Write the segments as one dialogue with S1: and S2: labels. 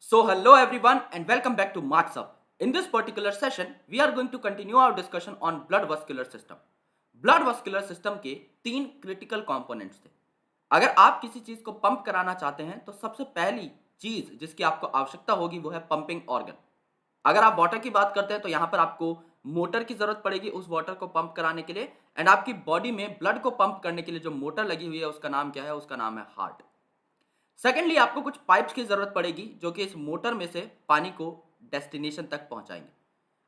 S1: So hello everyone and welcome back to Marks Up. In this particular session, we are going to continue our discussion on blood vascular system. Blood vascular system के तीन critical components थे। अगर आप किसी चीज को pump कराना चाहते हैं तो सबसे पहली चीज जिसकी आपको आवश्यकता होगी वो है पंपिंग ऑर्गन। अगर आप वाटर की बात करते हैं तो यहाँ पर आपको मोटर की जरूरत पड़ेगी उस वाटर को पंप कराने के लिए, एंड आपकी बॉडी में ब्लड को पंप करने के लिए जो मोटर लगी हुई है उसका नाम क्या है? उसका नाम है हार्ट। सेकेंडली आपको कुछ पाइप्स की जरूरत पड़ेगी जो कि इस मोटर में से पानी को डेस्टिनेशन तक पहुंचाएंगे।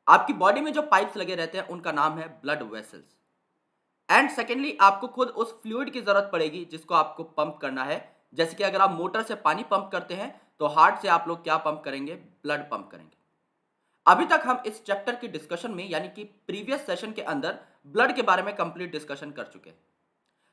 S1: आपकी बॉडी में जो पाइप्स लगे रहते हैं उनका नाम है ब्लड वेसल्स। एंड सेकेंडली आपको खुद उस फ्लूइड की जरूरत पड़ेगी जिसको आपको पंप करना है। जैसे कि अगर आप मोटर से पानी पंप करते हैं तो हार्ट से आप लोग क्या पंप करेंगे? ब्लड पंप करेंगे। अभी तक हम इस चैप्टर की डिस्कशन में यानी कि प्रीवियस सेशन के अंदर ब्लड के बारे में कंप्लीट डिस्कशन कर चुके हैं।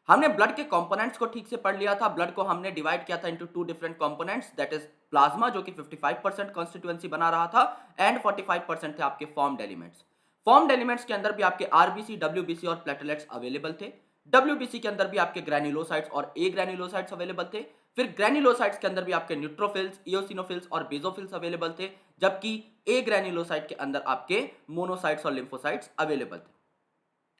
S1: हमने ब्लड के कंपोनेंट्स को ठीक से पढ़ लिया था। ब्लड को हमने डिवाइड किया था into two different components, that is plasma जो कि 55% कॉन्स्टिट्यूएंसी बना रहा था एंड 45% थे आपके फॉर्म्ड एलिमेंट्स। फॉर्म्ड एलिमेंट्स के अंदर भी आपके आरबीसी, डब्ल्यूबीसी और प्लेटलेट्स अवेलेबल थे। डब्ल्यूबीसी के अंदर भी आपके ग्रैन्युलोसाइट्स और ए ग्रैन्युलोसाइट्स अवेलेबल थे। फिर ग्रैन्युलोसाइट्स के अंदर भी आपके न्यूट्रोफिल्स, इओसिनोफिल्स और बेसोफिल्स अवेलेबल थे, जबकि ए ग्रैन्युलोसाइट के अंदर आपके मोनोसाइट्स और लिम्फोसाइट्स अवेलेबल थे।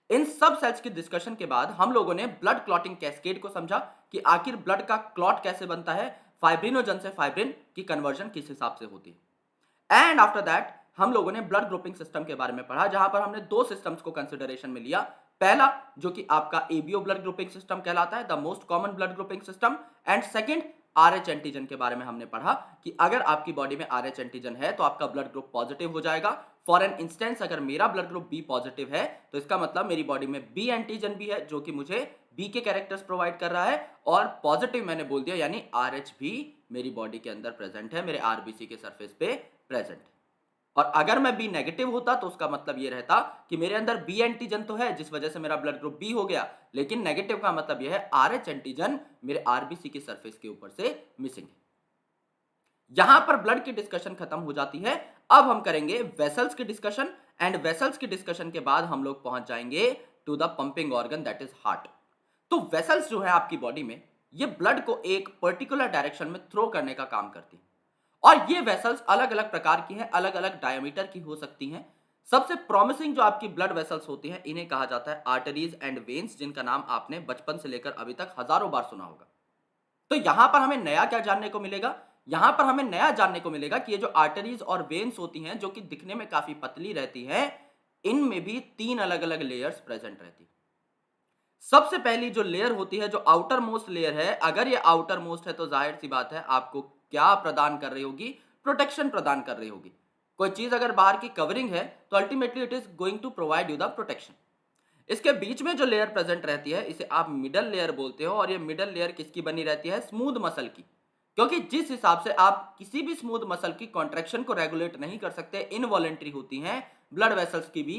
S1: इन सब सेल्स की डिस्कशन के बाद हम लोगों ने ब्लड क्लॉटिंग कैस्केड को समझा कि आखिर ब्लड का क्लॉट कैसे बनता है, फाइब्रिनोजन से फाइब्रिन की कन्वर्जन किस हिसाब से होती है। एंड आफ्टर दैट हम लोगों ने ब्लड ग्रुपिंग सिस्टम के बारे में पढ़ा, जहां पर हमने दो सिस्टम्स को कंसिडरेशन में लिया। पहला जो कि आपका एबीओ ब्लड ग्रुपिंग सिस्टम कहलाता है, the most common blood grouping system, and second RH antigen के बारे में हमने पढ़ा कि अगर आपकी बॉडी में आरएच एंटीजन है तो आपका ब्लड ग्रुप पॉजिटिव हो जाएगा। फॉर एन इंस्टेंस अगर मेरा ब्लड ग्रुप बी पॉजिटिव है तो इसका मतलब मेरी बॉडी में बी एंटीजन भी है जो कि मुझे बी के कैरेक्टर्स प्रोवाइड कर रहा है, और पॉजिटिव मैंने बोल दिया यानी आरएच भी मेरी बॉडी के अंदर प्रेजेंट है, मेरे आरबीसी के सरफेस पे प्रेजेंट है। और अगर मैं बी नेगेटिव होता तो उसका मतलब ये रहता कि मेरे अंदर बी एंटीजन तो है जिस वजह से मेरा ब्लड ग्रुप बी हो गया, लेकिन नेगेटिव का मतलब यह है आरएच एंटीजन मेरे आरबीसी की सरफेस के ऊपर से मिसिंग है। यहां पर ब्लड की डिस्कशन खत्म हो जाती है। अब हम करेंगे वेसल्स की डिस्कशन, एंड वेसल्स की डिस्कशन के बाद हम लोग पहुंच जाएंगे to the pumping organ that is heart. तो वेसल्स जो है आपकी बॉडी में, ये ब्लड को एक पर्टिकुलर डायरेक्शन में थ्रो करने का काम करती है, और ये वेसल्स अलग अलग प्रकार की हैं, अलग अलग डायमीटर की हो सकती हैं। सबसे प्रॉमिसिंग जो आपकी ब्लड वेसल्स होती हैं इन्हें कहा जाता है आर्टरीज एंड वेन्स, जिनका नाम आपने बचपन से लेकर अभी तक हजारों बार सुना होगा। तो यहां पर हमें नया क्या जानने को मिलेगा? यहां पर हमें नया जानने को मिलेगा कि ये जो आर्टरीज और वेन्स होती हैं जो कि दिखने में काफी पतली रहती हैं, इनमें भी तीन अलग अलग लेयर्स प्रेजेंट रहती है। सबसे पहली जो लेयर होती है, जो आउटर मोस्ट लेयर है, अगर ये आउटर मोस्ट है तो जाहिर सी बात है आपको क्या प्रदान कर रही होगी? प्रोटेक्शन प्रदान कर रही होगी। कोई चीज अगर बाहर की कवरिंग है तो ultimately it is going to provide you the protection. इसके बीच में जो लेयर प्रेजेंट रहती है इसे आप मिडल लेयर बोलते हो, और ये मिडल लेयर किसकी बनी रहती है? स्मूथ मसल की। क्योंकि जिस हिसाब से आप किसी भी स्मूथ मसल की कॉन्ट्रैक्शन को रेगुलेट नहीं कर सकते, इनवॉलेंट्री होती हैं, ब्लड वेसल्स की भी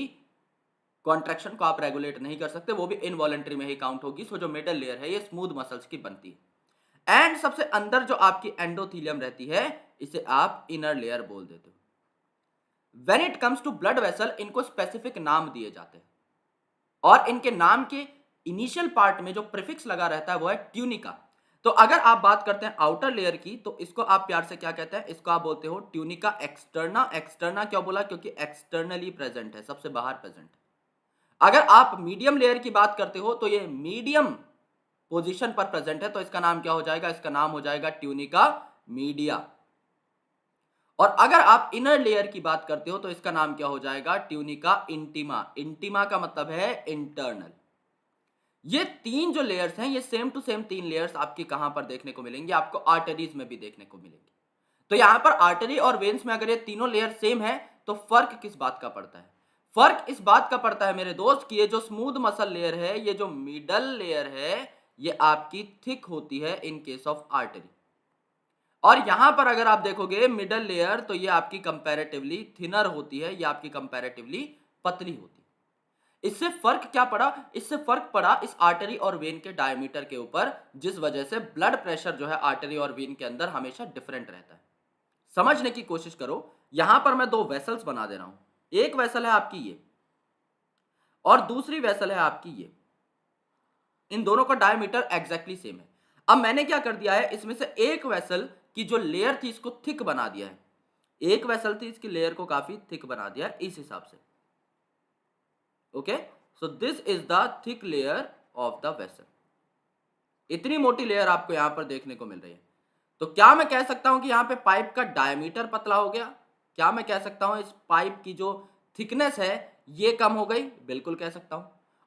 S1: कॉन्ट्रैक्शन को आप रेगुलेट नहीं कर सकते, वो भी इनवॉलेंट्री में ही काउंट होगी। सो जो मिडल लेयर है ये स्मूथ मसल्स की बनती है। एंड सबसे अंदर जो आपकी एंडोथीलियम रहती है इसे आप इनर लेयर बोल देते हो। When it comes to blood vessel, इनको स्पेसिफिक नाम दिए जाते हैं, और इनके नाम के इनिशियल पार्ट में जो प्रीफिक्स लगा रहता है वो है ट्यूनिका। तो अगर आप बात करते हैं आउटर लेयर की तो इसको आप प्यार से क्या कहते हैं? इसको आप बोलते हो ट्यूनिका एक्सटर्ना। एक्सटर्ना क्यों बोला? क्योंकि एक्सटर्नली प्रेजेंट है, सबसे बाहर प्रेजेंट है। अगर आप मीडियम लेयर की बात करते हो तो ये मीडियम पोजीशन पर प्रेजेंट है, तो इसका नाम क्या हो जाएगा? इसका नाम हो जाएगा ट्यूनिका मीडिया। और अगर आप इनर लेयर की बात करते हो तो इसका नाम क्या हो जाएगा? Tunica intima. इंटीमा का मतलब है इंटरनल। ये तीन जो लेयर्स हैं ये सेम टू सेम तीन लेयर्स आपकी कहां पर देखने को मिलेंगी? आपको आर्टरीज में भी देखने को मिलेंगी। तो यहां पर आर्टरी और वेन्स में अगर ये तीनों लेयर सेम है तो फर्क किस बात का पड़ता है? फर्क इस बात का पड़ता है मेरे दोस्त कि ये जो स्मूथ मसल लेयर है, ये जो मिडल लेयर है, ये आपकी थिक होती है इन केस ऑफ आर्टरी। और यहां पर अगर आप देखोगे मिडल लेयर तो ये आपकी कंपैरेटिवली थिनर होती है, ये आपकी कंपैरेटिवली पतली होती है। इससे फर्क क्या पड़ा? इससे फर्क पड़ा इस आर्टरी और वेन के डायमीटर के ऊपर, जिस वजह से ब्लड प्रेशर जो है आर्टरी और वेन के अंदर हमेशा डिफरेंट रहता है। समझने की कोशिश करो, यहां पर मैं दो वेसल्स बना दे रहा हूं। एक वेसल है आपकी ये, और दूसरी वेसल है आपकी ये। इन दोनों का डायमीटर एग्जैक्टली सेम है। अब मैंने क्या कर दिया है, इसमें से एक वेसल की जो लेयर थी इसको थिक बना दिया है। एक वेसल थी, इसकी लेयर को काफी थिक बना दिया है इस हिसाब से। Okay, so this is the thick layer of the vessel. इतनी मोटी लेयर आपको यहां पर देखने को मिल रही है। तो क्या मैं कह सकता हूं कि यहां पे पाइप का डायमीटर पतला हो गया? क्या मैं कह सकता हूं इस पाइप की जो थिकनेस है ये कम हो गई? बिल्कुल कह सकता हूं।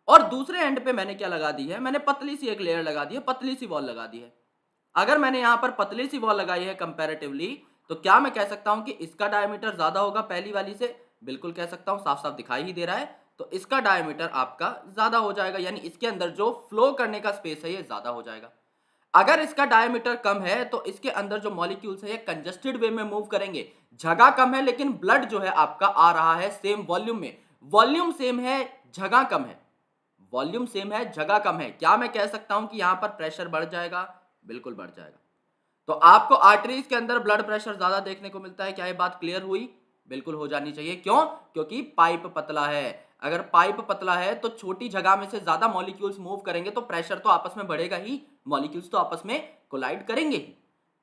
S1: और दूसरे एंड पे मैंने क्या लगा दी है? मैंने पतली सी एक लेयर लगा दी है, पतली सी वॉल लगा दी है। अगर मैंने यहां पर पतली सी वॉल लगाई है कंपैरेटिवली, तो क्या मैं कह सकता हूं कि इसका डायमीटर ज्यादा होगा पहली वाली से? बिल्कुल कह सकता हूं, साफ साफ दिखाई ही दे रहा है। तो इसका डायमीटर आपका ज्यादा हो जाएगा, यानी इसके अंदर जो फ्लो करने का स्पेस है ये ज्यादा हो जाएगा। अगर इसका डायमीटर कम है तो इसके अंदर जो मॉलिक्यूल्स है ये कंजस्टेड वे में मूव करेंगे। जगह कम है लेकिन ब्लड जो है आपका आ रहा है सेम वॉल्यूम में। वॉल्यूम सेम है, जगह कम है। वॉल्यूम सेम है, जगह कम है। क्या मैं कह सकता हूं कि यहां पर प्रेशर बढ़ जाएगा? बिल्कुल बढ़ जाएगा। तो आपको आर्टरीज के अंदर ब्लड प्रेशर ज्यादा देखने को मिलता है। क्या ये बात क्लियर हुई? बिल्कुल हो जानी चाहिए। क्यों? क्योंकि पाइप पतला है। अगर पाइप पतला है तो छोटी जगह में से ज्यादा मॉलिक्यूल्स मूव करेंगे तो प्रेशर तो आपस में बढ़ेगा ही, मॉलिक्यूल्स तो आपस में कोलाइड करेंगे ही।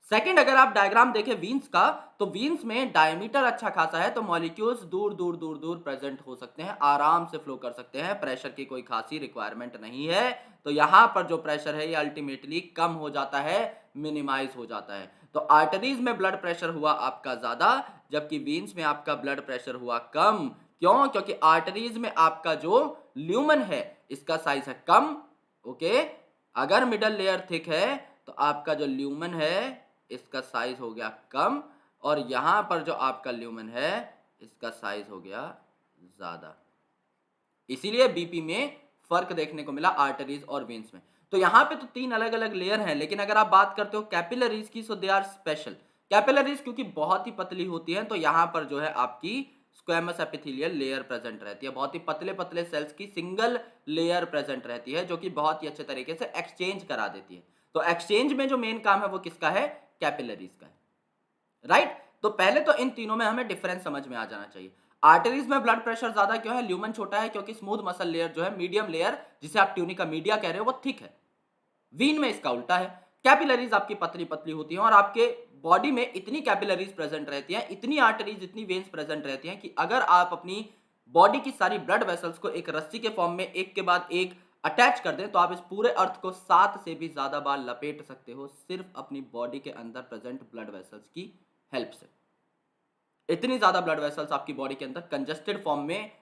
S1: सेकंड, अगर आप डायग्राम देखें वीन्स का, तो वीन्स में डायमीटर अच्छा खासा है तो मॉलिक्यूल्स दूर दूर दूर दूर प्रेजेंट हो सकते हैं, आराम से फ्लो कर सकते हैं, प्रेशर की कोई खासी रिक्वायरमेंट नहीं है। तो यहां पर जो प्रेशर है ये अल्टीमेटली कम हो जाता है, मिनिमाइज हो जाता है। तो आर्टरीज में ब्लड प्रेशर हुआ आपका ज्यादा, जबकि वीन्स में आपका ब्लड प्रेशर हुआ कम। क्यों? क्योंकि आर्टरीज में आपका जो ल्यूमन है इसका साइज है कम। ओके, अगर मिडल लेयर थिक है तो आपका जो ल्यूमन है इसका साइज हो गया कम, और यहां पर जो आपका ल्यूमन है इसका साइज हो गया ज्यादा। इसीलिए बीपी में फर्क देखने को मिला आर्टरीज और वेन्स में। तो यहां पे तो तीन अलग अलग लेयर हैं, लेकिन अगर आप बात करते हो कैपिलरीज की, सो दे आर स्पेशल। कैपिलरीज क्योंकि बहुत ही पतली होती है तो यहां पर जो है आपकी स्क्वेमस एपिथेलियल लेयर प्रेजेंट रहती है। बहुत ही पतले पतले सेल्स की सिंगल लेयर प्रेजेंट रहती है जो कि बहुत ही अच्छे तरीके से एक्सचेंज करा देती है। तो एक्सचेंज में जो मेन काम है वो किसका है? कैपिलरीज का है। राइट? तो पहले तो इन तीनों में हमें डिफरेंस समझ में आ जाना चाहिए। आर्टरीज में ब्लड प्रेशर ज्यादा क्यों है? ल्यूमन छोटा है क्योंकि स्मूथ मसल लेयर जो है, मीडियम लेयर जिसे आप ट्यूनिका मीडिया कह रहे हो, वो थिक है। वीन में इसका उल्टा है, कैपिलरीज आपकी पतली पतली होती हैं और आपके बॉडी में इतनी कैपिलरीज प्रेजेंट रहती हैं, इतनी आर्टरीज, इतनी वेन्स प्रेजेंट रहती हैं कि अगर आप अपनी बॉडी की सारी ब्लड वेसल्स को एक रस्सी के फॉर्म में एक के बाद एक अटैच कर दें तो आप इस पूरे अर्थ को 7 से भी ज्यादा बार लपेट सकते हो, सिर्फ अपनी बॉडी के अंदर प्रेजेंट ब्लड वेसल्स की हेल्प से। इतनी ज्यादा ब्लड वेसल्स आपकी बॉडी के अंदर कंजस्टेड फॉर्म में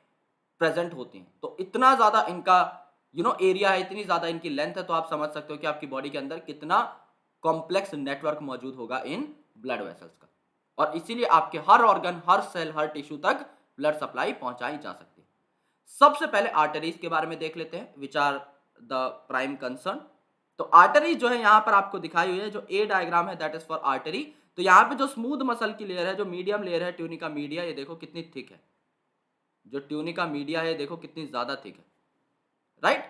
S1: प्रेजेंट होती हैं। तो इतना ज्यादा इनका एरिया है, इतनी ज्यादा इनकी लेंथ है, तो आप समझ सकते हो कि आपकी बॉडी के अंदर कितना कॉम्प्लेक्स नेटवर्क मौजूद होगा इन ब्लड वेसल्स का। और इसीलिए आपके हर ऑर्गन, हर सेल, हर टिश्यू तक ब्लड सप्लाई पहुंचाई जा सकती है। सबसे पहले आर्टरीज के बारे में देख लेते हैं, which are the prime concern. तो आर्टरी जो है यहां पर आपको दिखाई हुई है, जो ए डायग्राम है दैट इज फॉर आर्टरी। तो यहां पे जो स्मूथ मसल की लेयर है, जो मीडियम लेयर है ट्यूनिका मीडिया, ये देखो कितनी थिक है। जो ट्यूनिका मीडिया है देखो कितनी ज्यादा थिक है। राइट?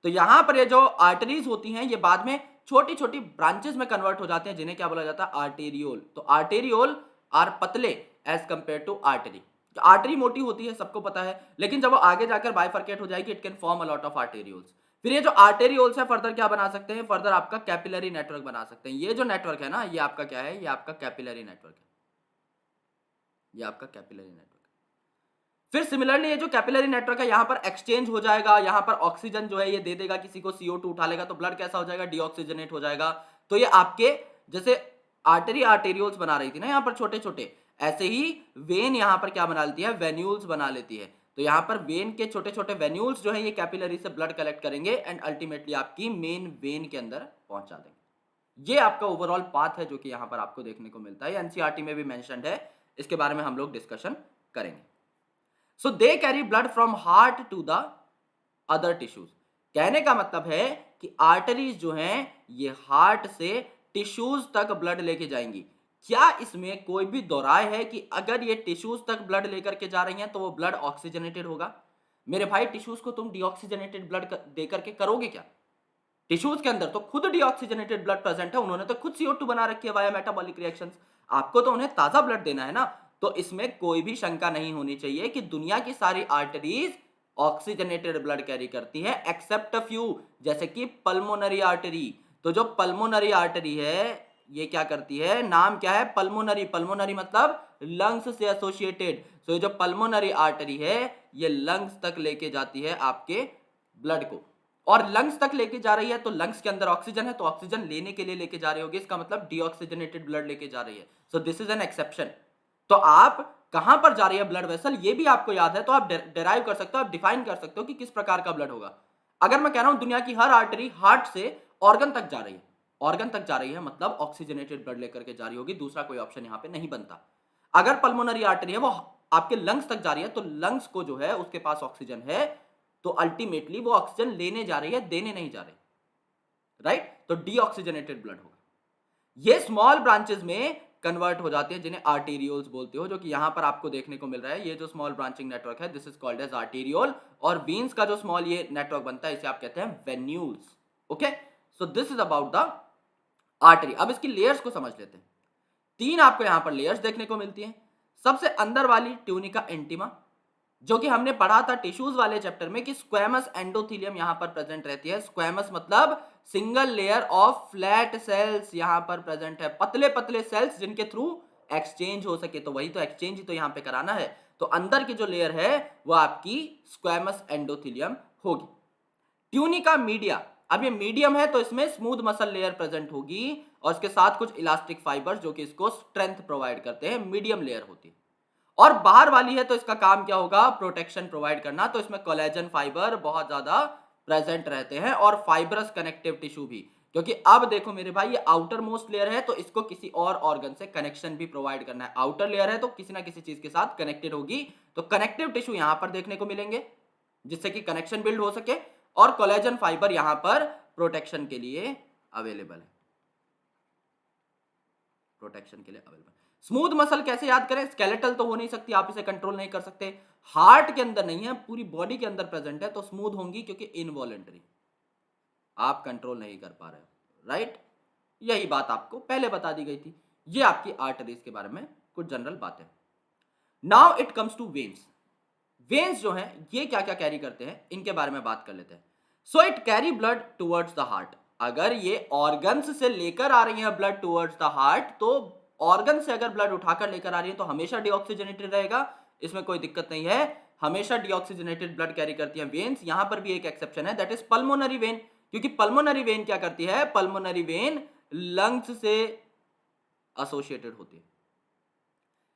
S1: तो यहां पर ये जो आर्टरीज होती हैं ये बाद में छोटी छोटी ब्रांचेस में कन्वर्ट हो जाते हैं, जिन्हें क्या बोला जाता है? आर्टेरियोल। तो आर्टेरियोल आर पतले as compare to artery. Artery मोटी होती है, सबको पता है, लेकिन जब वो आगे जाकर बाइफर्केट हो जाएगी it can form a lot of arterioles. फिर ये जो आर्टेरियोल्स है फर्दर क्या बना सकते हैं? फर्दर आपका कैपिलरी नेटवर्क बना सकते हैं। ये जो नेटवर्क है ना, ये आपका क्या है? ये आपका कैपिलरी नेटवर्क है। ये आपका कैपिलरी नेटवर्क। फिर सिमिलरली ये जो कैपिलरी नेटवर्क है यहां पर एक्सचेंज हो जाएगा, यहां पर ऑक्सीजन जो है ये दे देगा, किसी को CO2 उठा लेगा तो ब्लड कैसा हो जाएगा? डीऑक्सीजनेट हो जाएगा। तो ये आपके जैसे आर्टरी आर्टेरियोल्स बना रही थी ना यहां पर छोटे छोटे, ऐसे ही वेन यहां पर क्या बना लेती है? वेन्यूल्स बना लेती है। तो यहां पर वेन के छोटे छोटे वेन्यूल्स जो है ये कैपिलरी से ब्लड कलेक्ट करेंगे एंड अल्टीमेटली आपकी मेन वेन के अंदर पहुंचा देंगे। ये आपका ओवरऑल पाथ है जो कि यहां पर आपको देखने को मिलता है। एनसीईआरटी में भी मेंशन्ड है, इसके बारे में हम लोग डिस्कशन करेंगे। So they carry blood from heart to the other tissues. कहने का मतलब है कि आर्टरीज जो हैं ये हार्ट से टिश्यूज तक ब्लड लेके जाएंगी। क्या इसमें कोई भी दो राय है कि अगर ये टिश्यूज तक ब्लड लेकर के जा रही हैं तो वो ब्लड ऑक्सीजनेटेड होगा? मेरे भाई, टिश्यूज को तुम डीऑक्सीजनेटेड ब्लड देकर के करोगे क्या? टिश्यूज के अंदर तो खुद डीऑक्सीजनेटेड ब्लड प्रेजेंट है, उन्होंने तो खुद CO2 बना रखी है वाया मेटाबॉलिक रिएक्शंस। आपको तो उन्हें ताजा ब्लड देना है ना। तो इसमें कोई भी शंका नहीं होनी चाहिए कि दुनिया की सारी आर्टरीज ऑक्सीजनेटेड ब्लड कैरी करती है एक्सेप्ट अ फ्यू, जैसे कि पल्मोनरी आर्टरी। तो जो पल्मोनरी आर्टरी है ये क्या करती है, नाम क्या है, पल्मोनरी। पल्मोनरी मतलब लंग्स से एसोसिएटेड। सो जो पल्मोनरी आर्टरी है ये लंग्स तक लेके जाती है आपके ब्लड को, और लंग्स तक लेके जा रही है तो लंग्स के अंदर ऑक्सीजन है, तो ऑक्सीजन लेने के लिए लेके जा रही होगी, इसका मतलब डीऑक्सीजनेटेड ब्लड लेके जा रही है। सो दिस इज एन एक्सेप्शन। तो आप कहां पर जा रही है ब्लड वेसल, ये भी आपको याद है तो आप डेराइव कर सकते हो, आप डिफाइन कर सकते हो कि किस प्रकार का ब्लड होगा। अगर मैं कह रहा हूं दुनिया की हर आर्टरी हार्ट से ऑर्गन तक जा रही है, ऑर्गन तक जा रही है मतलब ऑक्सीजनेटेड ब्लड लेकर के जा रही होगी, दूसरा कोई ऑप्शन यहां पे नहीं बनता। अगर पल्मोनरी आर्टरी है वो आपके लंग्स तक जा रही है तो लंग्स को जो है उसके पास ऑक्सीजन है, तो अल्टीमेटली वो ऑक्सीजन लेने जा रही है, देने नहीं जा रही, राइट। तो डीऑक्सीजनेटेड ब्लड होगा। ये स्मॉल ब्रांचेस में कन्वर्ट हो जाते हैं जिन्हें आर्टेरियोल्स बोलते हो, जो कि यहां पर आपको देखने को मिल रहा है। ये जो स्मॉल ब्रांचिंग नेटवर्क है this is called as arteriole, और वीन्स का जो स्मॉल ये नेटवर्क बनता है इसे आप कहते हैं venules. Okay, so this is about the artery. अब इसकी लेयर्स को समझ लेते हैं। तीन आपको यहां पर लेयर्स देखने को मिलती हैं। सबसे अंदर वाली ट्यूनिका इंटीमा, जो कि हमने पढ़ा था टिश्यूज वाले चैप्टर में कि स्क्वैमस एंडोथेलियम यहां पर प्रेजेंट रहती है। स्क्वैमस मतलब single layer of flat sales यहां पर प्रेजेंट है, पतले पतले सेल्स जिनके थ्रू एक्सचेंज हो सके, तो वही तो एक्सचेंज ही तो यहां पे कराना है। तो अंदर की जो लेयर है वो आपकी स्क्वैमस एंडोथेलियम होगी। ट्यूनिका मीडिया, अब ये मीडियम है तो इसमें स्मूथ मसल लेयर प्रेजेंट होगी और इसके साथ कुछ इलास्टिक फाइबर्स जो कि इसको स्ट्रेंथ प्रोवाइड करते हैं, मीडियम लेयर होती है। और बाहर वाली है तो इसका काम क्या होगा, प्रोटेक्शन प्रोवाइड करना, तो इसमें कोलेजन फाइबर बहुत ज्यादा प्रेजेंट रहते हैं और फाइब्रस कनेक्टिव टिश्यू भी, क्योंकि अब देखो मेरे भाई ये आउटर मोस्ट लेयर है तो इसको किसी और ऑर्गन से कनेक्शन भी प्रोवाइड करना है। आउटर लेयर है तो किसी ना किसी चीज के साथ कनेक्टेड होगी, तो कनेक्टिव टिश्यू यहां पर देखने को मिलेंगे जिससे कि कनेक्शन बिल्ड हो सके, और कोलेजन फाइबर यहां पर प्रोटेक्शन के लिए अवेलेबल है, प्रोटेक्शन के लिए अवेलेबल। स्मूथ मसल कैसे याद करें, स्केलेटल तो हो नहीं सकती, आप इसे कंट्रोल नहीं कर सकते, हार्ट के अंदर नहीं है, पूरी बॉडी के अंदर प्रेजेंट है, तो स्मूथ होंगी क्योंकि इनवॉलेंटरी, आप कंट्रोल नहीं कर पा रहे हो, राइट। यही बात आपको पहले बता दी गई थी। ये आपकी आर्टरीज के बारे में कुछ जनरल बातें। Now it comes to veins. Veins जो हैं ये क्या क्या कैरी करते हैं इनके बारे में बात कर लेते हैं। So it carry blood towards the heart. अगर ये ऑर्गन्स से लेकर आ रही है ब्लड टुवर्ड्स द हार्ट, तो ऑर्गन से अगर ब्लड उठाकर लेकर आ रही है तो हमेशा डीऑक्सीजनेटेड रहेगा, इसमें कोई दिक्कत नहीं है, हमेशा डीऑक्सीजनेटेड ब्लड कैरी करती है वेन्स। यहां पर भी एक एक्सेप्शन है, दैट इज पल्मोनरी वेन, क्योंकि पल्मोनरी वेन क्या करती है, पल्मोनरी वेन लंग्स से एसोसिएटेड होती है,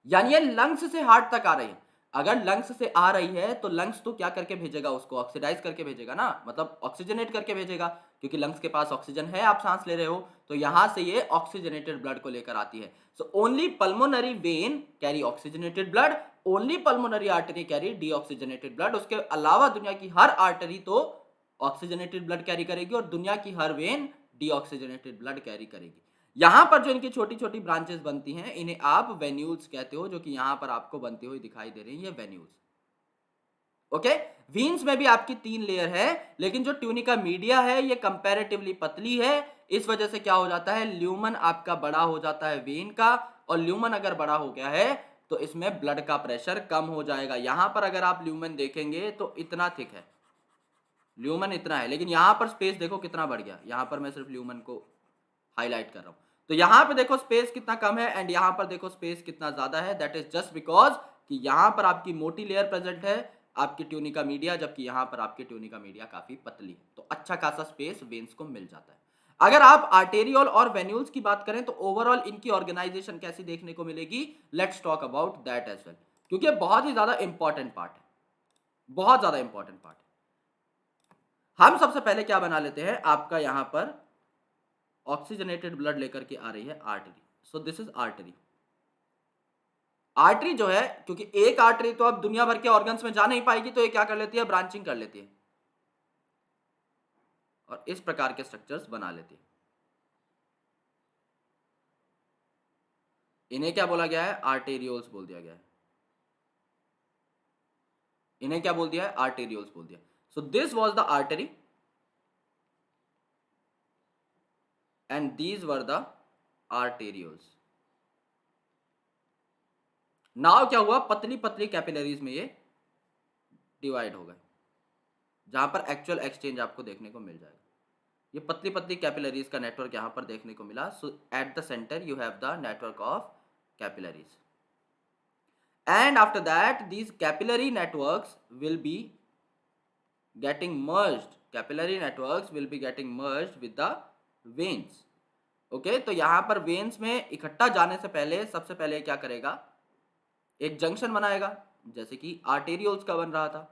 S1: यानी ये लंग्स से हार्ट तक आ रही है। अगर लंग्स से आ रही है तो लंग्स तो क्या करके भेजेगा, उसको ऑक्सीडाइज करके भेजेगा ना, मतलब ऑक्सीजनेट करके भेजेगा, क्योंकि लंग्स के पास ऑक्सीजन है, आप सांस ले रहे हो, तो यहां से ये ऑक्सीजनेटेड ब्लड को लेकर आती है। So only pulmonary vein carry oxygenated blood, only pulmonary artery carry deoxygenated blood. उसके अलावा दुनिया की हर आर्टरी तो ऑक्सीजनेटेड ब्लड कैरी करेगी और दुनिया की her when deoxygenated blood carry करेगी। यहां पर जो इनकी छोटी छोटी ब्रांचेस बनती हैं इन्हें आप वेन्यूल्स कहते हो, जो कि यहां पर आपको बनती हुई दिखाई दे रही है, ये वेन्यूल्स। ओके, वीन्स में भी आपकी तीन लेयर है, लेकिन जो ट्यूनिका मीडिया है ये कंपैरेटिवली पतली है, इस वजह से क्या हो जाता है, ल्यूमन आपका बड़ा हो जाता है वेन का, और ल्यूमन अगर बड़ा हो गया है तो इसमें ब्लड का प्रेशर कम हो जाएगा। यहां पर अगर आप ल्यूमन देखेंगे तो इतना थिक है, ल्यूमन इतना है, लेकिन यहां पर स्पेस देखो कितना बढ़ गया, यहां पर मैं सिर्फ ल्यूमन को हाईलाइट कर रहा हूं, तो यहां पे देखो स्पेस कितना कम है एंड यहां पर देखो स्पेस कितना ज्यादा है, दैट इज जस्ट बिकॉज कि यहां पर आपकी मोटी लेयर प्रेजेंट है आपकी ट्यूनिका मीडिया, जबकि यहां पर आपकी ट्यूनिका मीडिया काफी पतली है, तो अच्छा खासा स्पेस वेन्स को मिल जाता है। अगर आप आर्टेरियोल और वेन्यूल्स की बात करें तो ओवरऑल इनकी ऑर्गेनाइजेशन कैसी देखने को मिलेगी, let's talk about that as well, क्योंकि बहुत ही ज्यादा इंपॉर्टेंट पार्ट है, बहुत ज्यादा इंपॉर्टेंट पार्ट है। हम सबसे पहले क्या बना लेते हैं, आपका यहां पर ऑक्सीजनेटेड ब्लड लेकर के आ रही है artery, so this is artery. Artery जो है, क्योंकि एक आर्टरी तो अब दुनिया भर के ऑर्गन्स में जा नहीं पाएगी, तो ये क्या कर लेती है, ब्रांचिंग कर लेती है और इस प्रकार के स्ट्रक्चर्स बना लेती है। इन्हें क्या बोला गया है, आर्टेरियोल्स बोल दिया गया है, इन्हें क्या बोल दिया है, आर्टेरियोल्स बोल दिया। So this was the artery and these were the arterioles. Now क्या हुआ, पतली पतली कैपिलरीज में ये डिवाइड हो गए, जहां पर एक्चुअल एक्सचेंज आपको देखने को मिल जाएगा। ये पतली पतली कैपिलरीज का नेटवर्क यहाँ पर देखने को मिला. So at the centre you have the network of capillaries. And after that these capillary networks will be getting merged. Capillary networks will be getting merged with the veins. Okay तो यहाँ पर veins में इकट्ठा जाने से पहले सबसे पहले क्या करेगा, एक जंक्शन बनाएगा, जैसे कि आर्टेरियोल्स का बन रहा था.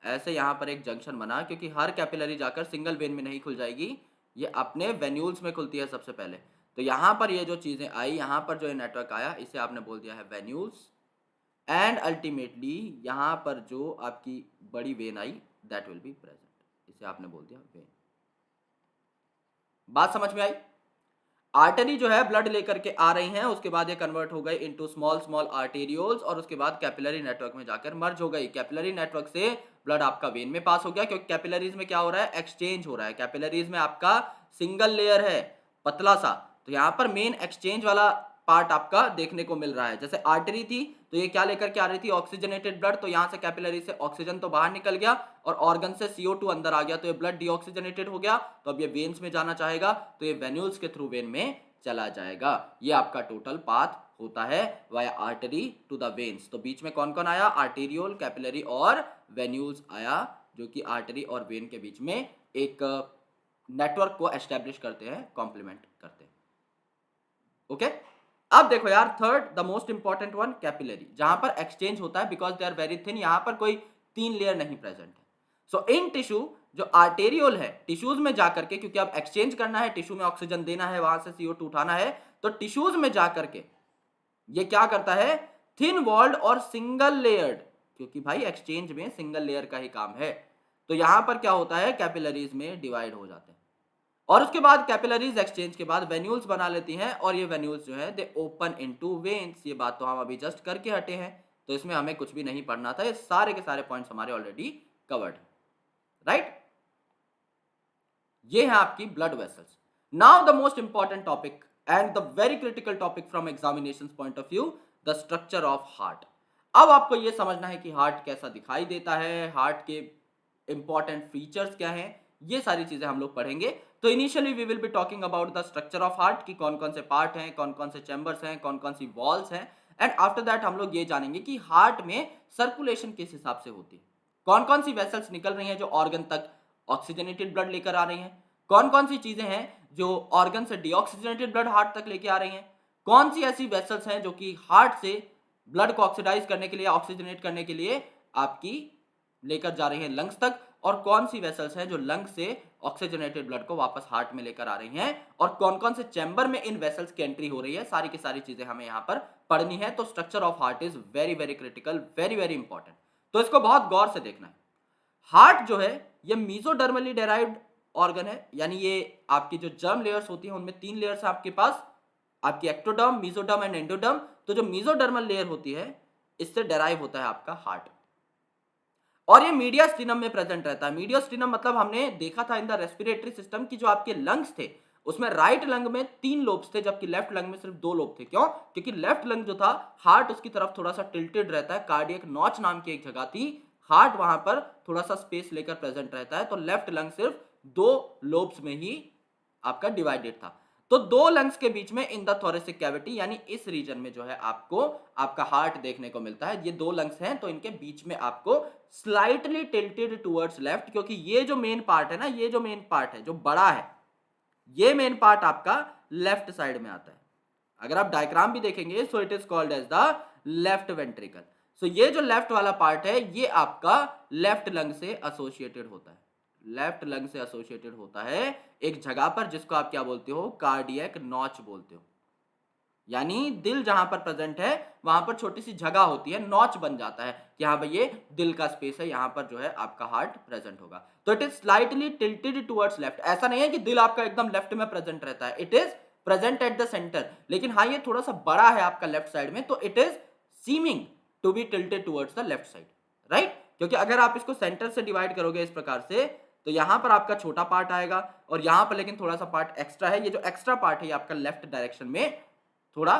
S1: ऐसे यहाँ पर एक जंक्शन बना, क्योंकि हर कैपिलरी जाकर सिंगल वेन में नहीं खुल जाएगी, ये अपने वेन्यूल्स में खुलती है सबसे पहले. तो यहाँ पर ये जो चीज़ें आई, यहाँ पर जो ये नेटवर्क आया, इसे आपने बोल दिया है वेन्यूल्स. एंड अल्टीमेटली यहाँ पर जो आपकी बड़ी when I that will be present, इसे आपने बोल दिया वेन. बात समझ में आई? आर्टरी जो है ब्लड लेकर के आ रही हैं, उसके बाद ये कन्वर्ट हो गई इनटू स्मॉल स्मॉल आर्टेरियोल्स और उसके बाद कैपिलरी नेटवर्क में जाकर मर्ज हो गई. कैपिलरी नेटवर्क से ब्लड आपका वेन में पास हो गया, क्योंकि कैपिलरीज में क्या हो रहा है, एक्सचेंज हो रहा है. कैपिलरीज में आपका सिंगल लेयर है पतला सा, तो यहाँ पर मेन एक्सचेंज वाला पार्ट आपका देखने को मिल रहा है. जैसे आर्टरी थी तो ये क्या लेकर के आ रही थी, ऑक्सीजनेटेड ब्लड. तो यहाँ से कैपिलरी से ऑक्सीजन तो बाहर निकल गया और ऑर्गन से CO2 अंदर आ गया, तो ये ब्लड डीऑक्सीजनेटेड हो गया. तो अब ये वेन्स में जाना चाहेगा तो ये वेन्यूल्स के थ्रू वेन में चला जाएगा. ये आपका टोटल पाथ होता है via artery to the veins. तो बीच में कौन कौन आया, आर्टेरियोल, कैपिलरी और वेन्यूल्स आया, जो कि आर्टरी और वेन के बीच में एक नेटवर्क को एस्टेब्लिश करते हैं, कॉम्प्लीमेंट करते हैं. ओके अब देखो यार, third the most important one, capillary, जहां पर एक्सचेंज होता है because they are very thin. यहां पर कोई 3 लेयर नहीं प्रेजेंट है. सो इन टिश्यू जो आर्टेरियोल है, टिश्यूज में जाकर के, क्योंकि अब एक्सचेंज करना है, टिश्यू में ऑक्सीजन देना है, वहां से CO2 उठाना है, तो टिश्यूज में जाकर के ये क्या करता है, थिन वॉल्ड और सिंगल लेयर्ड, क्योंकि भाई एक्सचेंज में सिंगल लेयर का ही काम है. तो यहां पर क्या होता है, कैपिलरीज में डिवाइड हो जाते हैं और उसके बाद कैपिलरीज एक्सचेंज के बाद वेन्यूल्स बना लेती हैं और ये वेन्यूल्स जो है दे ओपन इनटू वेन्स. ये बात तो हम अभी जस्ट करके हटे हैं, तो इसमें हमें कुछ भी नहीं पढ़ना था, ये सारे के सारे पॉइंट्स हमारे ऑलरेडी कवर्ड, राइट. ये है आपकी blood vessels. Now the most important topic and the very critical topic from examination point of view, the structure of heart. अब आपको ये समझना है कि हार्ट कैसा दिखाई देता है, हार्ट के इंपॉर्टेंट फीचर्स क्या हैं, ये सारी चीजें हम लोग पढ़ेंगे. तो initially we will be talking about the structure of heart, कि कौन कौन से पार्ट हैं, कौन कौन से चैम्बर्स हैं, कौन कौन सी वॉल्स हैं. एंड आफ्टर दैट हम लोग ये जानेंगे कि हार्ट में सर्कुलेशन किस हिसाब से होती है, कौन कौन सी वेसल्स निकल रही हैं जो ऑर्गन तक ऑक्सीजनेटेड ब्लड लेकर आ रही हैं, कौन कौन सी चीजें हैं जो ऑर्गन से डीऑक्सीजनेटेड ब्लड हार्ट तक लेके आ रही हैं, कौन सी ऐसी वेसल्स हैं जो कि हार्ट से ब्लड को ऑक्सीडाइज करने के लिए, ऑक्सीजनेट करने के लिए आपकी लेकर जा रही हैं लंग्स तक, और कौन सी वेसल्स हैं जो लंग से ऑक्सीजनेटेड ब्लड को वापस हार्ट में लेकर आ रही हैं, और कौन कौन से चैम्बर में इन वेसल्स की एंट्री हो रही है. सारी की सारी चीजें हमें यहाँ पर पढ़नी है. तो structure of heart is very very critical, very very important. तो इसको बहुत गौर से देखना है. हार्ट जो है ये मीजोडर्मली डेराइव्ड ऑर्गन है, यानी ये आपकी जो जर्म लेयर्स होती हैं उनमें 3 लेयर्स है आपके पास, आपकी एक्टोडर्म, मीजोडर्म एंड एंडोडर्म. तो जो मीजोडर्मल लेयर होती है इससे डेराइव होता है आपका हार्ट, और ये मीडियास्टिनम में प्रेजेंट रहता है. मीडियास्टिनम मतलब हमने देखा था इन द रेस्पिरेटरी सिस्टम की जो आपके लंग्स थे उसमें राइट लंग में 3 लोब्स थे, जबकि लेफ्ट लंग में सिर्फ 2 लोब थे. क्यों? क्योंकि लेफ्ट लंग जो था, हार्ट उसकी तरफ थोड़ा सा टिल्टेड रहता है, कार्डियक नॉच नाम की एक जगह थी, हार्ट वहां पर थोड़ा सा स्पेस लेकर प्रेजेंट रहता है, तो लेफ्ट लंग सिर्फ 2 लोब्स में ही आपका डिवाइडेड था. तो 2 लंग्स के बीच में इन द थोरेसिक कैविटी, यानी इस रीजन में जो है आपको आपका हार्ट देखने को मिलता है. ये 2 लंग्स हैं तो इनके बीच में आपको स्लाइटली टिल्टेड टुवर्ड्स लेफ्ट, क्योंकि ये जो मेन पार्ट है ना, ये जो मेन पार्ट है जो बड़ा है, ये मेन पार्ट आपका लेफ्ट साइड में आता है. अगर आप डायग्राम भी देखेंगे so it is called as the left ventricle. So ये जो लेफ्ट वाला पार्ट है ये आपका लेफ्ट लंग से एसोसिएटेड होता है, लेफ्ट लंग से एसोसिएटेड होता है एक जगह पर जिसको आप क्या बोलते हो, कार्डियक नॉच बोलते हो. यानी दिल जहां पर प्रेजेंट है वहां पर छोटी सी जगह होती है, नॉच बन जाता है कि हाँ भाई ये दिल का स्पेस है, यहां पर जो है आपका हार्ट प्रेजेंट होगा. तो it is slightly tilted towards left. ऐसा नहीं है कि दिल आपका एकदम लेफ्ट में प्रेजेंट रहता है, it is present at the centre, लेकिन हाँ ये थोड़ा सा बड़ा है आपका लेफ्ट साइड में, तो it is seeming to be tilted towards the left side, right. क्योंकि अगर आप इसको सेंटर से डिवाइड करोगे इस प्रकार से तो यहां पर आपका छोटा पार्ट आएगा और यहां पर लेकिन थोड़ा सा पार्ट एक्स्ट्रा है. ये जो एक्स्ट्रा पार्ट है ये आपका लेफ्ट डायरेक्शन में थोड़ा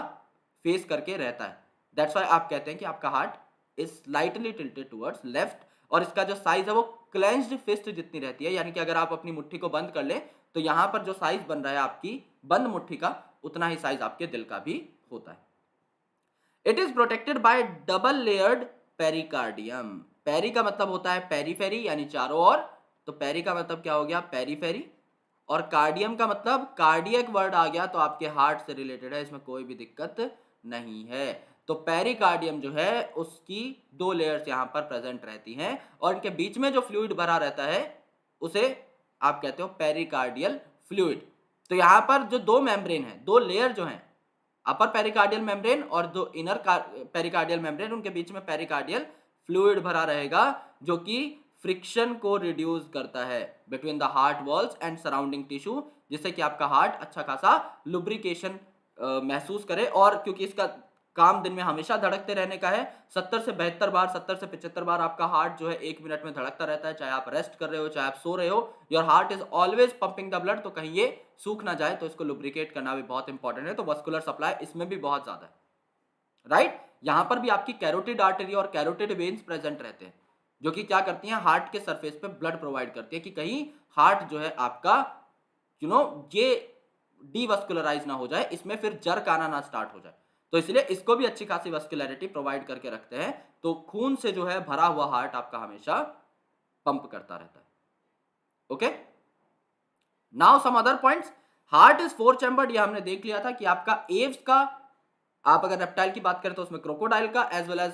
S1: फेस करके रहता है. दैट्स व्हाई आप कहते हैं कि आपका heart is slightly tilted towards left, और इसका जो साइज है वो क्लेंज्ड फिस्ट जितनी रहती है, यानी कि अगर आप अपनी मुट्ठी को बंद कर लें तो यहाँ पर जो साइज बन रहा है आपकी बंद मुट्ठी का, उतना ही साइज आपके दिल का भी होता है। It is protected by double layered pericardium. Peri का मतलब होता है पेरीफेरी यानी चारों ओर, तो पेरी का मतलब क्या हो गया, पेरीफेरी, और कार्डियम का मतलब कार्डियक वर्ड आ गया तो आपके हार्ट से रिलेटेड है, इसमें कोई भी दिक्कत नहीं है। तो पेरिकार्डियम जो है उसकी दो लेयर्स यहाँ पर प्रेजेंट रहती हैं और इनके बीच में जो फ्लूइड भरा रहता है उसे आप कहते हो पेरिकार्डियल फ्लूइड। तो यहाँ पर जो दो मेम्ब्रेन है, दो लेयर जो हैं, अपर पेरिकार्डियल मेम्ब्रेन और जो इनर पेरिकार्डियल मेम्ब्रेन, उनके बीच में पेरिकार्डियल फ्लूइड भरा रहेगा जो कि फ्रिक्शन को रिड्यूस करता है between the heart walls and surrounding tissue, जिससे कि आपका हार्ट अच्छा खासा लुब्रिकेशन महसूस करे। और क्योंकि इसका काम दिन में हमेशा धड़कते रहने का है, 70 से 72 बार, 70 से 75 बार आपका हार्ट जो है 1 मिनट में धड़कता रहता है, चाहे आप रेस्ट कर रहे हो चाहे आप सो रहे हो, your heart is always pumping the blood. तो कहीं ये सूख ना जाए तो इसको लुब्रिकेट करना भी बहुत इंपॉर्टेंट है। तो मस्कुलर सप्लाई इसमें भी बहुत ज्यादा है, राइट। यहां पर भी आपकी कैरोटिड आर्टरी और कैरोटिड वेन्स प्रेजेंट रहते हैं जो कि क्या करती हैं, हार्ट के सरफेस पे ब्लड प्रोवाइड करती है कि कहीं हार्ट जो है आपका ये डीवस्कुलराइज ना हो जाए, इसमें फिर जर्क आना ना स्टार्ट हो जाए। तो इसलिए इसको भी अच्छी खासी वस्कुलरिटी प्रोवाइड करके रखते हैं, तो खून से जो है भरा हुआ हार्ट आपका हमेशा पंप करता रहता है। Okay, now some other points. Heart is four chambered, ये हमने देख लिया था कि आपका एव्स का, आप अगर रेप्टाइल की बात करें तो उसमें क्रोकोडाइल का, एज वेल एज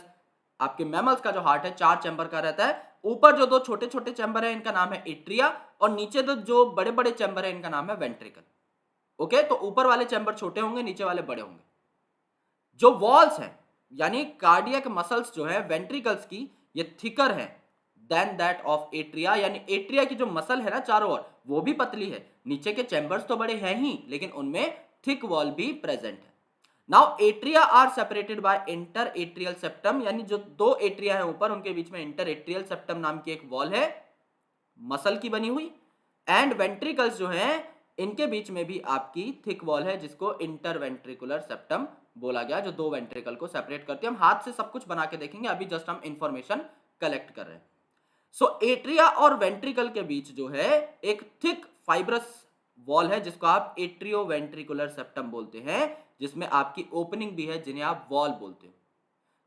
S1: आपके मैमल्स का जो हार्ट है 4 चैम्बर का रहता है। ऊपर जो दो छोटे छोटे चैम्बर है इनका नाम है एट्रिया, और नीचे जो बड़े बड़े चैम्बर है इनका नाम है वेंट्रिकल। ओके, तो ऊपर वाले चैम्बर छोटे होंगे, नीचे वाले बड़े होंगे। जो वॉल्स हैं यानी कार्डियक मसल्स जो है वेंट्रिकल्स की, ये थिकर है देन दैट ऑफ एट्रिया, यानी एट्रिया की जो मसल है ना चारों ओर, वो भी पतली है। नीचे के चैम्बर्स तो बड़े हैं ही, लेकिन उनमें थिक वॉल भी प्रेजेंट है। Now atria are separated by inter atrial septum, यानी जो दो एट्रिया है ऊपर, उनके बीच में इंटर एट्रियल सेप्टम नाम की एक वॉल है मसल की बनी हुई। एंड वेंट्रिकल्स जो हैं इनके बीच में भी आपकी थिक वॉल है जिसको इंटरवेंट्रिकुलर सेप्टम बोला गया, जो दो वेंट्रिकल को सेपरेट करती है। हम हाथ से सब कुछ बना के देखेंगे, अभी जस्ट हम इंफॉर्मेशन कलेक्ट कर रहे हैं। सो एट्रिया और वेंट्रिकल के बीच जो है एक थिक फाइब्रस वॉल है जिसको आप एट्रियो वेंट्रिकुलर सेप्टम बोलते हैं, जिसमें आपकी ओपनिंग भी है जिन्हें आप वॉल बोलते हो।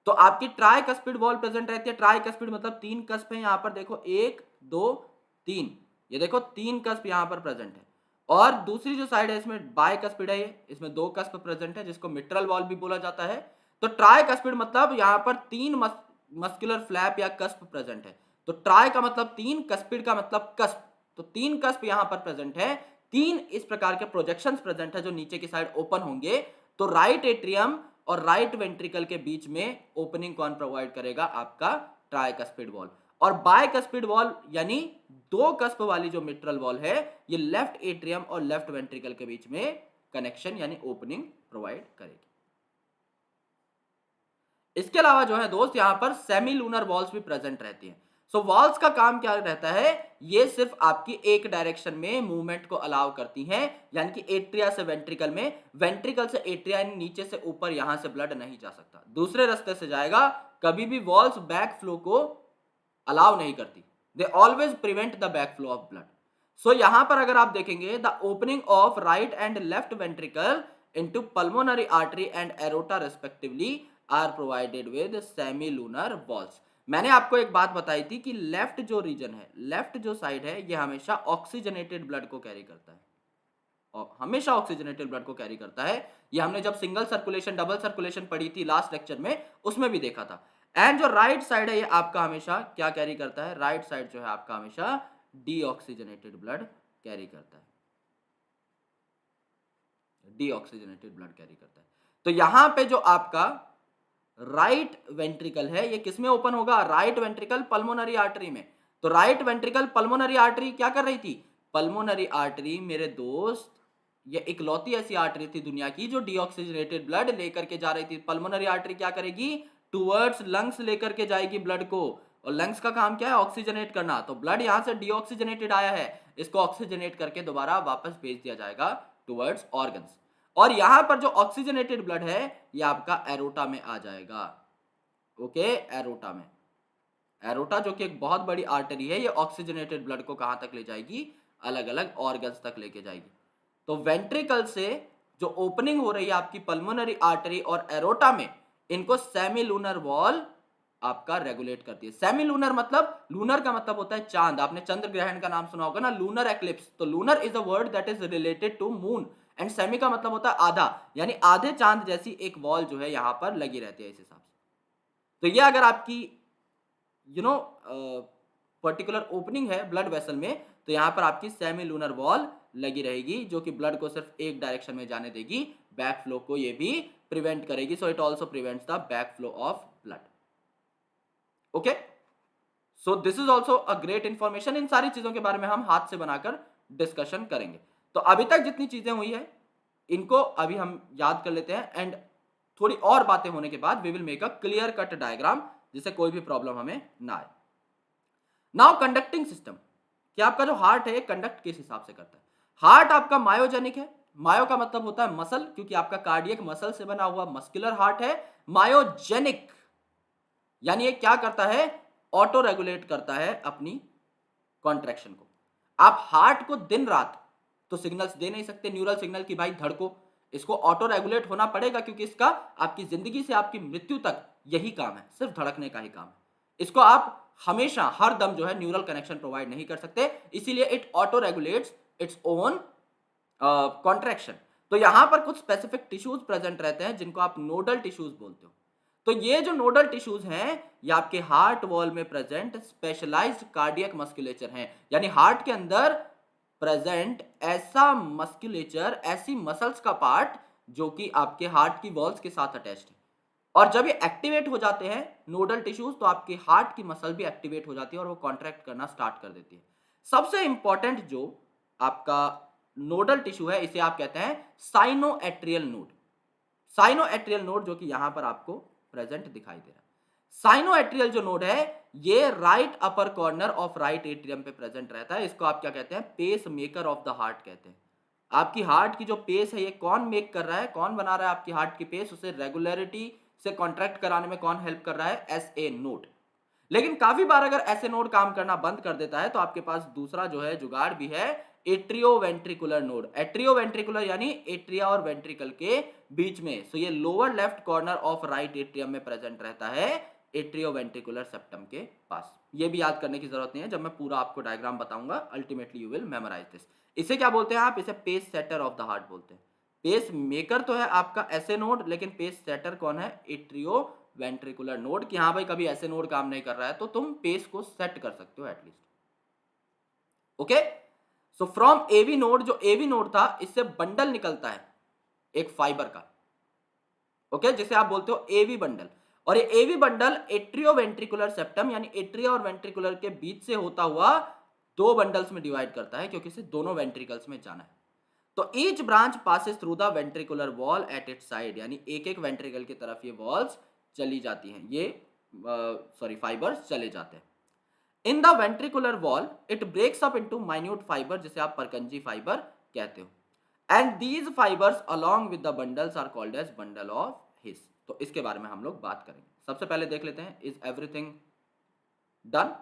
S1: तो आपकी ट्राइकस्पिड वॉल प्रेजेंट रहती है। ट्राइकस्पिड मतलब तीन कस्प है, यहां पर देखो 1 2 3, ये देखो 3 कस्प यहां पर प्रेजेंट है। और दूसरी जो साइड है इसमें बाइकस्पिड है, ये इसमें 2 कस्प प्रेजेंट है जिसको मिट्रल वॉल भी बोला जाता है। तो ट्राइकस्पिड मतलब यहां पर 3 मस्कुलर फ्लैप या कस्प प्रेजेंट है। तो ट्राई का मतलब 3, कस्पिड का मतलब कस्प, तो 3 कस्प यहां पर प्रेजेंट है। 3 इस प्रकार के प्रोजेक्शंस प्रेजेंट है जो नीचे की साइड ओपन होंगे। तो राइट एट्रियम और राइट वेंट्रिकल के बीच में ओपनिंग कौन प्रोवाइड करेगा, आपका ट्राइकस्पिड वॉल। और बाइकस्पिड वॉल यानी 2 कस्प वाली जो मिट्रल वॉल है, ये लेफ्ट एट्रियम और लेफ्ट वेंट्रिकल के बीच में कनेक्शन यानी ओपनिंग प्रोवाइड करेगी। इसके अलावा जो है दोस्त, यहां पर सेमी लूनर वॉल्स भी प्रेजेंट रहती हैं। सो वॉल्स का काम क्या रहता है, ये सिर्फ आपकी एक डायरेक्शन में मूवमेंट को अलाउ करती हैं, यानी कि एट्रिया से वेंट्रिकल में, वेंट्रिकल से एट्रिया, यानी नीचे से ऊपर यहां से ब्लड नहीं जा सकता, दूसरे रास्ते से जाएगा। कभी भी वॉल्स बैक फ्लो को अलाउ नहीं करती, they always prevent the back flow of blood. So यहां पर अगर आप देखेंगे, the opening of right and left ventricle into pulmonary artery and aorta respectively are provided with semi lunar valves. मैंने आपको एक बात बताई थी कि लेफ्ट जो रीजन है, लेफ्ट जो साइड है, ये हमेशा ऑक्सीजनेटेड ब्लड को कैरी करता है, और हमेशा ऑक्सीजनेटेड ब्लड को कैरी करता है। ये हमने जब सिंगल सर्कुलेशन डबल सर्कुलेशन पढ़ी थी लास्ट लेक्चर में, उसमें भी देखा था। एंड जो राइट साइड है, ये आपका हमेशा क्या कैरी करता है, राइट साइड जो है आपका हमेशा डीऑक्सीजनेटेड ब्लड कैरी करता है, डीऑक्सीजनेटेड ब्लड कैरी करता है। तो यहां पे जो आपका राइट वेंट्रिकल है, ये किसमें ओपन होगा, राइट वेंट्रिकल पल्मोनरी आर्टरी में। तो राइट वेंट्रिकल पल्मोनरी आर्टरी क्या कर रही थी, पल्मोनरी आर्टरी मेरे दोस्त, ये इकलौती ऐसी आर्टरी थी दुनिया की जो डीऑक्सीजनेटेड ब्लड लेकर के जा रही थी। पल्मोनरी आर्टरी क्या करेगी, टुवर्ड्स लंग्स लेकर के जाएगी ब्लड को, और लंग्स का काम क्या है, ऑक्सीजनेट करना। तो ब्लड यहां से डीऑक्सीजनेटेड आया है, इसको ऑक्सीजनेट करके दोबारा वापस भेज दिया जाएगा टुवर्ड्स ऑर्गन्स। और यहां पर जो ऑक्सीजनेटेड ब्लड है, ये आपका एरोटा में आ जाएगा। ओके, एरोटा में, एरोटा जो कि एक बहुत बड़ी आर्टरी है, ये ऑक्सीजनेटेड ब्लड को कहां तक ले जाएगी, अलग अलग ऑर्गन्स तक लेके जाएगी। तो वेंट्रिकल से जो ओपनिंग हो रही है आपकी पल्मोनरी आर्टरी और एरोटा में, इनको सेमी लूनर वॉल आपका रेगुलेट करती है। सेमी लूनर मतलब, लूनर का मतलब होता है चांद, आपने चंद्र ग्रहण का नाम सुना होगा ना, लूनर एक्लिप्स। तो lunar is a word that is related to moon, and semi का मतलब होता है आधा, यानी आधे चांद जैसी एक वॉल जो है यहां पर लगी रहती है इस हिसाब से। तो ये अगर आपकी पर्टिकुलर ओपनिंग है ब्लड वेसल में, तो यहां पर आपकी सेमी लूनर वॉल लगी रहेगी, जो कि ब्लड को सिर्फ एक डायरेक्शन में जाने देगी, बैक फ्लो को ये भी प्रिवेंट करेगी। So it also prevents the back flow of blood. Okay, so this is also a great information. इन सारी चीजों के बारे में हम हाथ से बनाकर डिस्कशन करेंगे। तो अभी तक जितनी चीजें हुई है इनको अभी हम याद कर लेते हैं, एंड थोड़ी और बातें होने के बाद we will make a clear cut diagram, जिससे कोई भी प्रॉब्लम हमें ना आए। नाउ कंडक्टिंग सिस्टम, कि आपका जो हार्ट है कंडक्ट किस हिसाब से करता है। हार्ट आपका मायोजेनिक है। मायो का मतलब होता है मसल, क्योंकि आपका कार्डियक मसल से बना हुआ मस्कुलर हार्ट है। मायोजेनिक यानी ये क्या करता है, ऑटो रेगुलेट करता है अपनी कॉन्ट्रैक्शन को। आप हार्ट को दिन रात तो सिग्नल्स दे नहीं सकते, न्यूरल सिग्नल की भाई धड़को, इसको ऑटो रेगुलेट होना पड़ेगा, क्योंकि इसका आपकी जिंदगी से आपकी मृत्यु तक यही काम है, सिर्फ धड़कने का ही काम है। इसको आप हमेशा हर दम जो है न्यूरल कनेक्शन प्रोवाइड नहीं कर सकते, इसीलिए it auto regulates its own contraction. तो यहां पर कुछ स्पेसिफिक टिश्यूज प्रेजेंट रहते हैं जिनको आप नोडल टिश्यूज बोलते हो। तो ये जो नोडल टिश्यूज हैं, ये आपके हार्ट वॉल में प्रेजेंट स्पेशलाइज्ड कार्डियक मस्कुलेचर हैं, यानी हार्ट के अंदर प्रेजेंट ऐसा मस्कुलेचर, ऐसी मसल्स का पार्ट जो कि आपके हार्ट की वॉल्स के साथ अटैच्ड है। और जब ये एक्टिवेट हो जाते हैं नोडल टिश्यूज, तो आपके हार्ट की मसल भी एक्टिवेट हो जाती है और वो कॉन्ट्रैक्ट करना स्टार्ट कर देती है। सबसे इंपॉर्टेंट जो आपका नोडल टिश्यू है, इसे आप कहते हैं साइनोएट्रियल नोड। साइनोएट्रियल नोड जो कि यहां पर आपको प्रेजेंट दिखाई दे रहा है। साइनोएट्रियल जो नोड है, ये right upper corner of right atrium पे प्रेजेंट रहता है। इसको आप क्या कहते हैं, pace maker of the heart कहते हैं। आपकी हार्ट की जो पेस है, ये कौन मेक कर रहा है, कौन बना रहा है आपकी हार्ट की पेस, उसे रेगुलरिटी से कॉन्ट्रैक्ट कराने में कौन हेल्प कर रहा है, एस ए नोड। लेकिन काफी बार अगर ऐसे नोड काम करना बंद कर देता है, तो आपके पास दूसरा जो है जुगाड़ भी है, एट्रियोवेंट्रिकुलर नोड। एट्रियोवेंट्रिकुलर यानी एट्रिया और वेंट्रिकल के बीच में। सो ये lower left corner of right atrium में प्रेजेंट रहता है, एट्रियोवेंट्रिकुलर सेप्टम के पास। ये भी याद करने की जरूरत नहीं है, जब मैं पूरा आपको डायग्राम बताऊंगा, ultimately you will memorise this. इसे क्या बोलते हैं आप, इसे pace setter of the heart बोलते हैं। पेस मेकर तो है आपका ऐसे नोड, लेकिन पेस सेटर कौन है, एट्रियो वेंट्रिकुलर नोड। कि हाँ भाई कभी ऐसे नोड काम नहीं कर रहा है तो तुम पेस को सेट कर सकते हो at least. Okay, so from AV node, जो एवी नोड था, इससे बंडल निकलता है एक फाइबर का, ओके, जिसे आप बोलते हो एवी बंडल। और ये AV bundle atrio ventricular septum यानी एट्रिया और वेंट्रिकुलर के बीच से होता हुआ दो बंडल्स में डिवाइड करता है, क्योंकि इसे दोनों वेंट्रिकल्स में जाना है। तो each branch passes through the ventricular wall at its side, यानी एक एक वेंट्रिकल की तरफ ये वॉल्स चली जाती हैं, ये फाइबर्स चले जाते हैं। In the ventricular wall it breaks up into minute fibre, जिसे आप परकंजी फाइबर कहते हो, and these fibres along with the bundles are called as bundle of His. तो इसके बारे में हम लोग बात करेंगे। सबसे पहले देख लेते हैं, इज एवरीथिंग डन,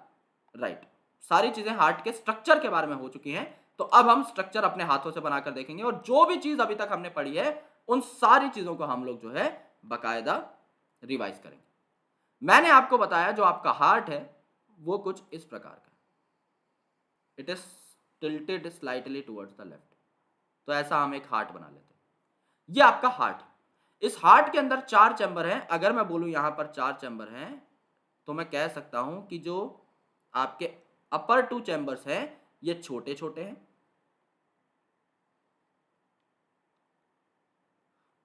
S1: राइट। सारी चीजें हार्ट के स्ट्रक्चर के बारे में हो चुकी हैं। तो अब हम स्ट्रक्चर अपने हाथों से बनाकर देखेंगे, और जो भी चीज अभी तक हमने पढ़ी है उन सारी चीजों को हम लोग जो है बकायदा रिवाइज करेंगे। मैंने आपको बताया जो आपका हार्ट है वो कुछ इस प्रकार का, it is tilted slightly towards the left. तो ऐसा हम एक हार्ट बना लेते हैं। ये आपका हार्ट। इस हार्ट के अंदर चार चैम्बर हैं। अगर मैं बोलूं यहां पर चार चैम्बर हैं, तो मैं कह सकता हूं कि जो आपके अपर टू चैम्बर्स हैं ये छोटे छोटे हैं।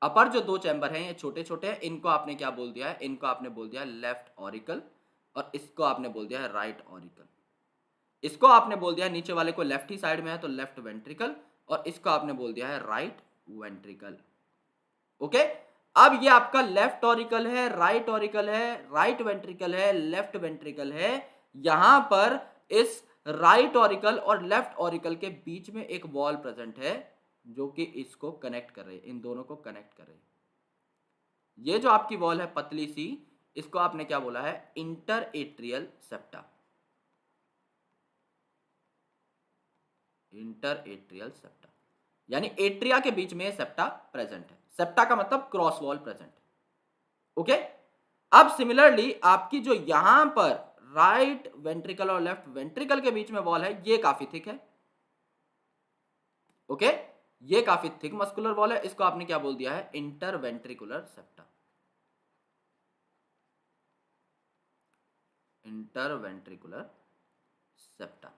S1: अपर जो दो चैम्बर हैं ये छोटे छोटे हैं। इनको आपने क्या बोल दिया है, इनको आपने बोल दिया है लेफ्ट ऑरिकल, और इसको आपने बोल दिया है राइट ऑरिकल। इसको आपने बोल दिया है, नीचे वाले को लेफ्ट ही साइड में है तो लेफ्ट वेंट्रिकल, और इसको आपने बोल दिया है राइट वेंट्रिकल। ओके, अब ये आपका लेफ्ट ऑरिकल है, राइट ऑरिकल है, राइट वेंट्रिकल है, लेफ्ट वेंट्रिकल है। यहां पर इस राइट ऑरिकल और लेफ्ट ऑरिकल के बीच में एक वॉल प्रेजेंट है, जो कि इसको कनेक्ट कर रही है, इन दोनों को कनेक्ट कर रही है। ये जो आपकी वॉल है पतली सी, इसको आपने क्या बोला है, inter atrial septa. Inter atrial septa, यानी एट्रिया के बीच में सेप्टा प्रेजेंट है। सेप्टा का मतलब क्रॉस वॉल प्रेजेंट है। ओके, अब सिमिलरली आपकी जो यहां पर राइट वेंट्रिकल और लेफ्ट वेंट्रिकल के बीच में वॉल है, ये काफी थिक है। ओके, ये काफी थिक मस्कुलर वॉल है, इसको आपने क्या बोल दिया है, इंटरवेंट्रिकुलर सेप्टा। इंटरवेंट्रिकुलर सेप्टा,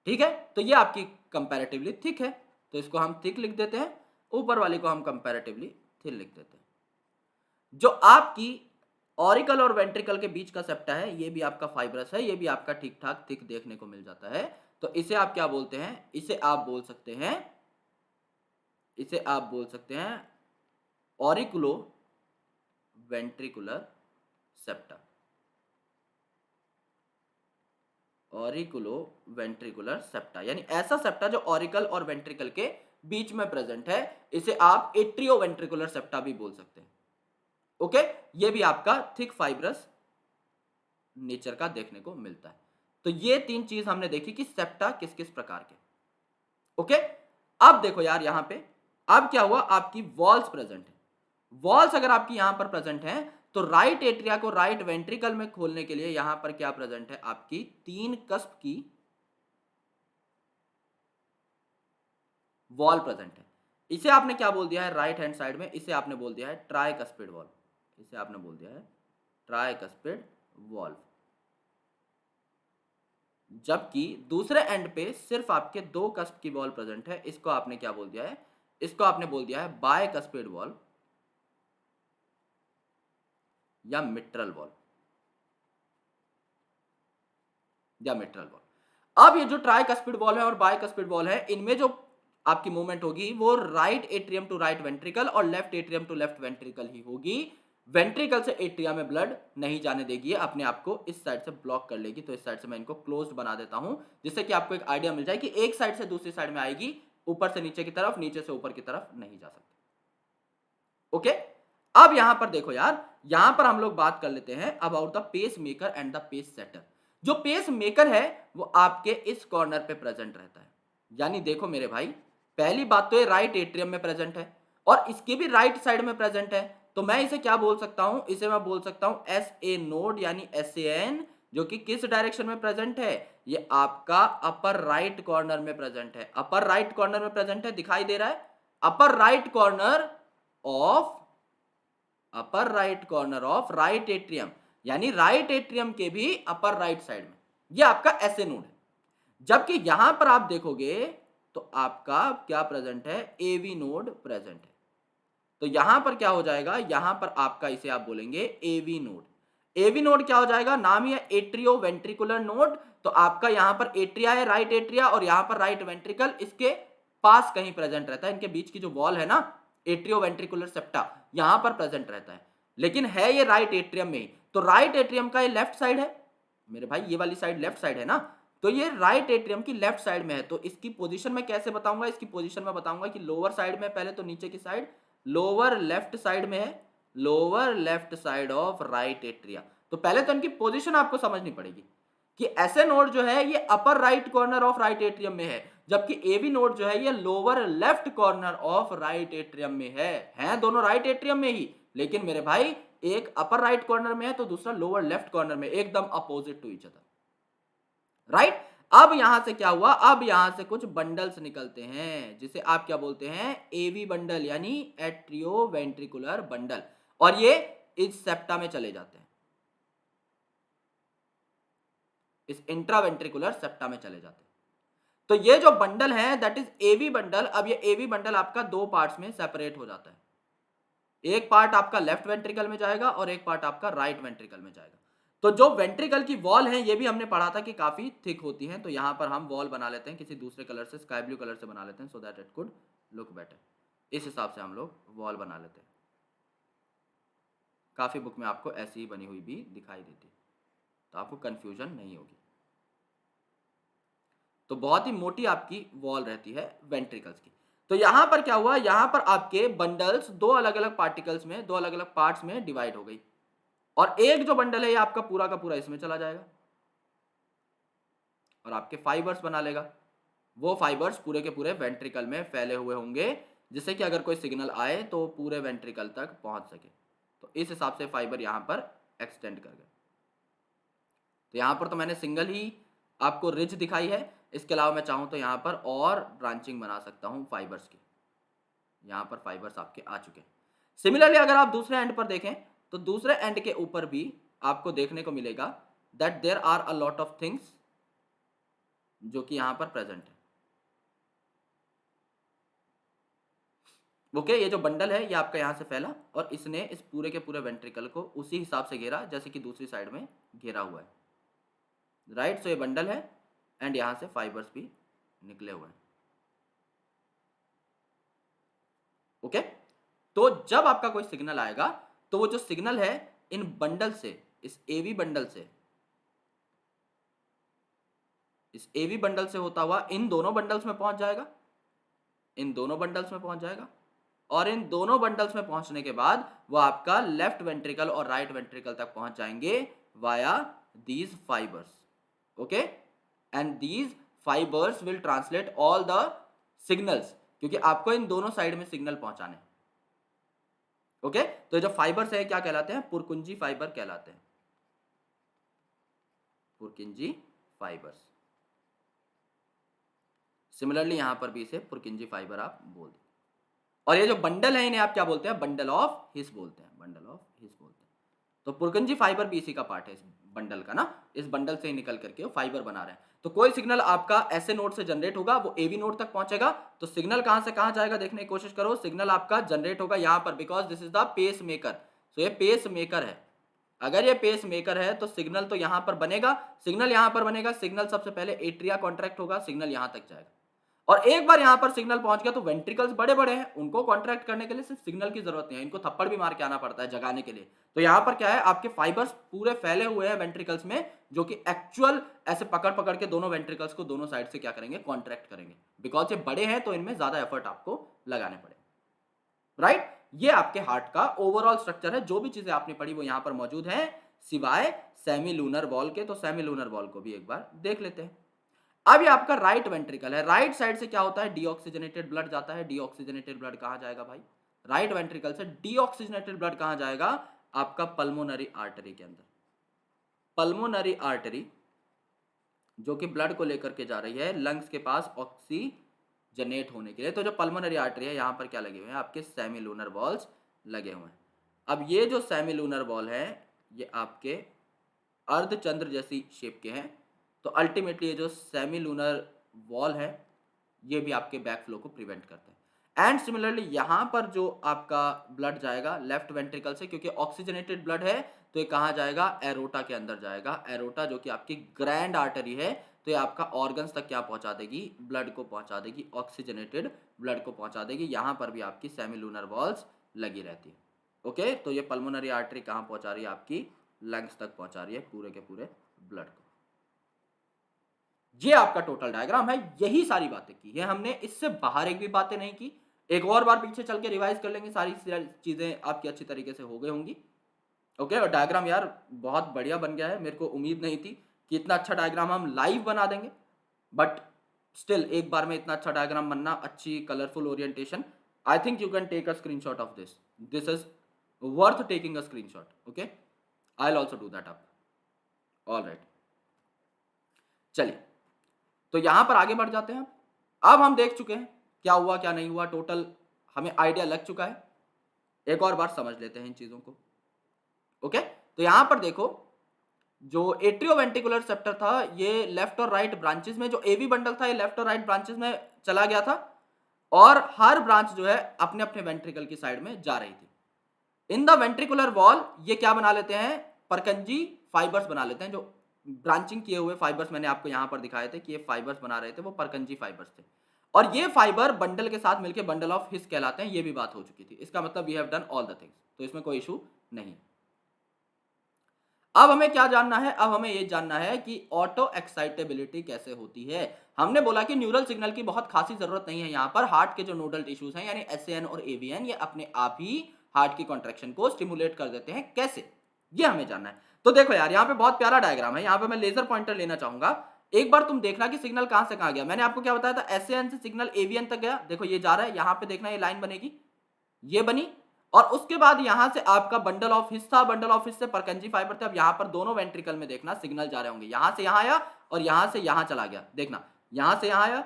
S1: ठीक है। तो ये आपकी कंपैरेटिवली थिक है, तो इसको हम थिक लिख देते हैं, ऊपर वाली को हम कंपैरेटिवली थिन लिख देते हैं। जो आपकी ऑरिकल और वेंट्रिकल के बीच का सेप्टा है, ये भी आपका फाइब्रस है, ये भी आपका ठीक ठाक थिक देखने को मिल जाता है। तो इसे आप क्या बोलते हैं, इसे आप बोल सकते हैं, इसे आप बोल सकते हैं auriculo ventricular septa. Auriculo ventricular septa यानी ऐसा सेप्टा जो ऑरिकल और वेंट्रिकल के बीच में प्रेजेंट है, इसे आप एट्रियो वेंट्रिकुलर सेप्टा भी बोल सकते हैं। ओके, ये भी आपका थिक फाइब्रस नेचर का देखने को मिलता है। तो ये तीन चीज हमने देखी कि सेप्टा किस किस प्रकार के। ओके, अब देखो यार यहां पे अब क्या हुआ, आपकी वॉल्स प्रेजेंट है। वॉल्स अगर आपकी यहां पर प्रेजेंट है, तो राइट एट्रिया को राइट वेंट्रिकल में खोलने के लिए यहां पर क्या प्रेजेंट है, आपकी तीन कस्प की वॉल प्रेजेंट है। इसे आपने क्या बोल दिया है राइट हैंड साइड में, इसे आपने बोल दिया है ट्राइकस्पिड वॉल्व। इसे आपने बोल दिया है ट्राइकस्पिड वॉल्व। जबकि दूसरे एंड पे सिर्फ आपके दो कस्प की वॉल प्रेजेंट है, इसको आपने क्या बोल दिया है, इसको आपने बोल दिया है बायकस्पिड वॉल्व या मिट्रल वॉल्व, या मिट्रल वॉल्व। अब ये जो ट्राइकस्पिड वॉल है और बायकस्पिड वॉल है, इनमें जो आपकी मूवमेंट होगी वो right atrium to right ventricle और left atrium to left ventricle ही होगी। वेंट्रिकल से एट्रिया में ब्लड नहीं जाने देगी, अपने आप को इस साइड से ब्लॉक कर लेगी। तो इस साइड से मैं इनको क्लोज्ड बना देता हूं, जिससे कि आपको एक आइडिया मिल जाए कि एक साइड से दूसरी साइड में आएगी, ऊपर से नीचे की तरफ, नीचे से ऊपर की तरफ नहीं जा सकती। ओके, अब यहां पर देखो यार, यहां पर हम लोग बात कर लेते हैं about the pace maker and the pace setter. जो पेस मेकर है वो आपके इस कॉर्नर पे प्रेजेंट रहता है। यानी देखो मेरे भाई, पहली बात तो ये राइट एट्रियम में प्रेजेंट है और इसके भी राइट साइड में प्रेजेंट है। तो मैं इसे क्या बोल सकता हूं, इसे मैं बोल सकता हूं एस ए नोड यानी SAN, जो कि किस डायरेक्शन में प्रेजेंट है, ये आपका अपर राइट कॉर्नर में प्रेजेंट है। अपर राइट कॉर्नर में प्रेजेंट है, दिखाई दे रहा है, upper right corner of upper right corner of right atrium, यानी राइट एट्रियम के भी अपर राइट साइड में ये आपका एसए नोड है। जबकि यहां पर आप देखोगे तो आपका क्या प्रेजेंट है, एवी नोड प्रेजेंट है। तो यहां पर क्या हो जाएगा, यहां पर आपका इसे आप बोलेंगे एवी नोड। एवी नोड क्या हो जाएगा, नाम ही है एट्रियो वेंट्रिकुलर नोड। तो आपका यहां पर एट्रिया है, राइट एट्रिया, और यहां पर राइट वेंट्रिकल इसके पास कहीं प्रेजेंट रहता है। इनके बीच की जो वॉल है ना, एट्रियो वेंट्रिकुलर सेप्टा, यहां पर प्रेजेंट रहता है, लेकिन है ये राइट एट्रियम में ही। तो राइट एट्रियम का ये लेफ्ट साइड है मेरे भाई, ये वाली साइड लेफ्ट साइड है ना, तो ये राइट एट्रियम की लेफ्ट साइड में है। तो इसकी पोजीशन मैं कैसे बताऊंगा, इसकी पोजीशन मैं बताऊंगा कि लोअर साइड में, पहले तो नीचे की साइड, लोअर लेफ्ट साइड में है, lower left side of right atria. तो पहले तो इनकी पोजीशन आपको समझनी पड़ेगी कि ऐसे नोड जो है ये upper right corner of right atrium में है, जबकि एवी नोड जो है ये lower left corner of right atrium में है। हैं दोनों राइट एट्रियम में ही, लेकिन मेरे भाई एक अपर राइट कॉर्नर में है तो दूसरा लोअर लेफ्ट कॉर्नर में, एकदम opposite to each other. Right, अब यहां से क्या हुआ, अब यहां से कुछ बंडल्स निकलते हैं, जिसे आप क्या बोलते हैं, एवी बंडल यानी एट्रियो वेंट्रिकुलर बंडल, और ये इस सेप्टा में चले जाते हैं, इस इंट्रावेंट्रिकुलर सेप्टा में चले जाते हैं। तो ये जो बंडल है दैट इज एवी बंडल। अब ये एवी बंडल आपका दो पार्ट्स में सेपरेट हो जाता है, एक पार्ट आपका लेफ्ट वेंट्रिकल में जाएगा और एक पार्ट आपका राइट वेंट्रिकल में जाएगा। तो जो वेंट्रिकल की वॉल है ये भी हमने पढ़ा था कि काफी थिक होती हैं। तो यहां पर हम वॉल बना लेते हैं किसी दूसरे कलर से, स्काई ब्लू कलर से बना लेते हैं, so that it could look better. इस हिसाब से हम लोग वॉल बना लेते हैं। काफी बुक में आपको ऐसी ही बनी हुई भी दिखाई देती, तो आपको कंफ्यूजन नहीं होगी। तो बहुत ही मोटी आपकी वॉल रहती है वेंट्रिकल्स की। तो यहां पर क्या हुआ, यहां पर आपके बंडल्स दो अलग अलग पार्टिकल्स में, दो अलग अलग पार्ट्स में डिवाइड हो गई, और एक जो बंडल है ये आपका पूरा का पूरा इसमें चला जाएगा और आपके फाइबर्स बना लेगा। वो फाइबर्स पूरे के पूरे वेंट्रिकल में फैले हुए होंगे, जिससे कि अगर कोई सिग्नल आए तो पूरे वेंट्रिकल तक पहुंच सके। तो इस हिसाब से फाइबर यहाँ पर एक्सटेंड कर गए। तो यहाँ पर तो मैंने सिंगल ही आपको रिज दिखाई है, इसके अलावा मैं चाहूँ तो यहाँ पर और ब्रांचिंग बना सकता हूँ फाइबर्स की। यहाँ पर फाइबर्स आपके आ चुके हैं। सिमिलरली अगर आप दूसरे एंड पर देखें तो दूसरे एंड के ऊपर भी आपको देखने को मिलेगा that there are a lot of things जो कि यहाँ पर प्रेजेंट है। ओके, ये जो बंडल है ये आपका यहाँ से फैला और इसने इस पूरे के पूरे वेंट्रिकल को उसी हिसाब से घेरा जैसे कि दूसरी साइड में घेरा हुआ है, राइट। सो ये बंडल है एंड यहाँ से फाइबर्स भी निकले हुए हैं। ओके, तो जब आपका कोई सिग्नल आएगा तो वो जो सिग्नल है इन बंडल से, इस एवी बंडल से, इस एवी बंडल से होता हुआ इन दोनों बंडल्स में पहुंच जाएगा, इन दोनों बंडल्स में पहुंच जाएगा और इन दोनों बंडल्स में पहुंचने के बाद वो आपका लेफ्ट वेंट्रिकल और राइट वेंट्रिकल तक पहुंच जाएंगे via these fibres. Okay, and these fibres will translate all the signals, क्योंकि आपको इन दोनों साइड में सिग्नल पहुंचाने। ओके, तो जो फाइबर्स है क्या कहलाते हैं? पुरकुंजी फाइबर कहलाते हैं, पुरकिंजी फाइबर्स। सिमिलरली यहां पर भी इसे पुरकिंजी फाइबर आप बोल दें। और ये जो बंडल है इन्हें आप क्या बोलते हैं? बंडल ऑफ हिस बोलते हैं, बंडल ऑफ हिस बोलते हैं। तो पुरकिंजी फाइबर भी इसी का पार्ट है, इस बंडल का ना, इस बंडल से ही निकल करके वो फाइबर बना रहे हैं। तो कोई सिग्नल आपका ऐसे नोड से जनरेट होगा, वो एवी नोड तक पहुंचेगा, तो सिग्नल कहां से कहां जाएगा देखने की कोशिश करो। सिग्नल आपका जनरेट होगा यहां पर, because this is the pace maker. तो ये पेस मेकर है, अगर ये पेस मेकर है तो सिग्नल तो यहां पर बनेगा, सिग्नल यहां पर बनेगा, सिग्नल सबसे पहले एट्रिया कॉन्ट्रैक्ट होगा, सिग्नल यहां तक जाएगा और एक बार यहां पर सिग्नल पहुंच गया तो वेंट्रिकल्स बड़े बड़े हैं, उनको कॉन्ट्रैक्ट करने के लिए सिर्फ सिग्नल की जरूरत नहीं है, इनको थप्पड़ भी मार के आना पड़ता है जगाने के लिए। तो यहां पर क्या है, आपके फाइबर्स पूरे फैले हुए हैं वेंट्रिकल्स में, जो कि एक्चुअल ऐसे पकड़ पकड़ के दोनों वेंट्रिकल्स को दोनों साइड से क्या करेंगे, कॉन्ट्रैक्ट करेंगे, बिकॉज ये बड़े हैं तो इनमें ज्यादा एफर्ट आपको लगाने पड़े, राइट। ये आपके हार्ट का ओवरऑल स्ट्रक्चर है, जो भी चीजें आपने पढ़ी वो यहां पर मौजूद है सिवाय सेमी लूनर वॉल के। तो सेमी लूनर वॉल को भी एक बार देख लेते हैं। अब ये आपका राइट वेंट्रिकल है, राइट साइड से क्या होता है, डीऑक्सीजनेटेड ब्लड जाता है। डीऑक्सीजनेटेड ब्लड कहां जाएगा भाई? राइट वेंट्रिकल से डीऑक्सीजनेटेड ब्लड कहां जाएगा? आपका पल्मोनरी आर्टरी के अंदर। पल्मोनरी आर्टरी जो कि ब्लड को लेकर के जा रही है लंग्स के पास ऑक्सीजनेट होने के लिए। तो जो पल्मोनरी आर्टरी है यहां पर क्या लगे हुए हैं, आपके सेमी लूनर वॉल्स लगे हुए हैं। अब ये जो सेमी लूनर वॉल है ये आपके अर्धचंद्र जैसी शेप के हैं, तो अल्टीमेटली ये जो सेमी लूनर वॉल है ये भी आपके बैक फ्लो को प्रिवेंट करते हैं। एंड सिमिलरली यहाँ पर जो आपका ब्लड जाएगा लेफ्ट वेंट्रिकल से, क्योंकि ऑक्सीजनेटेड ब्लड है तो ये कहाँ जाएगा, एरोटा के अंदर जाएगा। एरोटा जो कि आपकी ग्रैंड आर्टरी है, तो ये आपका ऑर्गन्स तक क्या पहुंचा देगी, ब्लड को पहुंचा देगी, ऑक्सीजनेटेड ब्लड को पहुंचा देगी। यहाँ पर भी आपकी सेमी लूनर वॉल्स लगी रहती है। ओके, तो ये पल्मोनरी आर्टरी कहाँ पहुंचा रही है, आपकी लंग्स तक पहुंचा रही है पूरे के पूरे ब्लड को। ये आपका टोटल डायग्राम है, यही सारी बातें की है हमने, इससे बाहर एक भी बातें नहीं की। एक और बार पीछे चल के रिवाइज कर लेंगे, सारी चीजें आपकी अच्छी तरीके से हो गई होंगी। ओके, और डायग्राम यार बहुत बढ़िया बन गया है, मेरे को उम्मीद नहीं थी कि इतना अच्छा डायग्राम हम लाइव बना देंगे, बट स्टिल एक बार में इतना अच्छा डायग्राम बनना, अच्छी colourful orientation, I think you can take a screenshot of this, this is worth taking a screenshot. Okay, I will also do that up. All right, चलिए तो यहां पर आगे बढ़ जाते हैं। अब हम देख चुके हैं क्या हुआ क्या नहीं हुआ, टोटल हमें आइडिया लग चुका है। एक और बार समझ लेते हैं इन चीजों को। ओके, तो यहां पर देखो जो एट्रियोवेंट्रिकुलर सेप्टर था ये लेफ्ट और राइट ब्रांचेस में, जो एवी बंडल था ये लेफ्ट और राइट ब्रांचेस में चला गया था और हर ब्रांच जो है अपने अपने वेंट्रिकल की साइड में जा रही थी। इन द वेंट्रिकुलर वॉल ये क्या बना लेते हैं, परकंजी फाइबर्स बना लेते हैं। जो ब्रांचिंग किए हुए फाइबर्स मैंने आपको यहां पर दिखाए थे कि ये फाइबर्स बना रहे थे, वो परकंजी फाइबर्स थे और ये फाइबर बंडल के साथ मिलकर बंडल ऑफ हिस कहलाते हैं। ये भी बात हो चुकी थी, इसका मतलब we have done all the things, तो इसमें कोई इशू नहीं। अब हमें क्या जानना है, अब हमें यह जानना है कि ऑटो एक्साइटेबिलिटी कैसे होती है। हमने बोला कि न्यूरल सिग्नल की बहुत खासी जरूरत नहीं है यहाँ पर। हार्ट के जो नोडल टिश्यूज हैं यानी एसएन और एवीएन, ये अपने आप ही हार्ट की कॉन्ट्रैक्शन को स्टिमुलेट कर देते हैं। कैसे, ये हमें जानना है। तो देखो यार यहाँ पे बहुत प्यारा डायग्राम है, यहाँ पे मैं लेजर पॉइंटर लेना चाहूंगा एक बार तुम देखना कि सिग्नल कहां से कहां गया। मैंने आपको क्या बताया था, एसएन से सिग्नल एवीएन तक गया, देखो ये जा रहा है, यहां पे देखना ये लाइन बनेगी, ये बनी, और उसके बाद यहां से आपका बंडल ऑफ हिस्स था, बंडल ऑफ हिस्स से परकंजी फाइबर थे। अब यहां पर दोनों वेंट्रिकल में देखना सिग्नल जा रहे होंगे, यहां से यहां आया और यहां से यहां चला गया, देखना यहां से यहां आया,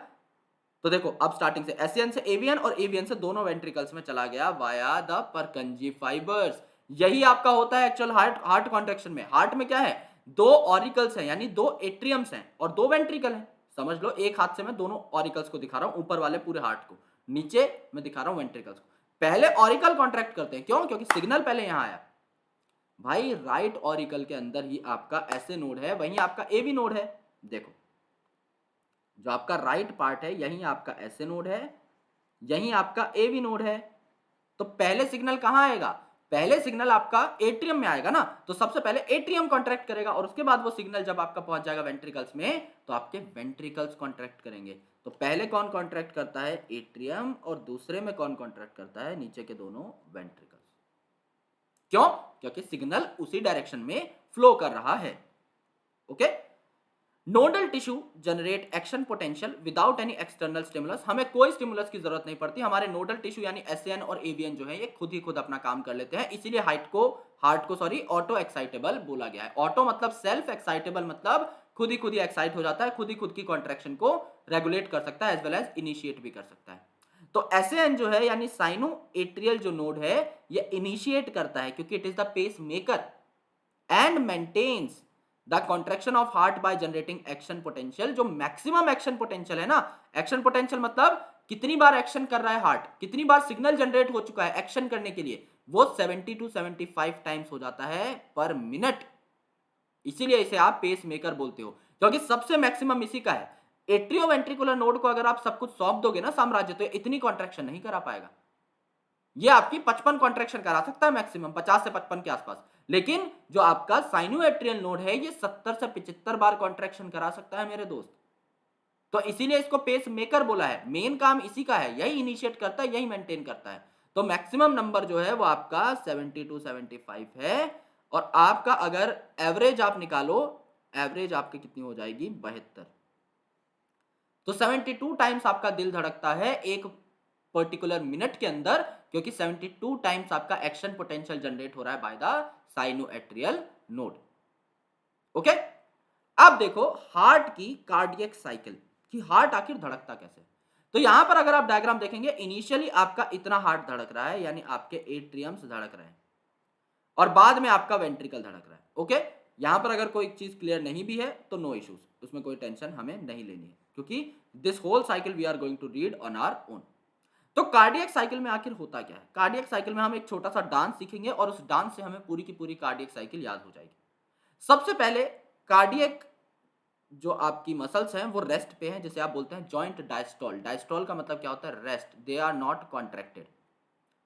S1: तो देखो अब स्टार्टिंग से एसएन से एवीएन और एवीएन से दोनों वेंट्रिकल्स में चला गया वाया द परकंजी फाइबर्स। यही आपका होता है एक्चुअल हार्ट कॉन्ट्रैक्शन में। हार्ट में क्या है, दो ऑरिकल्स हैं यानी दो एट्रियम्स हैं और दो वेंट्रिकल हैं। समझ लो, एक हाथ से मैं दोनों ऑरिकल्स को दिखा रहा हूं, ऊपर वाले पूरे हार्ट को, नीचे मैं दिखा रहा हूं वेंट्रिकल्स को। पहले ऑरिकल कॉन्ट्रैक्ट करते हैं, क्यों, क्योंकि सिग्नल पहले यहां आया भाई। राइट ऑरिकल के अंदर ही आपका एसए नोड है, वहीं आपका एवी नोड है। देखो जो आपका राइट पार्ट है यहीं आपका एसए नोड है, यहीं आपका एवी नोड है। तो पहले सिग्नल कहां आएगा, पहले सिग्नल आपका एट्रियम में आएगा ना, तो सबसे पहले एट्रियम कॉन्ट्रैक्ट करेगा और उसके बाद वो सिग्नल जब आपका पहुंच जाएगा वेंट्रिकल्स में तो आपके वेंट्रिकल्स कॉन्ट्रैक्ट करेंगे। तो पहले कौन कॉन्ट्रैक्ट करता है, एट्रियम, और दूसरे में कौन कॉन्ट्रैक्ट करता है, नीचे के दोनों वेंट्रिकल्स। क्यों, क्योंकि सिग्नल उसी डायरेक्शन में फ्लो कर रहा है। Okay, nodal tissue generate action potential without any external stimulus. हमें कोई स्टिमुलस की जरूरत नहीं पड़ती, हमारे नोडल टिश्यू यानी एसएन और एवीएन जो है ये खुद ही खुद अपना काम कर लेते हैं। इसीलिए हार्ट को ऑटो एक्साइटेबल बोला गया है। ऑटो मतलब सेल्फ, एक्साइटेबल मतलब खुद ही एक्साइट हो जाता है, खुद ही खुद की कॉन्ट्रैक्शन को रेगुलेट कर सकता है एज वेल एज इनिशिएट भी कर सकता है। तो एसएन जो है यानी साइनो एट्रियल जो नोड है ये इनिशिएट करता है क्योंकि it is the pace maker and maintains the contraction of heart by generating action potential. जो मैक्सिमम एक्शन पोटेंशियल है ना, एक्शन पोटेंशियल मतलब कितनी बार एक्शन कर रहा है हार्ट, कितनी बार सिग्नल जनरेट हो चुका है एक्शन करने के लिए, वो 70 to 75 टाइम्स हो जाता है पर मिनट। इसीलिए इसे आप पेस मेकर बोलते हो, क्योंकि सबसे मैक्सिमम इसी का है। एट्रियोवेंट्रिकुलर नोड को अगर आप सब कुछ सौंप दोगे ना साम्राज्य, तो इतनी कॉन्ट्रैक्शन नहीं करा पाएगा। ये आपकी 55 कॉन्ट्रैक्शन करा सकता है मैक्सिमम, 50 से 55 के आसपास। लेकिन जो आपका साइनोएट्रियल नोड है ये 70 से 75 बार कॉन्ट्रैक्शन करा सकता है मेरे दोस्त। तो इसीलिए इसको पेस मेकर बोला है। मेन काम इसी का है, यही इनिशिएट करता है, यही मेंटेन करता है। तो मैक्सिमम नंबर जो है वो आपका 70 to 75 है। और आपका अगर एवरेज आप निकालो, एवरेज आपकी कितनी हो जाएगी, 72। तो 72 टाइम्स आपका दिल धड़कता है एक पर्टिकुलर मिनट के अंदर, क्योंकि 72 टाइम्स आपका एक्शन पोटेंशियल जनरेट हो रहा है by the sinoatrial node. Okay, अब देखो हार्ट की कार्डियक साइकिल कि हार्ट आखिर धड़कता कैसे। तो यहां पर अगर आप डायग्राम देखेंगे, इनिशियली आपका इतना हार्ट धड़क रहा है यानी आपके एट्रियम्स धड़क रहे हैं और बाद में आपका वेंट्रिकल धड़क रहा है। ओके, यहां पर अगर कोई चीज क्लियर नहीं भी है तो नो इश्यूज, उसमें कोई टेंशन हमें नहीं लेनी है, क्योंकि this whole cycle we are going to read on our own. तो कार्डियक साइकिल में आखिर होता क्या है, कार्डियक साइकिल में हम एक छोटा सा डांस सीखेंगे और उस डांस से हमें पूरी की पूरी कार्डियक साइकिल याद हो जाएगी। सबसे पहले कार्डियक जो आपकी मसल्स हैं वो रेस्ट पे हैं, जिसे आप बोलते हैं जॉइंट डायस्टोल। डायस्टोल का मतलब क्या होता है, rest, they are not contracted.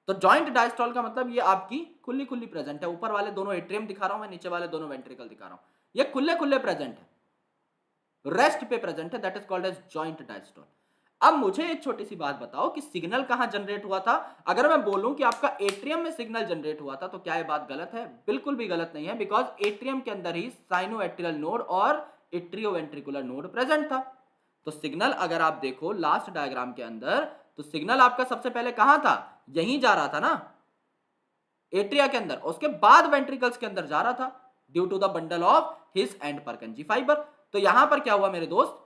S1: तो जॉइंट डायस्टोल का मतलब ये आपकी खुली खुली प्रेजेंट है। ऊपर वाले दोनों एट्रियम दिखा रहा हूं मैं, नीचे वाले दोनों वेंट्रिकल दिखा रहा हूं, ये खुले खुले प्रेजेंट है, रेस्ट पे प्रेजेंट है, that is called as joint diastole. अब मुझे एक छोटी सी बात बताओ कि सिग्नल कहां जनरेट हुआ था। अगर मैं बोलूं कि आपका एट्रियम में सिग्नल जनरेट हुआ था तो क्या यह बात गलत है, बिल्कुल भी गलत नहीं है, बिकॉज एट्रियम के अंदर ही साइनोएट्रियल नोड और एट्रियोवेंट्रिकुलर नोड प्रेजेंट था। तो सिग्नल अगर आप देखो लास्ट डायग्राम के अंदर, तो सिग्नल आपका सबसे पहले कहां था, यहीं जा रहा था ना, एट्रिया के अंदर, उसके बाद वेंट्रिकल्स के अंदर जा रहा था due to the bundle of His and Purkinje fibre. तो यहां पर क्या हुआ मेरे दोस्त,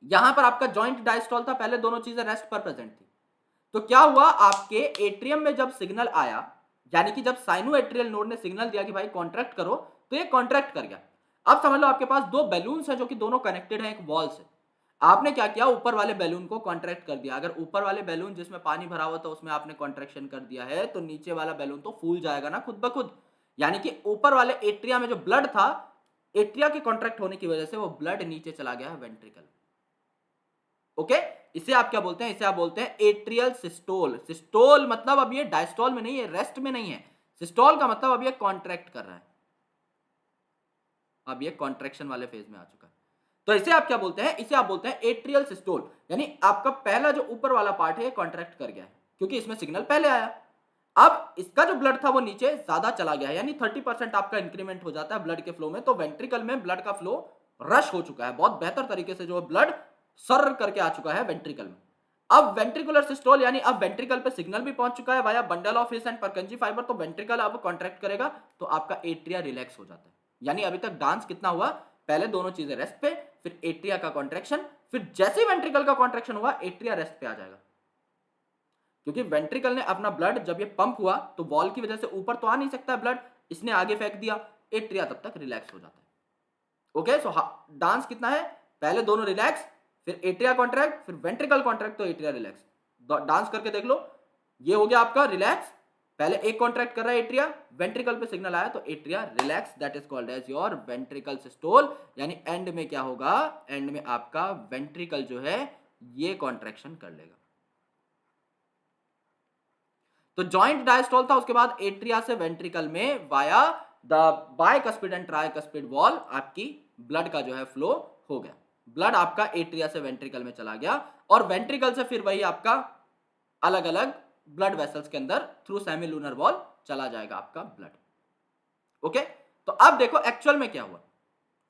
S1: यहां पर आपका जॉइंट डायस्टोल था, पहले दोनों चीजें रेस्ट पर प्रेजेंट थी। तो क्या हुआ, आपके एट्रियम में जब सिग्नल आया, यानी कि जब साइनोएट्रियल नोड ने सिग्नल दिया कि भाई कॉन्ट्रैक्ट करो, तो ये कॉन्ट्रैक्ट कर गया। अब समझ लो आपके पास दो बैलून्स हैं जो कि दोनों कनेक्टेड हैं एक वॉल से। आपने क्या किया, ऊपर वाले बैलून को कॉन्ट्रैक्ट कर दिया। अगर ऊपर वाले बैलून जिसमें पानी भरा हुआ था उसमें आपने कॉन्ट्रैक्शन कर दिया है, तो नीचे वाला बैलून तो फूल जाएगा ना खुद ब खुद। यानी कि ऊपर वाले एट्रिया में जो ब्लड था, एट्रिया के कॉन्ट्रैक्ट होने की वजह से वो ब्लड नीचे चला गया है वेंट्रिकल। ओके, इसे आप क्या बोलते हैं, इसे आप बोलते हैं एट्रियल सिस्टोल। सिस्टोल मतलब अब ये डायस्टोल में नहीं है, रेस्ट में नहीं है। सिस्टोल का मतलब अब ये कॉन्ट्रैक्ट कर रहा है, अब ये कॉन्ट्रैक्शन वाले फेज में आ चुका है। तो इसे आप क्या बोलते हैं, इसे आप बोलते हैं एट्रियल सिस्टोल। यानी आपका पहला जो ऊपर वाला पार्ट है ये कॉन्ट्रैक्ट कर गया है क्योंकि इसमें सिग्नल पहले आया। अब इसका जो ब्लड था वो नीचे ज्यादा चला गया है, यानी 30% आपका इंक्रीमेंट हो जाता है ब्लड के फ्लो में। तो वेंट्रिकल में ब्लड का फ्लो रश हो चुका है, बहुत बेहतर तरीके से जो ब्लड सर करके आ चुका है वेंट्रिकल में। अब वेंट्रिकुलर सिस्टोल यानी अब वेंट्रिकल पे सिग्नल भी पहुंच चुका है via bundle of His and Purkinje fibre, तो वेंट्रिकल अब कॉन्ट्रैक्ट करेगा तो आपका एट्रिया रिलैक्स हो जाता है। यानी अभी तक डांस कितना हुआ, पहले दोनों चीजें रेस्ट पे, फिर एट्रिया का कॉन्ट्रैक्शन, फिर जैसे ही वेंट्रिकल का कॉन्ट्रैक्शन हुआ एट्रिया रेस्ट पे आ जाएगा। क्योंकि वेंट्रिकल ने अपना ब्लड जब ये पंप हुआ तो वॉल की वजह से ऊपर तो आ नहीं सकता है ब्लड, इसने आगे फेंक दिया, एट्रिया तब तक रिलैक्स हो जाता है। ओके, सो डांस कितना है, पहले दोनों रिलैक्स, फिर एट्रिया कॉन्ट्रैक्ट, फिर वेंट्रिकल कॉन्ट्रैक्ट तो एट्रिया रिलैक्स। डांस करके देख लो, ये हो गया आपका रिलैक्स, पहले एक कॉन्ट्रैक्ट कर रहा है एट्रिया, वेंट्रिकल पे सिग्नल आया तो atria relax, that is called as your ventricle systole. यानी एंड में क्या होगा, एंड में आपका वेंट्रिकल जो है ये कॉन्ट्रैक्शन कर लेगा। तो जॉइंट डायस्टोल था, उसके बाद एट्रिया से वेंट्रिकल में via the bicuspid and tricuspid valve आपकी ब्लड का जो है फ्लो हो गया, ब्लड आपका एट्रिया से वेंट्रिकल में चला गया और वेंट्रिकल से फिर वही आपका अलग अलग ब्लड वेसल्स के अंदर थ्रू सेमिलूनर वॉल चला जाएगा आपका ब्लड। ओके, तो अब देखो एक्चुअल में क्या हुआ।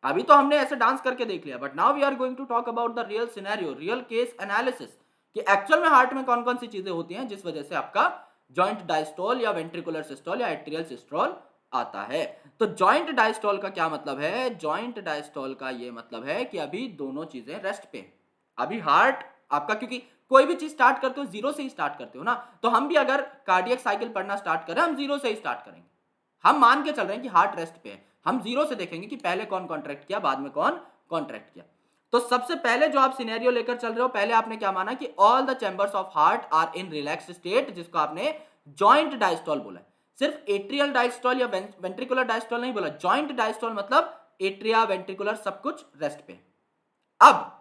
S1: अभी तो हमने ऐसे डांस करके देख लिया, but now we are going to talk about the real scenario, real case analysis, कि एक्चुअल में हार्ट में कौन कौन सी चीजें होती हैं जिस वजह से आपका जॉइंट डायस्टोल या वेंट्रिकुलर सिस्टोल या एट्रियल सिस्टोल आता है। तो जॉइंट डायस्टोल का क्या मतलब है, जॉइंट डायस्टोल का ये मतलब है कि अभी दोनों चीजें रेस्ट पे, अभी हार्ट आपका, क्योंकि कोई भी चीज स्टार्ट करते हो जीरो से ही स्टार्ट करते हो ना, तो हम भी अगर कार्डियक साइकिल पढ़ना स्टार्ट करें हम जीरो से ही स्टार्ट करेंगे। हम मान के चल रहे हैं कि हार्ट रेस्ट पे है, हम जीरो से देखेंगे कि पहले कौन कॉन्ट्रैक्ट किया बाद में कौन कॉन्ट्रैक्ट किया। तो सबसे पहले जो आप सिनेरियो लेकर चल रहे हो, पहले आपने क्या माना कि all the chambers of heart are in relax state, जिसको आपने जॉइंट डायस्टोल बोला। सिर्फ एट्रियल डायस्टोल या वेंट्रिकुलर डायस्टोल नहीं बोला, जॉइंट डायस्टोल मतलब एट्रिया वेंट्रिकुलर सब कुछ रेस्ट पे। अब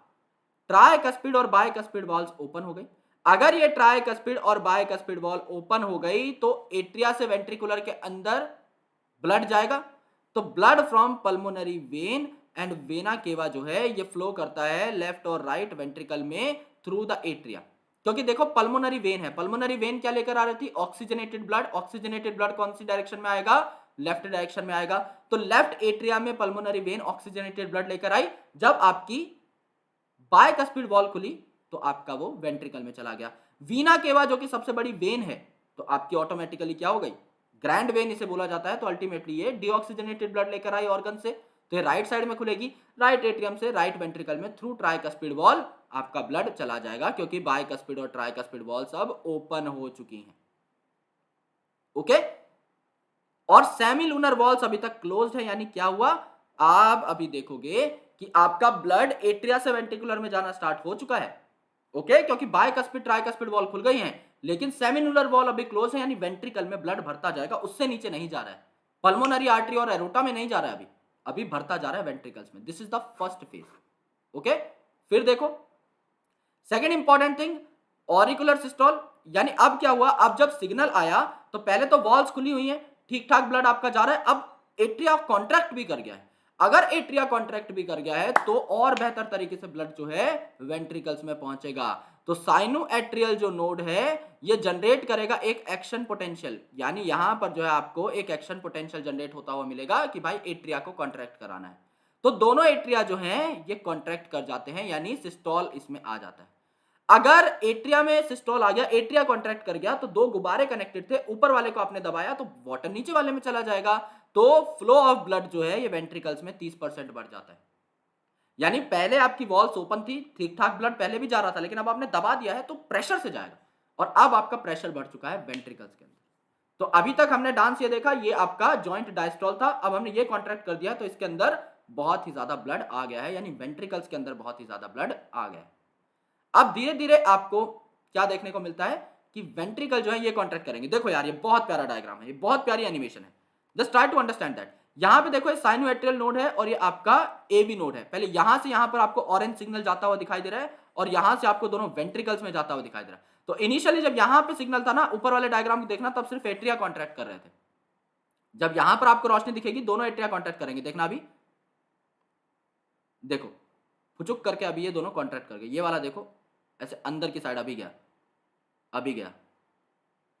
S1: ट्राइकस्पिड और बायकस्पिड वॉल्स ओपन हो गई। अगर ये ट्राइकस्पिड और बायकस्पिड वॉल ओपन हो गई तो एट्रिया से वेंट्रिकुलर के अंदर ब्लड जाएगा, तो blood from pulmonary vein and vena cava जो है ये फ्लो करता है लेफ्ट और राइट वेंट्रिकल में थ्रू द एट्रिया। क्योंकि देखो पल्मोनरी वेन है, पल्मोनरी वेन क्या लेकर आ रही थी, ऑक्सीजनेटेड ब्लड, ऑक्सीजनेटेड ब्लड कौन सी डायरेक्शन में आएगा, लेफ्ट डायरेक्शन में आएगा। तो लेफ्ट एट्रिया में पल्मोनरी वेन ऑक्सीजनेटेड ब्लड लेकर आई, जब आपकी बायकस्पिड वॉल खुली तो आपका वो वेंट्रिकल में चला गया। वीना केवा जो कि सबसे बड़ी वेन है तो आपकी ऑटोमेटिकली क्या हो गई, ग्रैंड वेन इसे बोला जाता है, तो अल्टीमेटली ये डीऑक्सीजनेटेड ब्लड लेकर आई ऑर्गन से, तो ये राइट साइड में खुलेगी, राइट एट्रियम से राइट वेंट्रिकल में थ्रू ट्राइकस्पिड वॉल आपका ब्लड चला जाएगा, क्योंकि बायकस्पिड और ट्राइकस्पिड वॉल सब ओपन हो चुकी हैं। ओके, और सेमिलूनर वॉल्स अभी तक क्लोज्ड है, यानी क्या हुआ, आप अभी देखोगे कि आपका ब्लड एट्रिया से वेंट्रिकुलर में जाना स्टार्ट हो चुका है। ओके, क्योंकि बायकस्पिड ट्राइकस्पिड वॉल खुल गई हैं, लेकिन सेमिलूनर वॉल अभी क्लोज है, यानी वेंट्रिकल में ब्लड भरता जाएगा, उससे नीचे नहीं जा रहा है, पल्मोनरी आर्टरी और एरोटा में नहीं जा रहा है, अभी अभी भरता जा रहा है वेंट्रिकल्स में। This is the first phase. Okay, फिर देखो second important thing, auricular systole, यानी अब क्या हुआ, अब जब सिग्नल आया तो पहले तो वॉल्स खुली हुई हैं, ठीक ठाक ब्लड आपका जा रहा है, अब एट्रिया कॉन्ट्रैक्ट भी कर गया है। अगर एट्रिया कॉन्ट्रैक्ट भी कर गया है तो और बेहतर तरीके से ब्लड जो है वेंट्रिकल्स में पहुंचेगा। तो साइनोएट्रियल जो नोड है ये जनरेट करेगा एक एक्शन पोटेंशियल, यानी यहां पर जो है आपको एक एक्शन पोटेंशियल जनरेट होता हुआ मिलेगा कि भाई एट्रिया को कॉन्ट्रैक्ट कराना है। तो दोनों एट्रिया जो हैं ये कॉन्ट्रैक्ट कर जाते हैं, यानी सिस्टोल इसमें आ जाता है। अगर एट्रिया में सिस्टोल आ गया, एट्रिया कॉन्ट्रैक्ट कर गया, तो दो गुब्बारे कनेक्टेड थे, ऊपर वाले को आपने दबाया तो वाटर नीचे वाले में चला जाएगा, तो फ्लो ऑफ ब्लड जो है ये वेंट्रिकल्स में 30% बढ़ जाता है। यानी पहले आपकी वॉल्स ओपन थी, ठीक ठाक ब्लड पहले भी जा रहा था, लेकिन अब आपने दबा दिया है तो प्रेशर से जाएगा, और अब आपका प्रेशर बढ़ चुका है वेंट्रिकल्स के अंदर। तो अभी तक हमने डांस ये देखा, ये आपका जॉइंट डायस्टोल था, अब हमने ये कॉन्ट्रैक्ट कर दिया तो इसके अंदर बहुत ही ज्यादा ब्लड आ गया है, यानी वेंट्रिकल्स के अंदर बहुत ही ज्यादा ब्लड आ गया है। अब धीरे धीरे आपको क्या देखने को मिलता है कि वेंट्रिकल जो है ये कॉन्ट्रैक्ट करेंगे। देखो यार ये बहुत प्यारा डायग्राम है, ये बहुत प्यारी एनिमेशन है, just try to understand that. यहां पे देखो ये साइनोएट्रियल नोड है और ये आपका एवी नोड है। पहले यहां से यहां पर आपको ऑरेंज सिग्नल जाता हुआ दिखाई दे रहा है और यहां से आपको दोनों वेंट्रिकल्स में जाता हुआ दिखाई दे रहा है। तो इनिशियली जब यहां पे सिग्नल था ना, ऊपर वाले डायग्राम को देखना, तब सिर्फ एट्रिया कॉन्ट्रैक्ट कर रहे थे। जब यहां पर आपको रोशनी दिखेगी दोनों एट्रिया कॉन्ट्रैक्ट करेंगे, देखना अभी देखो फुचुक करके अभी ये दोनों कॉन्ट्रैक्ट कर गए, ये वाला देखो ऐसे अंदर की साइड अभी गया, अभी गया,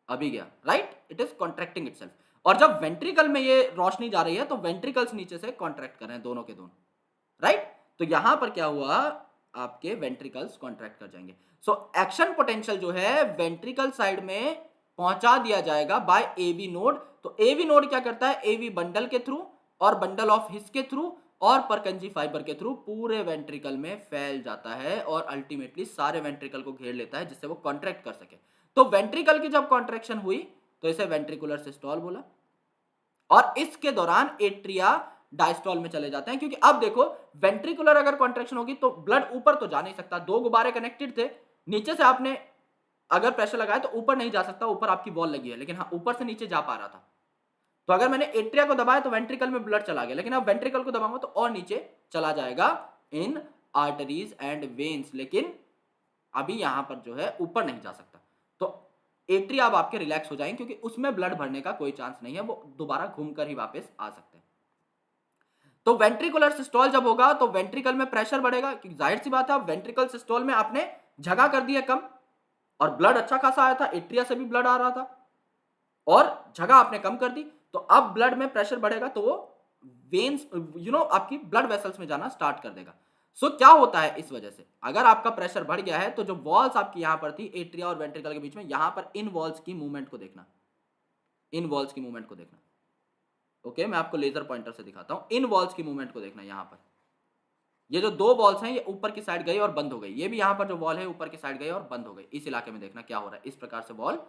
S1: अभी गया, right, it is contracting itself. और जब वेंट्रिकल में ये रोशनी जा रही है तो वेंट्रिकल्स नीचे से कॉन्ट्रैक्ट कर रहे हैं दोनों के दोनों, राइट। तो यहां पर क्या हुआ, आपके वेंट्रिकल्स कॉन्ट्रैक्ट कर जाएंगे। सो एक्शन पोटेंशियल जो है वेंट्रिकल साइड में पहुंचा दिया जाएगा बाय एवी नोड। तो एवी नोड क्या करता है, एवी बंडल के थ्रू और बंडल ऑफ हिस के थ्रू और परकंजी फाइबर के थ्रू पूरे वेंट्रिकल में फैल जाता है और अल्टीमेटली सारे वेंट्रिकल को घेर लेता है जिससे वो कॉन्ट्रैक्ट कर सके। तो वेंट्रिकल की जब कॉन्ट्रैक्शन हुई तो इसे वेंट्रिकुलर सिस्टोल बोला, और इसके दौरान एट्रिया डायस्टोल में चले जाते हैं, क्योंकि अब देखो वेंट्रिकुलर अगर कॉन्ट्रैक्शन होगी तो ब्लड ऊपर तो जा नहीं सकता, दो गुब्बारे कनेक्टेड थे, नीचे से आपने अगर प्रेशर लगाया तो ऊपर नहीं जा सकता, ऊपर आपकी बॉल लगी है, लेकिन हाँ ऊपर से नीचे जा पा रहा था। तो अगर मैंने एट्रिया को दबाया तो वेंट्रिकल में ब्लड चला गया, लेकिन अब वेंट्रिकल को दबाऊंगा तो और नीचे चला जाएगा इन आर्टरीज एंड वेन्स, लेकिन अभी यहां पर जो है ऊपर नहीं जा सकता। तो एट्रिया अब आपके रिलैक्स हो जाएंगे क्योंकि उसमें ब्लड भरने का कोई चांस नहीं है, वो दोबारा घूमकर ही वापस आ सकते हैं। तो वेंट्रिकुलर सिस्टोल जब होगा तो वेंट्रिकल में प्रेशर बढ़ेगा, क्योंकि जाहिर सी बात है वेंट्रिकल सिस्टोल में आपने जगह कर दी है कम और ब्लड अच्छा खासा आया था, एट्रिया से भी ब्लड आ रहा था और जगह आपने कम कर दी, तो अब ब्लड में प्रेशर बढ़ेगा तो वो वेन्स आपकी ब्लड वेसल्स में जाना स्टार्ट कर देगा। सो क्या होता है इस वजह से, अगर आपका प्रेशर बढ़ गया है तो जो वॉल्स आपकी यहां पर थी एट्रिया और वेंट्रिकल के बीच में, यहां पर इन वॉल्स की मूवमेंट को देखना, इन वॉल्स की मूवमेंट को देखना। ओके, मैं आपको लेजर पॉइंटर से दिखाता हूं, इन वॉल्स की मूवमेंट को देखना। यहां पर ये जो दो वॉल्स हैं ये ऊपर की साइड गई और बंद हो गई, ये भी यहां पर जो वॉल है ऊपर की साइड गई और बंद हो गई। इस इलाके में देखना क्या हो रहा है, इस प्रकार से वॉल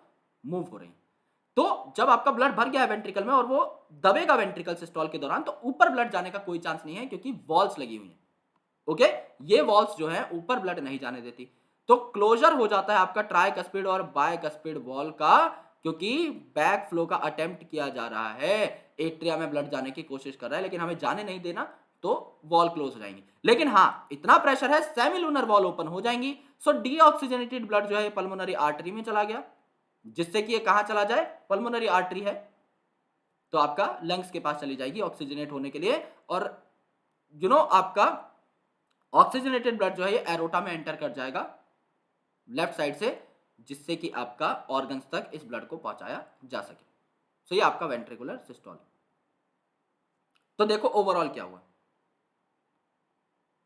S1: मूव हो रही है। तो जब आपका ब्लड भर गया है वेंट्रिकल में और वो दबेगा वेंट्रिकल सिस्टोल के दौरान, तो ऊपर ब्लड जाने का कोई चांस नहीं है क्योंकि वॉल्स लगी हुई हैं। ओके, ये वॉल्स जो है ऊपर ब्लड नहीं जाने देती, तो क्लोजर हो जाता है आपका ट्राइकस्पिड और बायकस्पिड वॉल का, क्योंकि बैक फ्लो का अटेम्प्ट किया जा रहा है, एट्रिया में ब्लड जाने की कोशिश कर रहा है लेकिन हमें जाने नहीं देना, तो वॉल क्लोज हो जाएंगी। लेकिन हाँ इतना प्रेशर है सेमिलूनर वॉल ओपन हो जाएंगी। सो डीऑक्सीजनेटेड ब्लड जो है पल्मोनरी आर्टरी में चला गया, जिससे कि ये कहां चला जाए, पल्मोनरी आर्टरी है तो आपका लंग्स के पास चली जाएगी ऑक्सीजनेट होने के लिए, और आपका ऑक्सीजनेटेड ब्लड जो है ये एरोटा में एंटर कर जाएगा लेफ्ट साइड से, जिससे कि आपका ऑर्गन्स तक इस ब्लड को पहुंचाया जा सके। सो ये आपका वेंट्रिकुलर सिस्टोल। तो देखो ओवरऑल क्या हुआ,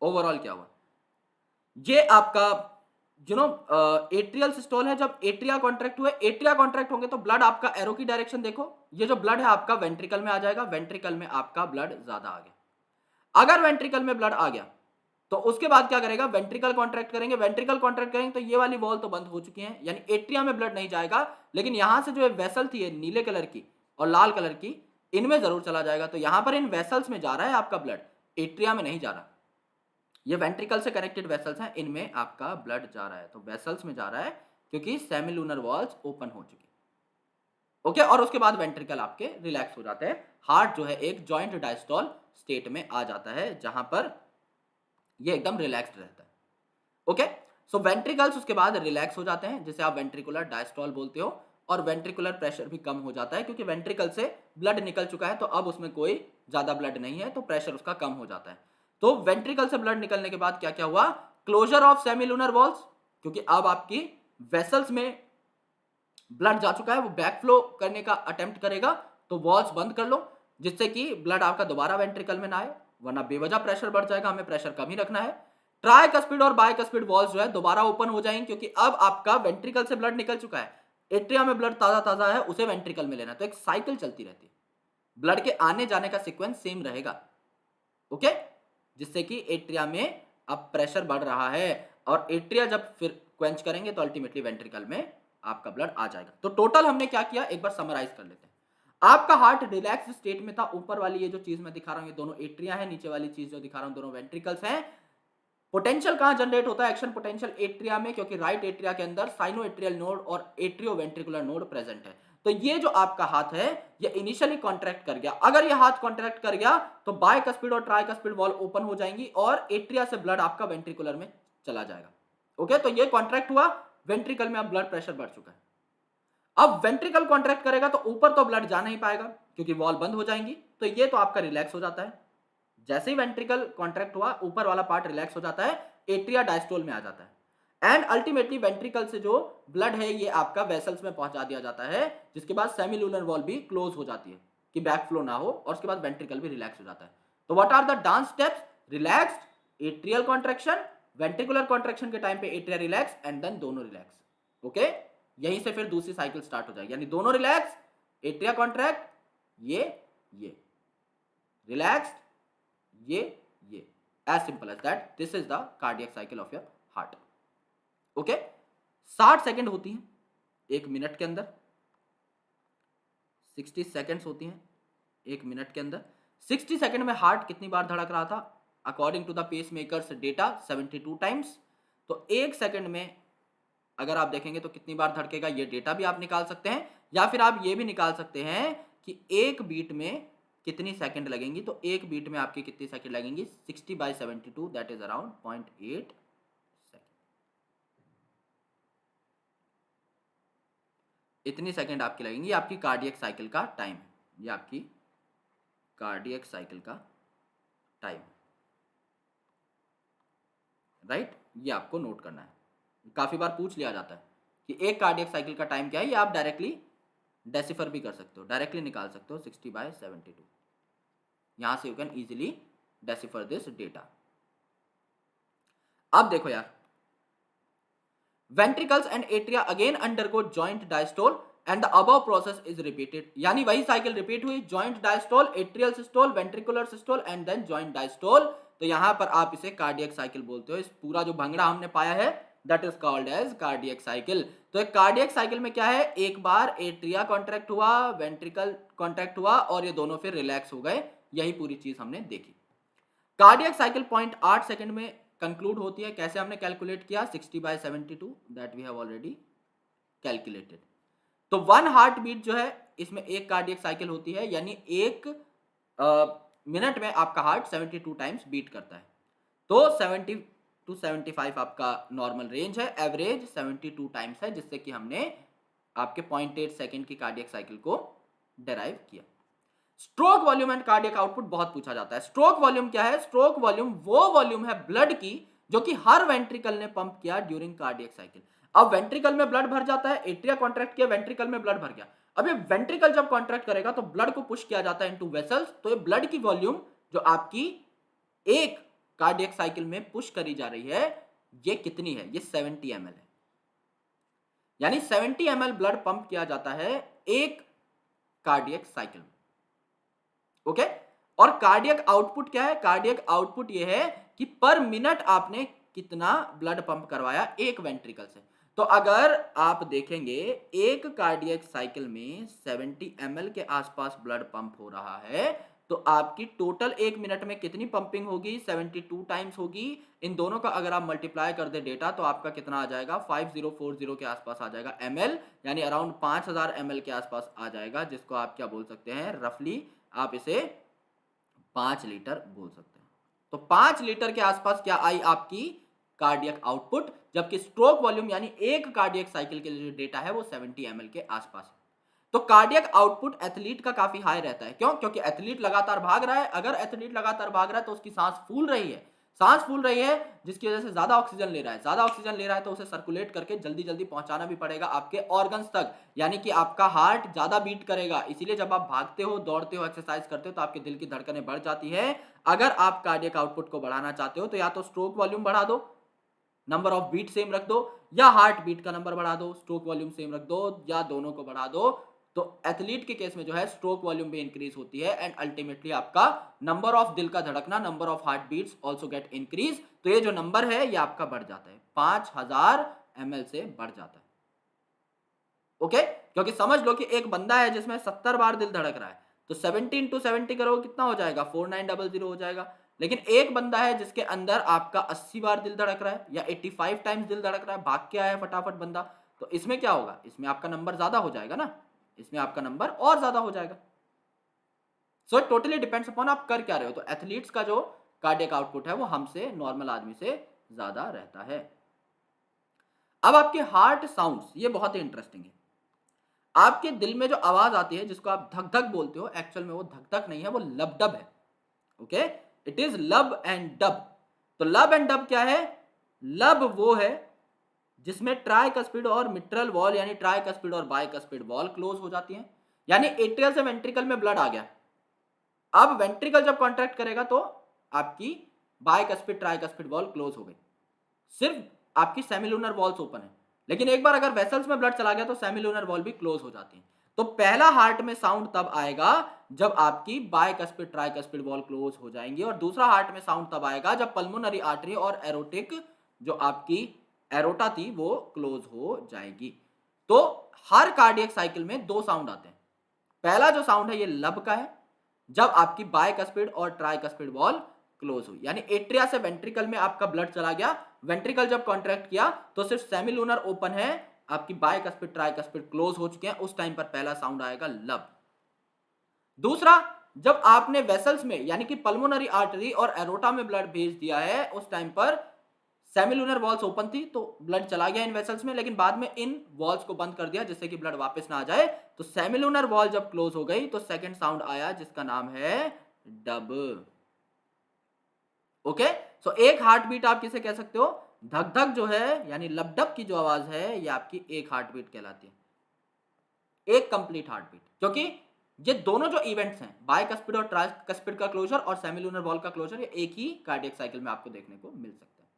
S1: ओवरऑल क्या हुआ, ये आपका एट्रियल सिस्टोल है। जब एट्रिया कॉन्ट्रैक्ट हुए, एट्रिया कॉन्ट्रैक्ट होंगे तो ब्लड आपका एरो की डायरेक्शन देखो, ये जो ब्लड है आपका वेंट्रिकल में आ जाएगा, वेंट्रिकल में आपका ब्लड ज्यादा आ गया। अगर वेंट्रिकल में ब्लड आ गया तो उसके बाद क्या करेगा, वेंट्रिकल कॉन्ट्रैक्ट करेंगे, वेंट्रिकल कॉन्ट्रैक्ट करेंगे तो ये वाली वॉल तो बंद हो चुकी है, यानी एट्रिया में ब्लड नहीं जाएगा, लेकिन यहां से जो वेसल थी नीले कलर की और लाल कलर की, इनमें जरूर चला जाएगा। तो यहां पर इन वेसल्स में जा रहा है आपका ब्लड, एट्रिया में नहीं जा रहा। ये वेंट्रिकल से कनेक्टेड वेसल्स हैं, इनमें आपका ब्लड जा रहा है, तो वेसल्स में जा रहा है क्योंकि सेमिलूनर वॉल्स ओपन हो चुकी। ओके, और उसके बाद वेंट्रिकल आपके रिलैक्स हो जाते हैं, हार्ट जो है एक जॉइंट डायस्टोल स्टेट में आ जाता है जहां पर ये एकदम रिलैक्स्ड रहता है। ओके, सो वेंट्रिकल्स उसके बाद रिलैक्स हो जाते हैं, जिसे आप वेंट्रिकुलर डायस्टोल बोलते हो, और वेंट्रिकुलर प्रेशर भी कम हो जाता है क्योंकि वेंट्रिकल से ब्लड निकल चुका है, तो अब उसमें कोई ज्यादा ब्लड नहीं है, तो प्रेशर उसका कम हो जाता है। तो वेंट्रिकल से ब्लड निकलने के बाद क्या क्या हुआ, क्लोजर ऑफ सेमिलूनर वॉल्स, क्योंकि अब आपकी वेसल्स में ब्लड जा चुका है, वो बैक फ्लो करने का अटेम्प्ट करेगा, तो वॉल्स बंद कर लो जिससे कि ब्लड आपका दोबारा वेंट्रिकल में ना आए, वरना बेवजह प्रेशर बढ़ जाएगा, हमें प्रेशर कम ही रखना है। ट्राइकस्पिड और बाइकस्पिड वॉल्स जो है दोबारा ओपन हो जाएंगे क्योंकि अब आपका वेंट्रिकल से ब्लड निकल चुका है, एट्रिया में ब्लड ताजा ताजा है, उसे वेंट्रिकल में लेना, तो एक साइकिल चलती रहती है, ब्लड के आने जाने का सीक्वेंस सेम रहेगा। ओके, जिससे कि एट्रिया में अब प्रेशर बढ़ रहा है और एट्रिया जब फिर क्वेंच करेंगे तो अल्टीमेटली वेंट्रिकल में आपका ब्लड आ जाएगा। तो टोटल हमने क्या किया, एक बार समराइज कर लेते हैं। आपका हार्ट रिलैक्स स्टेट में था, ऊपर वाली ये जो चीज मैं दिखा रहा हूं ये दोनों एट्रिया है, नीचे वाली चीज जो दिखा रहा हूं दोनों वेंट्रिकल्स हैं। पोटेंशियल कहां जनरेट होता है, एक्शन पोटेंशियल एट्रिया में, क्योंकि राइट एट्रिया के अंदर साइनो एट्रियल नोड और एट्रियो वेंट्रिकुलर नोड प्रेजेंट है। तो ये जो आपका हाथ है ये इनिशियली कॉन्ट्रैक्ट कर गया, अगर ये हाथ कॉन्ट्रैक्ट कर गया तो बाइकस्पिड और ट्राइकस्पिड वॉल ओपन हो जाएंगी और एट्रिया से ब्लड आपका वेंट्रिकुलर में चला जाएगा। ओके, तो ये कॉन्ट्रैक्ट हुआ, वेंट्रिकल में अब ब्लड प्रेशर बढ़ चुका है। अब वेंट्रिकल कॉन्ट्रैक्ट करेगा तो ऊपर तो ब्लड जा नहीं पाएगा क्योंकि वॉल बंद हो जाएंगी, तो ये तो आपका रिलैक्स हो जाता है। जैसे ही वेंट्रिकल कॉन्ट्रैक्ट हुआ ऊपर वाला पार्ट रिलैक्स हो जाता है, एट्रिया डायस्टोल में आ जाता है एंड अल्टीमेटली वेंट्रिकल से जो ब्लड है ये आपका वेसल्स में पहुंचा दिया जाता है, जिसके बाद सेमिलूनर वॉल भी क्लोज हो जाती है कि बैक फ्लो ना हो, और उसके बाद वेंट्रिकल भी रिलैक्स हो जाता है। तो what are the dance steps, relaxed, atrial contraction, ventricular contraction के टाइम पे एट्रिया रिलैक्स एंड देन दोनों रिलैक्स। ओके, यहीं से फिर दूसरी साइकिल स्टार्ट हो जाएगी, यानी दोनों रिलैक्स, एट्रिया कॉन्ट्रैक्ट, ये रिलैक्स्ड, ये as simple as that. This is the cardiac cycle of your heart. Okay, 60 second होती हैं एक मिनट के अंदर, 60 सेकेंड्स होती हैं एक मिनट के अंदर। 60 सेकेंड में हार्ट कितनी बार धड़क रहा था? According to the pace makers data 72 times. तो एक सेकेंड में अगर आप देखेंगे तो कितनी बार धड़केगा, ये डेटा भी आप निकाल सकते हैं, या फिर आप ये भी निकाल सकते हैं कि एक बीट में कितनी सेकंड लगेंगी। तो एक बीट में आपकी कितनी सेकंड लगेंगी? 60/72, दैट इज अराउंड 0.8 सेकंड। इतनी सेकंड आपकी लगेंगी, आपकी कार्डियक साइकिल का टाइम है, ये आपकी कार्डियक साइकिल का टाइम, राइट? ये आपको नोट करना है। काफी बार पूछ लिया जाता है कि एक कार्डियक साइकिल का टाइम क्या है। ये आप डायरेक्टली डेसिफर भी कर सकते हो, डायरेक्टली निकाल सकते हो 60/72। यहां से you can easily decipher this data. अब देखो यार, ventricles and atria again undergo joint diastole and the above process is repeated. यानी वही साइकिल रिपीट हुई, joint diastole, atrial systole, ventricular systole and then joint diastole. तो यहां पर आप इसे कार्डियक साइकिल बोलते हो। इस पूरा जो भंगड़ा हमने पाया है that is called as cardiac cycle. तो एक कार्डियक साइकिल में क्या है, एक बार एट्रिया कॉन्ट्रैक्ट हुआ, वेंट्रिकल कॉन्ट्रैक्ट हुआ और ये दोनों फिर रिलैक्स हो गए। यही पूरी चीज हमने देखी। कार्डियक साइकिल 0.8 सेकंड में कंक्लूड होती है। कैसे हमने कैलकुलेट किया? 60/72 that we have already calculated. तो 1 हार्ट बीट जो है इसमें एक कार्डियक साइकिल होती है, यानी एक मिनट में आपका हार्ट 72 टाइम्स बीट करता है। तो 70 to 75 आपका नॉर्मल रेंज है, एवरेज 72 टाइम्स है, जिससे कि हमने आपके 0.8 सेकंड की कार्डियक साइकिल को डेराइव किया। Stroke volume and cardiac output बहुत पूछा जाता है। स्ट्रोक वॉल्यूम क्या है? स्ट्रोक वॉल्यूम वो वॉल्यूम है ब्लड की जो कि हर वेंट्रिकल ने पंप किया ड्यूरिंग कार्डियक साइकिल। अब वेंट्रिकल में ब्लड भर जाता है, एट्रिया कॉन्ट्रैक्ट किया, वेंट्रिकल में ब्लड भर गया। अब ये वेंट्रिकल जब कॉन्ट्रैक्ट करेगा तो ब्लड को पुश किया जाता है इनटू वेसल्स। तो ये ब्लड की वॉल्यूम जो आपकी एक कार्डियक साइकिल में पुश करी जा रही है, ये कितनी है? ये 70 ml है। यानी 70 ml ब्लड पंप किया जाता है एक कार्डियक साइकिल में। ओके, और कार्डियक आउटपुट क्या है? कार्डियक आउटपुट ये है कि पर मिनट आपने कितना ब्लड पंप करवाया एक वेंट्रिकल से। तो अगर आप देखेंगे एक कार्डियक साइकिल में 70 ml के आसपास ब्लड पंप हो रहा है, तो आपकी टोटल एक मिनट में कितनी पंपिंग होगी? 72 टाइम्स होगी। इन दोनों का अगर आप मल्टीप्लाई कर दे डेटा तो आपका कितना आ जाएगा? 5040 के आसपास आ जाएगा ml, यानी अराउंड 5000 ml के आसपास आ जाएगा, जिसको आप क्या बोल सकते हैं? रफली आप इसे 5 लीटर बोल सकते हैं। तो 5 लीटर के आसपास क्या आई आपकी कार्डियक आउटपुट, जबकि स्ट्रोक वॉल्यूम यानी एक कार्डियक साइकिल के लिए जो डेटा है वो 70 ml के आसपास है। तो कार्डियक आउटपुट एथलीट का काफी हाई रहता है। क्यों? क्योंकि एथलीट लगातार भाग रहा है। अगर एथलीट लगातार भाग रहा है तो उसकी सांस फूल रही है, जिसकी वजह से ज्यादा ऑक्सीजन ले रहा है। ज्यादा ऑक्सीजन ले रहा है तो उसे सर्कुलेट करके जल्दी जल्दी पहुंचाना भी पड़ेगा आपके ऑर्गन्स तक, यानी कि आपका हार्ट ज्यादा बीट करेगा। इसीलिए जब आप भागते हो, दौड़ते हो, एक्सरसाइज करते हो तो आपके दिल की धड़कनें बढ़ जाती है। अगर आप कार्डियक आउटपुट को बढ़ाना चाहते हो तो या तो स्ट्रोक वॉल्यूम बढ़ा दो, नंबर ऑफ बीट सेम रख दो, या हार्ट बीट का नंबर बढ़ा दो, स्ट्रोक वॉल्यूम सेम रख दो, या दोनों को बढ़ा दो। तो एथलीट के केस में जो है स्ट्रोक वॉल्यूम भी इंक्रीज होती है एंड अल्टीमेटली आपका नंबर ऑफ दिल का धड़कना, number of heart beats also get increase. तो ये जो नंबर है ये आपका बढ़ जाता है, 5000 ml से बढ़ जाता है। ओके, क्योंकि समझ लो कि एक बंदा है जिसमें 70 बार दिल धड़क रहा है, तो 70 into 70 करोगे कितना हो जाएगा? 4900 हो जाएगा। लेकिन एक बंदा है जिसके अंदर आपका 80 बार दिल धड़क रहा है या 85 टाइम्स दिल धड़क रहा है, भाग के आया फटाफट बंदा, तो इसमें क्या होगा? इसमें आपका नंबर ज्यादा हो जाएगा ना, इसमें आपका नंबर और ज्यादा हो जाएगा। So it totally depends upon आप कर क्या रहे हो। तो एथलीट्स का जो कार्डियक आउटपुट है वो हमसे, नॉर्मल आदमी से ज्यादा रहता है। अब आपके हार्ट साउंड्स, ये बहुत ही इंटरेस्टिंग है। आपके दिल में जो आवाज आती है जिसको आप धक धक बोलते हो, एक्चुअल में वो धक धक नहीं है, वो लब डब है। ओके, इट इज लब एंड डब। तो लब एंड डब क्या है? लब वो है जिसमें ट्राइकस्पिड और मिट्रल वॉल यानी ट्राइकस्पिड और बाइकस्पिड वॉल क्लोज हो जाती हैं, यानी एट्रियल से वेंट्रिकल में ब्लड आ गया। अब वेंट्रिकल जब कॉन्ट्रैक्ट करेगा तो आपकी बायकस्पिड ट्राइकस्पिड वॉल क्लोज हो गई, सिर्फ आपकी सेमिलूनर वॉल्स ओपन है। लेकिन एक बार अगर वेसल्स में ब्लड चला गया तो सेमिलूनर वॉल भी क्लोज हो जाती है। तो पहला हार्ट में साउंड तब आएगा जब आपकी बायकस्पिड ट्राइकस्पिड वॉल क्लोज हो जाएंगी, और दूसरा हार्ट में साउंड तब आएगा जब पल्मोनरी आर्टरी और एरोटिक जो आपकी एरोटा थी वो क्लोज हो जाएगी। तो हर कार्डियक साइकिल में दो साउंड आते हैं। पहला जो साउंड है ये लब का है, जब आपकी बायकस्पिड और ट्राइकस्पिड वॉल क्लोज हुई, यानी एट्रिया से वेंट्रिकल में आपका ब्लड चला गया, वेंट्रिकल जब कॉन्ट्रैक्ट किया तो सिर्फ सेमिलूनर ओपन है, आपकी बायकस्पिड ट्राइकस्पिड क्लोज हो चुके हैं, उस टाइम पर पहला साउंड आएगा लब। दूसरा, जब आपने वेसल्स में यानी कि पल्मोनरी आर्टरी और एरोटा में ब्लड भेज दिया है, उस टाइम पर सेमिलूनर वॉल्स ओपन थी तो ब्लड चला गया इन वेसल्स में, लेकिन बाद में इन वॉल्स को बंद कर दिया जिससे कि ब्लड वापस ना आ जाए। तो सेमिलूनर वॉल जब क्लोज हो गई तो सेकंड साउंड आया जिसका नाम है डब। ओके, सो एक हार्ट बीट आप किसे कह सकते हो, धक धक जो है यानी लबडब की जो आवाज है ये आपकी एक हार्ट बीट कहलाती है, एक कंप्लीट हार्ट बीट। क्योंकि ये दोनों जो इवेंट्स हैं, बायकस्पिड और ट्राइकस्पिड का क्लोजर और सेमिलूनर वॉल का क्लोजर, ये एक ही कार्डियक साइकिल में आपको देखने को मिल सकता है।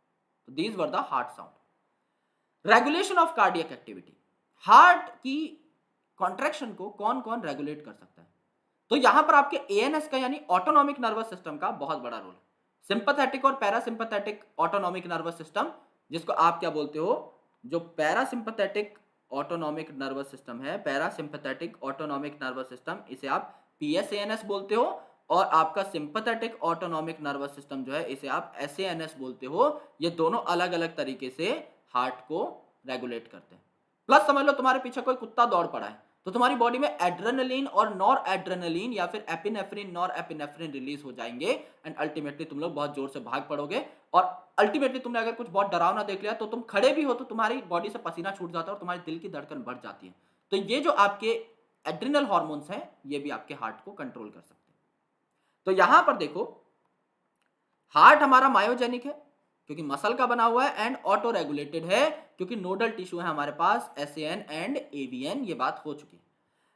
S1: तो these were the heart sound. Regulation of cardiac activity, heart की कॉन्ट्रैक्शन को कौन कौन रेगुलेट कर सकता है? तो यहां पर आपके एएनएस का यानी ऑटोनॉमिक नर्वस सिस्टम का बहुत बड़ा रोल है। सिंपैथेटिक और पैरासिम्पैथेटिक ऑटोनॉमिक नर्वस सिस्टम, जिसको आप क्या बोलते हो, जो पैरासिम्पैथेटिक ऑटोनॉमिक नर्वस सिस्टम है, पैरासिम्पैथेटिक ऑटोनॉमिक नर्वस सिस्टम, इसे आप पीएसएएनएस बोलते हो, और आपका सिंपैथेटिक ऑटोनॉमिक नर्वस सिस्टम जो है इसे आप एसएएनएस बोलते हो। ये दोनों अलग अलग तरीके से हार्ट को रेगुलेट करते हैं। प्लस समझ लो तुम्हारे पीछे कोई कुत्ता दौड़ पड़ा है तो तुम्हारी बॉडी में एड्रेनलिन और नॉर एड्रेनलिन या फिर एपिनेफ्रिन नॉर एपिनेफ्रिन रिलीज हो जाएंगे, एंड अल्टीमेटली तुम लोग बहुत जोर से भाग पड़ोगे, और अल्टीमेटली तुमने अगर कुछ बहुत डरावना देख लिया तो तुम खड़े भी हो तो तुम्हारी बॉडी से पसीना छूट जाता है और तुम्हारे दिल की धड़कन बढ़ जाती है। तो ये जो आपके एड्रिनल हॉर्मोन्स हैं ये भी आपके हार्ट को कंट्रोल कर सकते हैं। तो यहां पर देखो, हार्ट हमारा मायोजेनिक है क्योंकि मसल का बना हुआ है, एंड ऑटो रेगुलेटेड है क्योंकि नोडल टिश्यू है हमारे पास एसएएन एंड एवीएन, ये बात हो चुकी है।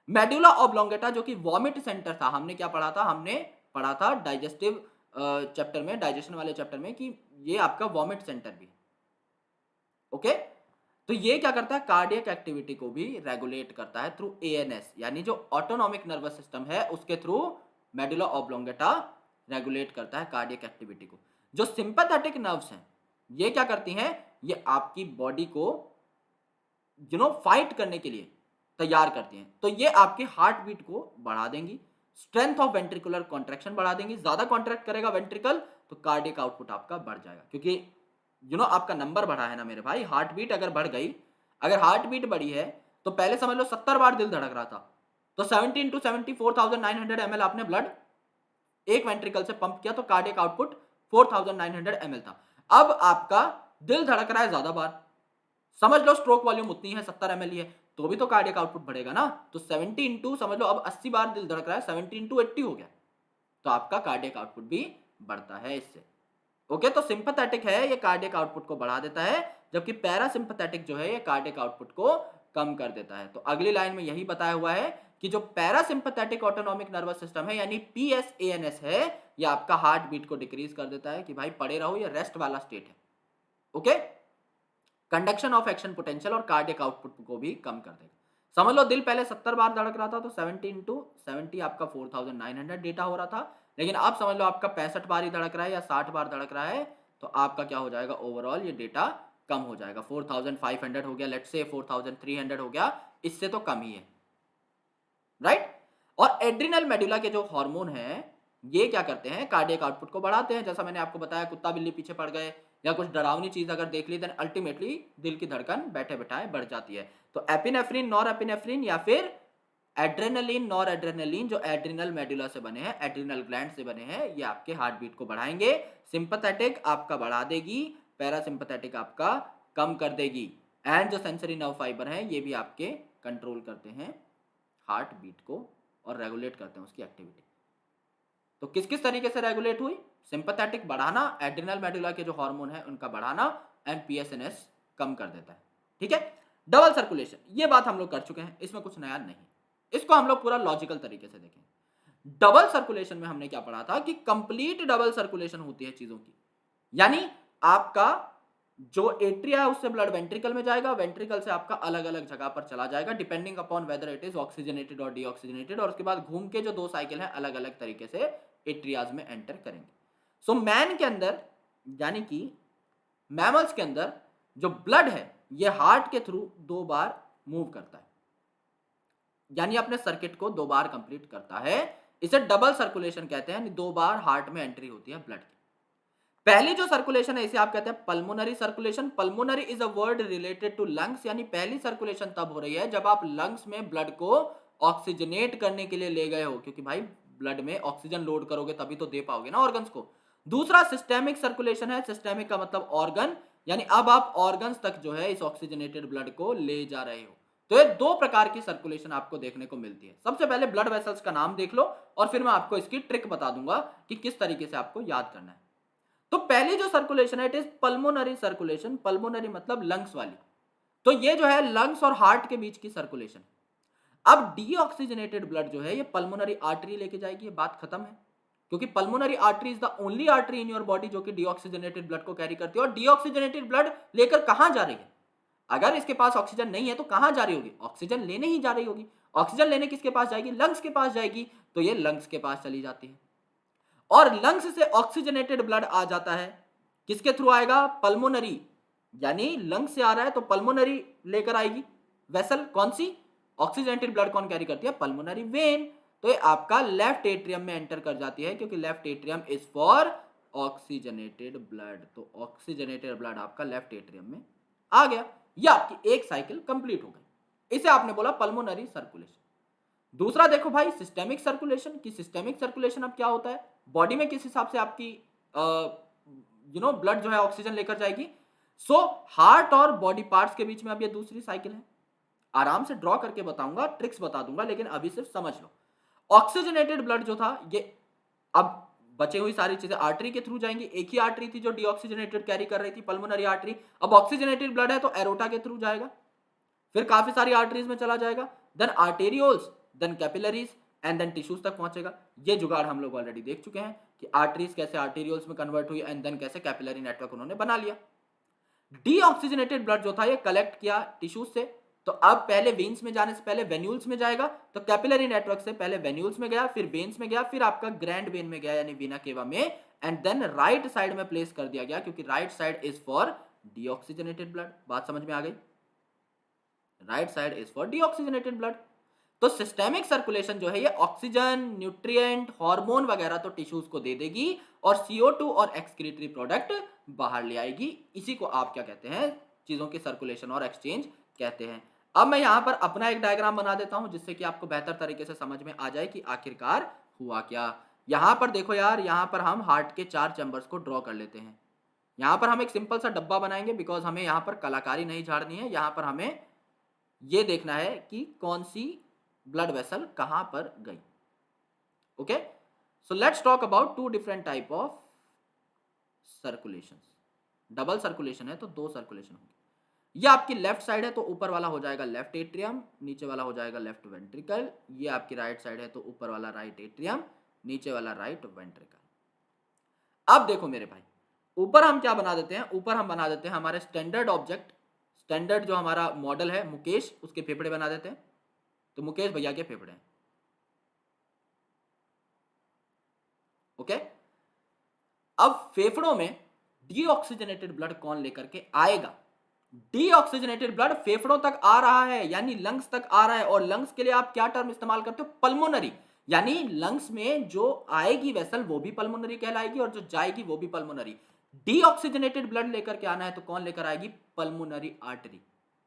S1: मेडुला ऑब्लोंगेटा जो कि वॉमिट सेंटर था, हमने क्या पढ़ा था, हमने पढ़ा था डाइजेस्टिव चैप्टर में, डाइजेशन वाले चैप्टर में, कि ये आपका वॉमिट सेंटर भी। ओके, तो ये क्या करता है, कार्डियक एक्टिविटी को भी रेगुलेट करता है थ्रू एएनएस, यानी जो ऑटोनॉमिक नर्वस सिस्टम है उसके थ्रू मेडुला ऑब्लोंगेटा रेगुलेट करता है कार्डियक एक्टिविटी को। जो सिंपैथेटिक नर्व्स हैं ये क्या करती हैं, ये आपकी बॉडी को फाइट करने के लिए तैयार करती हैं। तो ये आपके हार्ट बीट को बढ़ा देंगी, स्ट्रेंथ ऑफ वेंट्रिकुलर कॉन्ट्रैक्शन बढ़ा देंगी। ज्यादा कॉन्ट्रैक्ट करेगा वेंट्रिकल तो कार्डियक आउटपुट आपका बढ़ जाएगा, क्योंकि आपका नंबर बढ़ा है ना मेरे भाई। हार्ट बीट अगर बढ़ गई, अगर हार्ट बीट बढ़ी है तो पहले समझ लो 70 बार दिल धड़क रहा था, तो 70 into 70 4900 ml आपने ब्लड एक वेंट्रिकल से पंप किया तो कार्डियक आउटपुट 4900 ml था। अब आपका दिल धड़क रहा है ज्यादा बार, समझ लो स्ट्रोक वॉल्यूम उतनी है 70 ml है, तो भी तो कार्डियक आउटपुट बढ़ेगा ना। तो 70 इंटू समझ लो अब 80 बार दिल धड़क रहा है, 70 इंटू 80 हो गया, तो आपका कार्डियक आउटपुट भी बढ़ता है इससे। ओके, तो सिंपैथेटिक है ये कार्डियक आउटपुट को बढ़ा देता है, जबकि पैरासिम्पैथेटिक जो है ये कार्डियक आउटपुट को कम कर देता है। तो अगली लाइन में यही बताया हुआ है कि जो पैरासिम्पैथेटिक ऑटोनॉमिक नर्वस सिस्टम है यानी पीएसएएनएस है, ये आपका हार्ट बीट को डिक्रीज कर देता है कि भाई पड़े रहो, ये रेस्ट वाला स्टेट है। Okay, conduction of action potential और कार्डियक आउटपुट को भी कम कर देगा। समझ लो दिल पहले 70 बार धड़क रहा था तो 70 इंटू 70 आपका 4900 डेटा हो रहा था, लेकिन आप समझ लो आपका 65 बार ही धड़क रहा है या 60 बार धड़क रहा है, तो आपका क्या हो जाएगा, ओवरऑल ये डेटा कम हो जाएगा, 4500 हो गया, लेट्स से 4300 हो गया, इससे तो कम ही है, राइट। और एड्रिनल मेडुला के जो हार्मोन है ये क्या करते हैं, कार्डियक आउटपुट को बढ़ाते हैं। जैसा मैंने आपको बताया, कुत्ता बिल्ली पीछे पड़ गए या कुछ डरावनी चीज अगर देख ली, देन अल्टीमेटली दिल की धड़कन बैठे बैठाए बढ़ जाती है। तो एपिनेफ्रिन नॉर एपिनेफ्रिन या फिर एड्रेनलिन नॉर एड्रेनलिन जो एड्रिनल मेडुला से बने हैं, एड्रिनल ग्लैंड से बने हैं, ये आपके हार्ट बीट को बढ़ाएंगे। सिंपैथेटिक आपका बढ़ा देगी, पैरासिम्पैथेटिक आपका कम कर देगी, एंड जो सेंसरी नर्व फाइबर हैं ये भी आपके कंट्रोल करते हैं हार्ट बीट को और रेगुलेट करते हैं उसकी एक्टिविटी। तो किस किस तरीके से रेगुलेट हुई, सिंपैथेटिक बढ़ाना, एड्रिनल मेडुला के जो हार्मोन है उनका बढ़ाना, एंड पीएसएनएस कम कर देता है। ठीक है, डबल सर्कुलेशन, ये बात हम लोग कर चुके हैं, इसमें कुछ नया नहीं, इसको हम लोग पूरा लॉजिकल तरीके से देखें। डबल सर्कुलेशन में हमने क्या पढ़ा था कि कंप्लीट डबल सर्कुलेशन होती है चीजों की, यानी आपका जो एट्रिया है उससे ब्लड वेंट्रिकल में जाएगा, वेंट्रिकल से आपका अलग अलग जगह पर चला जाएगा depending upon whether it is oxygenated और डीऑक्सीजनेटेड, और उसके बाद घूम के जो 2 साइकिल है अलग अलग तरीके से एट्रियाज में एंटर करेंगे। सो मैन के अंदर यानी कि मैमल्स के अंदर जो ब्लड है ये हार्ट के थ्रू 2 बार मूव करता है, यानी अपने सर्किट को 2 बार कंप्लीट करता है। इसे डबल सर्कुलेशन कहते हैं, यानी 2 बार हार्ट में एंट्री होती है ब्लड की। पहली जो सर्कुलेशन है इसे आप कहते हैं pulmonary circulation. Pulmonary is a word related to lungs, यानी पहली सर्कुलेशन तब हो रही है जब आप लंग्स में ब्लड को ऑक्सीजनेट करने के लिए ले गए हो, क्योंकि भाई ब्लड में ऑक्सीजन लोड करोगे तभी तो दे पाओगे ना ऑर्गन्स को। दूसरा सिस्टेमिक सर्कुलेशन है, सिस्टेमिक का मतलब ऑर्गन, यानी अब आप ऑर्गन्स तक जो है इस ऑक्सीजनेटेड ब्लड को ले जा रहे हो। तो ये 2 प्रकार की सर्कुलेशन आपको देखने को मिलती है। सबसे पहले ब्लड वेसल्स का नाम देख लो और फिर मैं आपको इसकी ट्रिक बता दूंगा कि किस तरीके से आपको याद करना है। तो पहली जो सर्कुलेशन है it is pulmonary circulation, pulmonary मतलब लंग्स वाली। तो ये जो है लंग्स और हार्ट के बीच की सर्कुलेशन। अब डीऑक्सीजनेटेड ब्लड जो है ये पल्मोनरी आर्टरी लेके जाएगी, ये बात खत्म है, क्योंकि pulmonary artery is the only artery in your body जो कि डीऑक्सीजनेटेड ब्लड को कैरी करती है। और डीऑक्सीजनेटेड ब्लड लेकर कहां जा रही है? अगर इसके पास ऑक्सीजन नहीं है तो कहां जा रही होगी? ऑक्सीजन लेने ही जा रही होगी। ऑक्सीजन लेने किसके पास जाएगी? लंग्स के पास जाएगी। तो ये लंग्स के पास चली जाती है और लंग्स से ऑक्सीजनेटेड ब्लड आ जाता है। किसके थ्रू आएगा? पल्मोनरी, यानी लंग्स से आ रहा है तो पल्मोनरी लेकर आएगी वेसल। कौन सी? ऑक्सीजनेटेड ब्लड कौन कैरी करती है? Pulmonary vein. तो ये आपका लेफ्ट एट्रियम में एंटर कर जाती है, क्योंकि left atrium is for oxygenated blood. तो ऑक्सीजनेटेड ब्लड आपका लेफ्ट एट्रियम में आ गया। ये आपकी एक साइकिल कंप्लीट हो गई। इसे आपने बोला पल्मोनरी सर्कुलेशन। दूसरा देखो भाई सिस्टेमिक सर्कुलेशन की। सिस्टेमिक सर्कुलेशन अब क्या होता है? बॉडी में किस हिसाब से आपकी ब्लड जो है ऑक्सीजन लेकर जाएगी। सो हार्ट और बॉडी पार्ट्स के बीच में अब ये दूसरी साइकिल है। आराम से ड्रॉ करके बताऊंगा, ट्रिक्स बता दूंगा, लेकिन अभी सिर्फ समझ लो। ऑक्सीजनेटेड ब्लड जो था ये अब बचे हुई सारी चीजें आर्टरी के थ्रू जाएंगी। एक ही आर्टरी थी जो डीऑक्सीजनेटेड कैरी कर रही थी, पल्मोनरी आर्टरी। अब ऑक्सीजनेटेड ब्लड है तो एरोटा के थ्रू जाएगा, फिर काफी सारी आर्टरीज में चला जाएगा, then arterioles, then capillaries and then tissues तक पहुंचेगा। ये जुगाड़ हम लोग ऑलरेडी देख चुके हैं कि आर्टरीज कैसे आर्टेरियोल्स में कन्वर्ट हुई एंड देन कैसे कैपिलरी नेटवर्क उन्होंने बना लिया। डीऑक्सीजनेटेड ब्लड जो था ये कलेक्ट किया टिश्यूज से, तो अब पहले वेन्स में जाने से पहले वेन्यूल्स में जाएगा। तो कैपिलरी नेटवर्क से पहले वेन्यूल्स में गया, फिर वेन्स में गया, फिर आपका ग्रैंड वेन में गया यानी वीना केवा में, एंड देन राइट साइड में प्लेस कर दिया गया, क्योंकि right side is for deoxygenated blood. बात समझ में आ गई? Right side is for deoxygenated blood. तो सिस्टेमिक सर्कुलेशन जो है ये ऑक्सीजन, न्यूट्रिएंट, हार्मोन वगैरह तो टिश्यूज को दे देगी और CO2 और एक्सक्रीटरी प्रोडक्ट बाहर ले आएगी। इसी को आप क्या कहते हैं? चीजों की सर्कुलेशन और एक्सचेंज कहते हैं। अब मैं यहां पर अपना एक डायग्राम बना देता हूं जिससे कि आपको बेहतर तरीके से समझ में आ जाए कि आखिरकार हुआ क्या। यहां पर देखो यार, यहां पर हम हार्ट के 4 चैम्बर्स को ड्रॉ कर लेते हैं। यहां पर हम एक सिंपल सा डब्बा बनाएंगे बिकॉज हमें यहां पर कलाकारी नहीं झाड़नी है। यहां पर हमें ये देखना है कि कौन सी ब्लड वेसल कहां पर गई। Okay, so let's talk about 2 different type of circulation. Double circulation है तो 2 सर्कुलेशन होंगे। ये आपकी लेफ्ट साइड है तो ऊपर वाला हो जाएगा लेफ्ट एट्रियम, नीचे वाला हो जाएगा लेफ्ट वेंट्रिकल। ये आपकी राइट साइड है तो ऊपर वाला राइट एट्रियम, नीचे वाला राइट वेंट्रिकल। अब देखो मेरे भाई, ऊपर हम क्या बना देते हैं? ऊपर हम बना देते हैं हमारे स्टैंडर्ड ऑब्जेक्ट, स्टैंडर्ड जो हमारा मॉडल है मुकेश, उसके फेफड़े बना देते हैं। तो मुकेश भैया के फेफड़े हैं। ओके, अब फेफड़ों में डीऑक्सीजनेटेड ब्लड कौन लेकर के आएगा? डीऑक्सीजनेटेड ब्लड फेफड़ों तक आ रहा है, यानी लंग्स तक आ रहा है। और लंग्स के लिए आप क्या टर्म इस्तेमाल करते हो? पल्मोनरी। यानी लंग्स में जो आएगी वेसल वो भी पल्मोनरी कहलाएगी और जो जाएगी वो भी पल्मोनरी। डीऑक्सीजनेटेड ब्लड लेकर के आना है तो कौन लेकर आएगी? Pulmonary artery.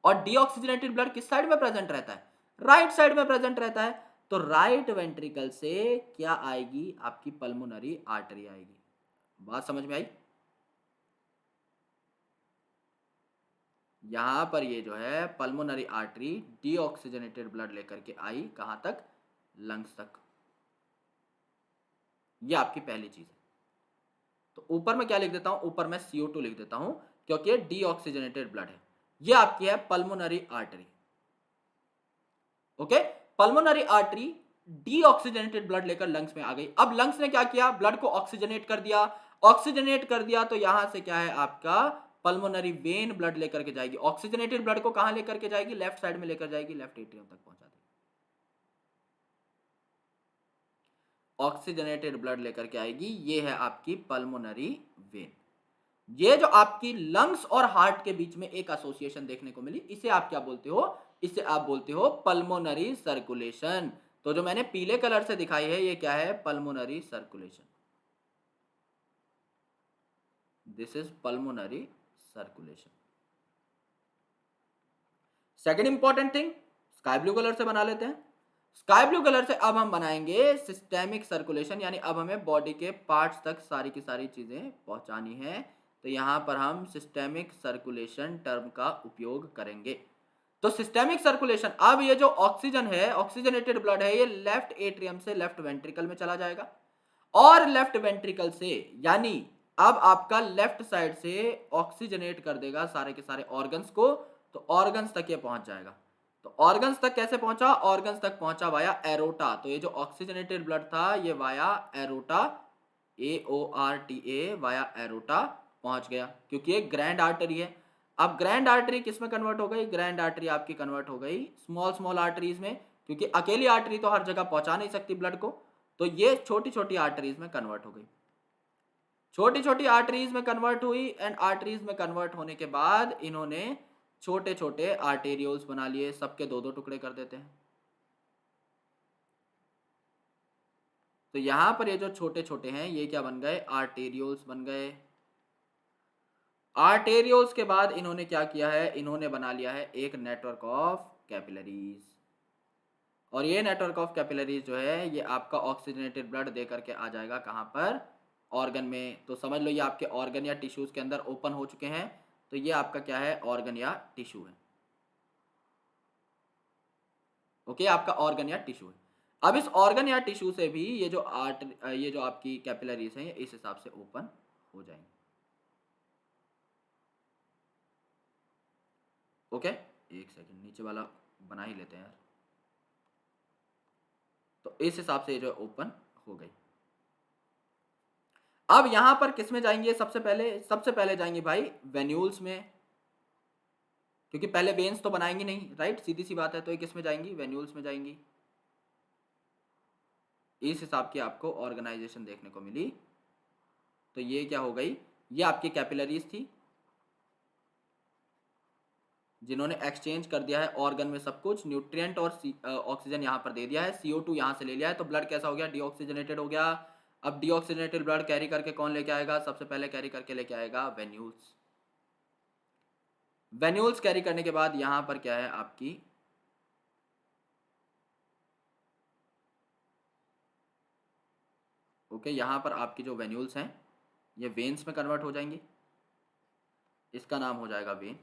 S1: और डीऑक्सीजनेटेड ब्लड किस साइड में प्रेजेंट रहता है? राइट साइड में प्रेजेंट रहता है। तो राइट वेंट्रिकल से क्या आएगी? आपकी पल्मोनरी आर्टरी आएगी। बात समझ में आई? यहां पर ये जो है पल्मोनरी आर्टरी डीऑक्सीजनेटेड ब्लड लेकर के आई कहां तक? लंग्स तक। ये आपकी पहली चीज है। तो ऊपर में क्या लिख देता हूं? ऊपर में CO2 लिख देता हूं क्योंकि ये डीऑक्सीजनेटेड ब्लड है। ये आपकी है pulmonary artery. Okay, pulmonary artery deoxygenated blood लेकर लंग्स में आ गई। अब लंग्स ने क्या किया? ब्लड को ऑक्सीजनेट कर दिया। ऑक्सीजनेट कर दिया तो यहां से क्या है आपका पल्मोनरी वेन ब्लड लेकर के जाएगी, ऑक्सीजनेटेड ब्लड को कहां लेकर के जाएगी, लेफ्ट साइड में लेकर जाएगी, लेफ्ट एट्रियम तक पहुंचा देगी। ऑक्सीजनेटेड ब्लड लेकर के आएगी, ये है आपकी पल्मोनरी वेन। ये जो आपकी लंग्स और हार्ट के बीच में एक एसोसिएशन देखने को मिली, इसे आप क्या बोलते हो, इसे आप बोलते हो पल्मोनरी सर्कुलेशन। तो जो मैंने पीले कलर से दिखाई है ये क्या है, pulmonary circulation. This is pulmonary circulation. Second important thing, sky blue colour से बना लेते हैं। स्काई ब्लू कलर से अब हम बनाएंगे सिस्टेमिक सर्कुलेशन, यानी अब हमें बॉडी के पार्ट्स तक सारी की सारी चीजें पहुंचानी है। तो यहां पर हम सिस्टेमिक सर्कुलेशन टर्म का उपयोग करेंगे। तो सिस्टेमिक सर्कुलेशन, अब ये जो ऑक्सीजन है, ऑक्सीजनेटेड ब्लड है, ये लेफ्ट एट्रियम से लेफ्ट वेंट्रिकल में चला जाएगा, और लेफ्ट वेंट्रिकल से, यानी अब आपका लेफ्ट साइड से ऑक्सीजनेट कर देगा सारे के सारे ऑर्गन्स को, तो ऑर्गन्स तक ये पहुंच जाएगा। तो ऑर्गन्स तक कैसे पहुंचा, ऑर्गन्स तक पहुंचा वाया एरोटा। तो ये जो ऑक्सीजनेटेड ब्लड था ये via aorta, AORTA, via aorta पहुंच गया, क्योंकि ये ग्रैंड आर्टरी है। अब ग्रैंड आर्टरी किस में कन्वर्ट हो गई, ग्रैंड आर्टरी आपकी कन्वर्ट हो गई स्मॉल स्मॉल आर्टरीज में, क्योंकि अकेली आर्टरी तो हर जगह पहुंचा नहीं सकती ब्लड को, तो ये छोटी छोटी आर्टरीज में कन्वर्ट हो गई। छोटी छोटी आर्टरीज में कन्वर्ट हुई, एंड आर्टरीज में कन्वर्ट होने के बाद इन्होंने छोटे छोटे आर्टेरियोल्स बना लिए, सबके दो दो टुकड़े कर देते हैं। तो यहां पर ये जो छोटे छोटे हैं ये क्या बन गए, आर्टेरियोल्स बन गए। आर्टेरियोल्स के बाद इन्होंने क्या किया है, इन्होंने बना लिया है एक नेटवर्क ऑफ कैपिलरीज, और ये नेटवर्क ऑफ कैपिलरीज जो है ये आपका ऑक्सीजनेटेड ब्लड दे करके आ जाएगा कहां पर, ऑर्गन में। तो समझ लो ये आपके ऑर्गन या टिश्यूज के अंदर ओपन हो चुके हैं, तो ये आपका क्या है, ऑर्गन या टिश्यू है। ओके, आपका ऑर्गन या टिश्यू है। अब इस ऑर्गन या टिश्यू से भी ये जो आपकी कैपिलरीज हैं ये इस हिसाब से ओपन हो जाएंगे। ओके, एक सेकंड, नीचे वाला बना ही लेते हैं यार। तो इस हिसाब से ये जो ओपन हो गई। अब यहां पर किस में जाएंगे, सबसे पहले जाएंगे भाई वेन्यूल्स में, क्योंकि पहले वेन्स तो बनाएंगे नहीं, राइट, सीधी सी बात है। तो ये किस में जाएंगी, वेन्यूल्स में जाएंगी। इस हिसाब की आपको ऑर्गेनाइजेशन देखने को मिली। तो ये क्या हो गई, ये आपकी कैपिलरीज थी जिन्होंने एक्सचेंज कर दिया है ऑर्गन में सब कुछ, न्यूट्रिएंट और ऑक्सीजन यहाँ पर दे दिया है, CO2 यहाँ से ले लिया है, तो ब्लड कैसा हो गया, डीऑक्सीजनेटेड हो गया। अब डीऑक्सीजनेटेड ब्लड कैरी करके कौन लेके आएगा, सबसे पहले कैरी करके लेके आएगा वेन्यूल्स। वेन्यूल्स कैरी करने के बाद यहाँ पर क्या है आपकी, ओके, यहाँ पर आपकी जो वेन्यूल्स हैं ये वेन्स में कन्वर्ट हो जाएंगी, इसका नाम हो जाएगा वेन।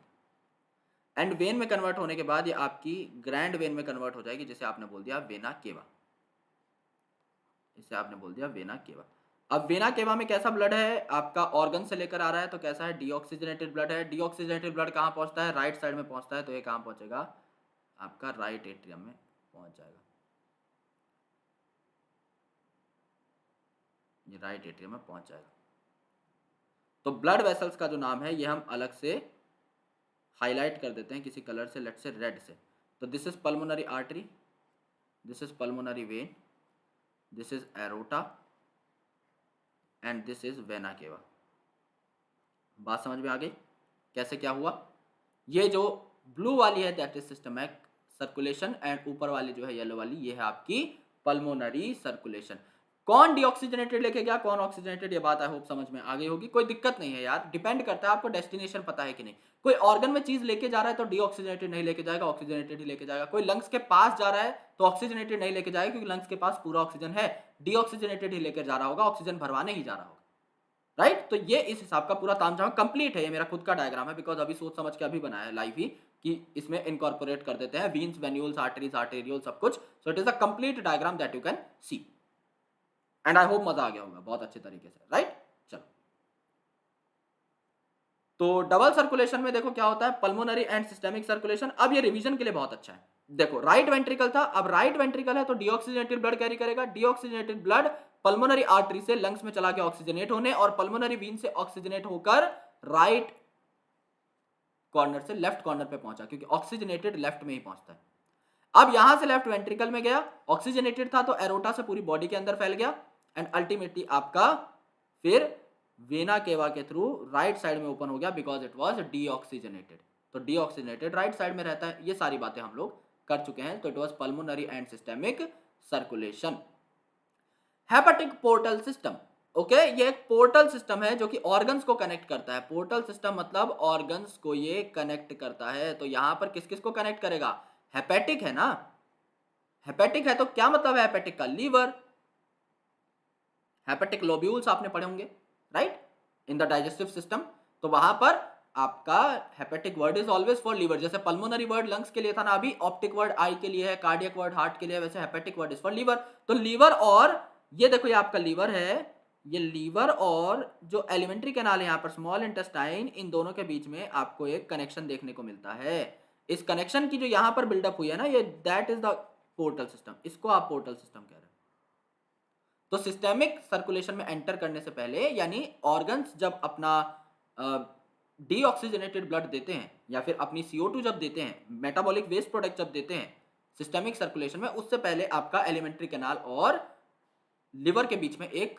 S1: एंड वेन में कन्वर्ट होने के बाद ये आपकी ग्रैंड वेन में कन्वर्ट हो जाएगी, जिसे आपने बोल दिया वेना केवा, इसे आपने बोल दिया वेना केवा। अब वेना केवा में कैसा ब्लड है, आपका ऑर्गन से लेकर आ रहा है, तो कैसा है, डीऑक्सीजनेटेड ब्लड है। डीऑक्सीजनेटेड ब्लड कहाँ पहुंचता है, राइट साइड में पहुंचता है, तो ये कहाँ पहुंचेगा, आपका राइट एट्रियम में पहुंच जाएगा, ये राइट एट्रियम में पहुंच जाएगा। तो ब्लड वेसल्स का जो नाम है ये हम अलग से हाईलाइट कर देते हैं किसी कलर से, लेट से रेड से। तो this is pulmonary artery, this is pulmonary vein, this is aorta, and this is vena cava. बात समझ में आ गई, कैसे क्या हुआ। ये जो ब्लू वाली है that is systemic circulation, and ऊपर वाली जो है येलो वाली ये है आपकी पल्मोनरी सर्कुलेशन। कौन डीऑक्सीजनेटेड लेके गया, कौन ऑक्सीजनेटेड, ये बात आई होप समझ में आ गई होगी। कोई दिक्कत नहीं है यार, डिपेंड करता है आपको डेस्टिनेशन पता है कि नहीं। कोई ऑर्गन में चीज लेके जा रहा है तो डीऑक्सीजनेटेड नहीं लेके जाएगा, ऑक्सीजनेटेड ही लेके जाएगा। कोई लंग्स के पास जा रहा है तो ऑक्सीजनेटेड नहीं लेके जाएगा, क्योंकि लंग्स के पास पूरा ऑक्सीजन है, डीऑक्सीजनेटेड ही लेकर जा रहा होगा, ऑक्सीजन भरवाने ही जा रहा होगा, राइट। तो ये इस हिसाब का पूरा तामझाम कंप्लीट है। ये मेरा खुद का डायग्राम है, बिकॉज अभी सोच समझ के अभी बनाया है लाइव ही, कि इसमें इनकॉर्पोरेट कर देते हैं वीन्स, वेन्यूल्स, आर्टरीज, आर्टेरियोल, सब कुछ। सो it is a complete diagram that you can see, and I hope मजा आ गया होगा बहुत अच्छे तरीके से, राइट। चलो, तो डबल सर्कुलेशन में देखो क्या होता है, पल्मोनरी एंड सिस्टेमिक सर्कुलेशन। अब ये रिवीजन के लिए बहुत अच्छा है। देखो राइट वेंट्रिकल था, अब राइट वेंट्रिकल है तो डीऑक्सीजनेटेड ब्लड कैरी करेगा, डीऑक्सीजनेटेड ब्लड पल्मोनरी आर्टरी से लंग्स में चला गया ऑक्सीजनेट होने, और पल्मोनरी वीन से ऑक्सीजनेट होकर राइट कॉर्नर से लेफ्ट कॉर्नर पे पहुंचा, क्योंकि ऑक्सीजनेटेड लेफ्ट में ही पहुंचता है। अब यहां से लेफ्ट वेंट्रिकल में गया, ऑक्सीजनेटेड था तो एरोटा से पूरी बॉडी के अंदर फैल गया, एंड अल्टीमेटली आपका फिर वेना केवा के थ्रू राइट साइड में ओपन हो गया, बिकॉज इट वाज डीऑक्सीजनेटेड। तो डीऑक्सीजनेटेड राइट साइड में रहता है। ये सारी बातें हम लोग कर चुके हैं। तो it was pulmonary and systemic circulation. Hepatic portal system, okay, ये एक पोर्टल सिस्टम है जो कि ऑर्गन्स को कनेक्ट करता है। पोर्टल सिस्टम मतलब ऑर्गन्स को ये कनेक्ट करता है। तो यहां पर किस किस को कनेक्ट करेगा? हेपेटिक है ना, हेपेटिक है तो क्या मतलब है हेपेटिक का? लीवर, हेपेटिक लोब्यूल्स आपने पढ़े होंगे, right, in the digestive system. तो वहां पर आपका hepatic word is always for liver. जैसे पल्मोनरी वर्ड लंग्स के लिए था ना अभी, ऑप्टिक वर्ड आई के लिए है, कार्डियक वर्ड हार्ट के लिए, वैसे hepatic word is for liver. तो लीवर, और ये देखो ये आपका लीवर है, ये लीवर और जो एलिमेंट्री कैनाल है यहाँ पर स्मॉल इंटेस्टाइन, इन दोनों के बीच में आपको एक कनेक्शन देखने को मिलता है। इस कनेक्शन की जो यहाँ पर बिल्डअप हुई है ना, ये that is the portal system. इसको आप पोर्टल सिस्टम कह रहे हैं। तो सिस्टेमिक सर्कुलेशन में एंटर करने से पहले, यानी ऑर्गन्स जब अपना डीऑक्सीजनेटेड ब्लड देते हैं या फिर अपनी CO2 जब देते हैं, मेटाबॉलिक वेस्ट प्रोडक्ट जब देते हैं सिस्टेमिक सर्कुलेशन में, उससे पहले आपका एलिमेंट्री कैनाल और लिवर के बीच में एक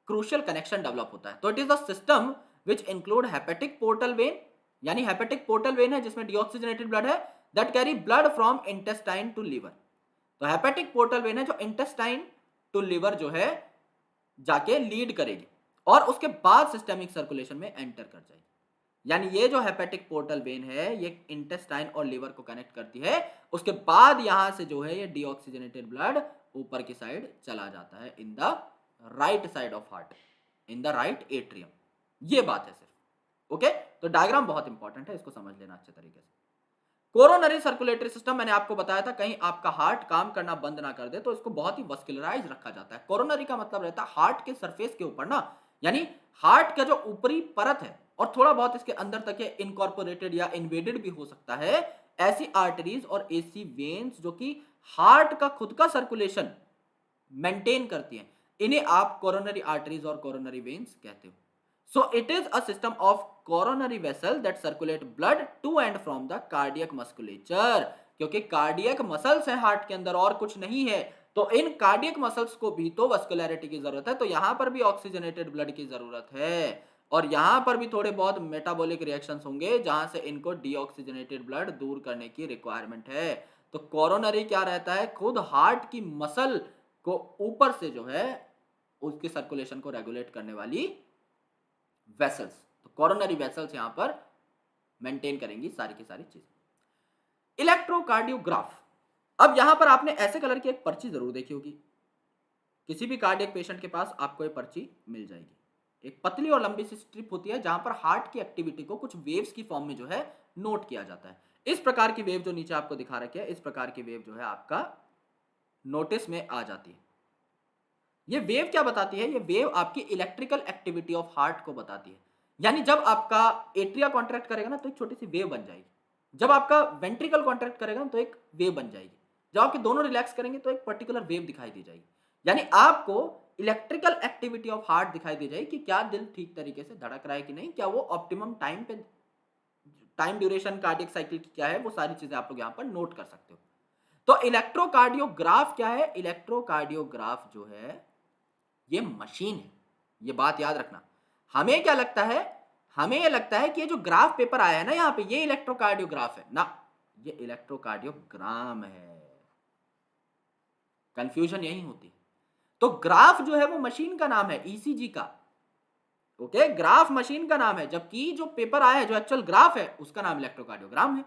S1: क्रूशियल कनेक्शन डेवलप होता है। तो it is the system which include hepatic portal vein, यानी हेपेटिक पोर्टल वेन है जिसमें डीऑक्सीजनेटेड ब्लड है, that carry blood from intestine to liver. तो हेपेटिक पोर्टल वेन है जो इंटेस्टाइन टू लिवर जो है जाके लीड करेगी और उसके बाद सिस्टेमिक सर्कुलेशन में एंटर कर जाएगी। यानी ये जो हेपेटिक पोर्टल वेन है ये इंटेस्टाइन और लिवर को कनेक्ट करती है, उसके बाद यहां से जो है ये डीऑक्सीजनेटेड ब्लड ऊपर की साइड चला जाता है in the right side of heart, in the right atrium. ये बात है सिर्फ, ओके। तो डायग्राम बहुत इंपॉर्टेंट है, इसको समझ लेना अच्छे तरीके से। कोरोनरी सर्कुलेटरी सिस्टम, मैंने आपको बताया था कहीं आपका हार्ट काम करना बंद ना कर दे तो इसको बहुत ही वस्कुलराइज रखा जाता है। कोरोनरी का मतलब रहता है हार्ट के सरफेस के ऊपर ना, यानी हार्ट का जो ऊपरी परत है और थोड़ा बहुत इसके अंदर तक इनकॉर्पोरेटेड या इन्वेडेड भी हो सकता है, ऐसी आर्टरीज और ऐसी वेन्स जो कि हार्ट का खुद का सर्कुलेशन मेंटेन करती हैं, इन्हें आप कोरोनरी आर्टरीज और कोरोनरी वेन्स कहते हो। So it is a system of coronary vessel that circulate blood to and from the cardiac musculature। क्योंकि कार्डियक मसल्स है हार्ट के अंदर और कुछ नहीं है, तो इन कार्डियक मसल्स को भी तो वस्कुलैरिटी की जरूरत है, तो यहां पर भी ऑक्सीजनेटेड ब्लड की जरूरत है, और यहां पर भी थोड़े बहुत मेटाबॉलिक रिएक्शंस होंगे जहां से इनको डीऑक्सीजनेटेड ब्लड दूर करने की रिक्वायरमेंट है। तो कोरोनरी क्या रहता है, खुद हार्ट की मसल को ऊपर से जो है उसकी सर्कुलेशन को रेगुलेट करने वाली वेसल्स। तो कोरोनरी वेसल्स यहां पर मेंटेन करेंगी सारी की सारी चीजें। इलेक्ट्रोकार्डियोग्राफ, अब यहां पर आपने ऐसे कलर की एक पर्ची जरूर देखी होगी, किसी भी कार्डियक पेशेंट के पास आपको ये पर्ची मिल जाएगी। एक पतली और लंबी सी स्ट्रिप होती है जहां पर हार्ट की एक्टिविटी को कुछ वेव्स की फॉर्म में जो है नोट किया जाता है। इस प्रकार की वेव जो नीचे आपको दिखा रखी है, इस प्रकार की वेव जो है आपका नोटिस में आ जाती है। ये वेव क्या बताती है? ये वेव आपकी इलेक्ट्रिकल एक्टिविटी ऑफ हार्ट को बताती है। यानी जब आपका एट्रिया कॉन्ट्रैक्ट करेगा ना तो एक छोटी सी वेव बन जाएगी, जब आपका वेंट्रिकल कॉन्ट्रैक्ट करेगा ना तो एक वेव बन जाएगी, जब आपके दोनों रिलैक्स करेंगे तो एक पर्टिकुलर वेव दिखाई दी जाएगी। यानी आपको इलेक्ट्रिकल एक्टिविटी ऑफ हार्ट दिखाई दी जाएगी कि क्या दिल ठीक तरीके से धड़क रहा है कि नहीं, क्या वो ऑप्टिमम टाइम पे, टाइम ड्यूरेशन कार्डियक साइकिल की क्या है, वो सारी चीजें आप लोग यहाँ पर नोट कर सकते हो। तो इलेक्ट्रोकार्डियोग्राफ क्या है? इलेक्ट्रोकार्डियोग्राफ जो है ये मशीन है, ये बात याद रखना। हमें क्या लगता है, हमें ये लगता है कि ये जो ग्राफ पेपर आया है ना यहाँ पे, ये इलेक्ट्रोकार्डियोग्राफ है ना, ये इलेक्ट्रोकार्डियोग्राम है। कंफ्यूजन यही होती है। तो ग्राफ जो है वो मशीन का नाम है, ईसीजी का, ओके, ग्राफ मशीन का नाम है, जबकि जो पेपर आया है जो एक्चुअल ग्राफ है उसका नाम इलेक्ट्रोकार्डियोग्राम है।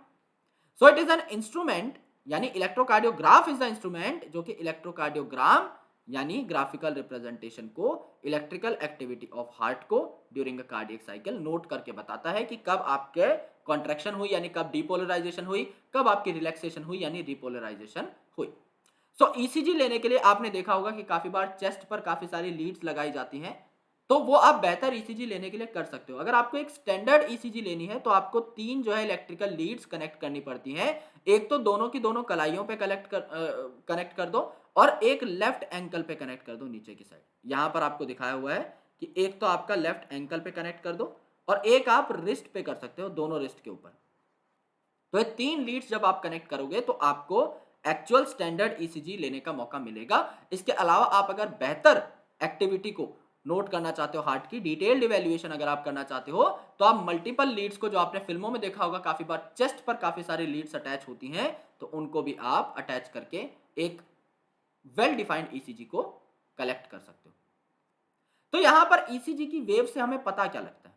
S1: सो इट इज एन इंस्ट्रूमेंट, यानी इलेक्ट्रोकार्डियोग्राफ इज द इंस्ट्रूमेंट जो कि इलेक्ट्रोकार्डियोग्राम यानी ग्राफिकल रिप्रेजेंटेशन को इलेक्ट्रिकल एक्टिविटी ऑफ हार्ट को during a cardiac cycle note करके बताता है कि कब आपके कॉन्ट्रैक्शन हुई यानी कब डीपोलराइजेशन हुई, कब आपकी रिलैक्सेशन हुई यानी रिपोलराइजेशन हुई। सो ईसीजी लेने के लिए आपने देखा होगा कि काफी बार चेस्ट पर काफी सारी लीड्स लगाई जाती हैं, तो वो आप बेहतर ईसीजी लेने के लिए कर सकते हो। अगर आपको एक स्टैंडर्ड ईसीजी लेनी है तो आपको 3 जो है इलेक्ट्रिकल लीड्स कनेक्ट करनी पड़ती हैं। एक तो दोनों की दोनों कलाइयों पे कनेक्ट कर दो, और एक लेफ्ट एंकल पे कनेक्ट कर दो नीचे की साइड। यहां पर आपको दिखाया हुआ है कि एक तो आपका लेफ्ट एंकल पे कनेक्ट कर दो और एक आप रिस्ट पे कर सकते हो, दोनों रिस्ट के ऊपर। तो ये 3 लीड्स जब आप कनेक्ट करोगे तो आपको एक्चुअल स्टैंडर्ड ईसीजी लेने का मौका मिलेगा। इसके अलावा आप अगर बेहतर एक्टिविटी को नोट करना चाहते हो, हार्ट की डिटेल्ड इवैल्यूएशन अगर आप करना चाहते हो, तो आप मल्टीपल लीड्स को, जो आपने फिल्मों में देखा होगा काफी बार चेस्ट पर काफी सारी लीड्स अटैच होती हैं, तो उनको भी आप अटैच करके एक वेल डिफाइंड ईसीजी को कलेक्ट कर सकते हो। तो यहां पर ईसीजी की वेव से हमें पता क्या लगता है?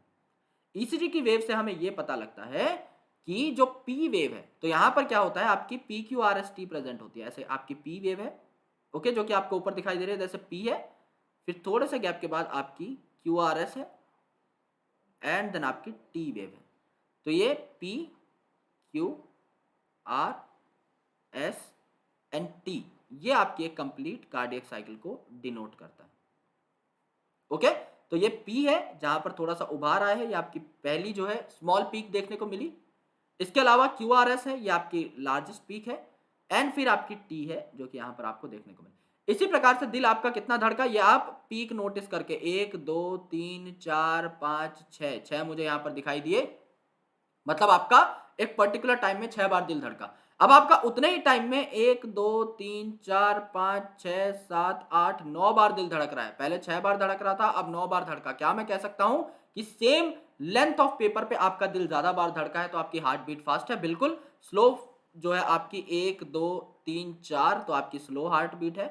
S1: ईसीजी की वेव से हमें यह पता लगता है कि जो पी वेव है, तो यहां पर क्या होता है, आपकी P Q R S T present होती है। ऐसे आपकी पी वेव है, ओके, जो कि आपको ऊपर दिखाई दे रही है, जैसे पी है, फिर थोड़े से गैप के बाद आपकी क्यू आर एस है एंड देन आपकी टी वेव है। तो ये P Q R S and T, ये आपकी एक कंप्लीट कार्डियक साइकिल को डिनोट करता है। ओके, तो ये पी है, जहां पर थोड़ा सा उभार आया है, ये आपकी पहली जो है स्मॉल पीक देखने को मिली। इसके अलावा क्यू आर एस है, ये आपकी लार्जेस्ट पीक है एंड फिर आपकी टी है, जो कि यहां पर आपको देखने को मिली। इसी प्रकार से दिल आपका कितना धड़का, ये आप पीक नोटिस करके 1 2 3 4 5 6, 6 मुझे यहां पर दिखाई दिए, मतलब आपका एक पर्टिकुलर टाइम में 6 बार दिल धड़का। अब आपका उतने ही टाइम में 1 2 3 4 5 6 7 8 9 बार दिल धड़क रहा है। पहले 6 बार धड़क रहा था, अब 9 बार धड़का। क्या मैं कह सकता हूं कि सेम लेंथ ऑफ पेपर पे आपका दिल ज्यादा बार धड़का है, तो आपकी हार्ट बीट फास्ट है। बिल्कुल स्लो जो है आपकी 1 2 3 4, तो आपकी स्लो हार्ट बीट है।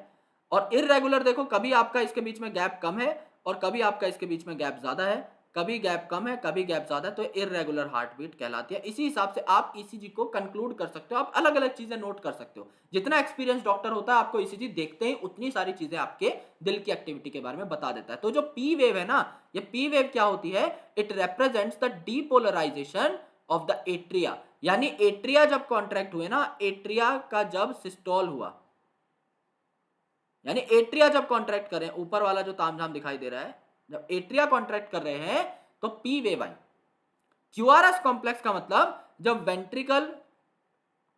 S1: और इररेगुलर देखो, कभी आपका इसके बीच में गैप कम है और कभी आपका इसके बीच में गैप ज्यादा है, कभी गैप कम है, कभी गैप ज्यादा है, तो इररेगुलर हार्ट बीट कहलाती है। इसी हिसाब से आप ईसीजी को कंक्लूड कर सकते हो, आप अलग अलग चीजें नोट कर सकते हो। जितना एक्सपीरियंस डॉक्टर होता है, आपको ईसीजी देखते ही उतनी सारी चीजें आपके दिल की एक्टिविटी के बारे में बता देता है। तो जो पी वेव है ना, ये पी वेव क्या होती है, it represents the depolarisation of the atria. यानी एट्रिया जब कॉन्ट्रैक्ट हुए ना, एट्रिया का जब सिस्टोल हुआ, यानी एट्रिया जब कॉन्ट्रैक्ट करें, ऊपर वाला जो तामझाम दिखाई दे रहा है, जब एट्रिया कॉन्ट्रैक्ट कर रहे हैं तो पी वेव आई। क्यूआरएस कॉम्प्लेक्स का मतलब जब वेंट्रिकल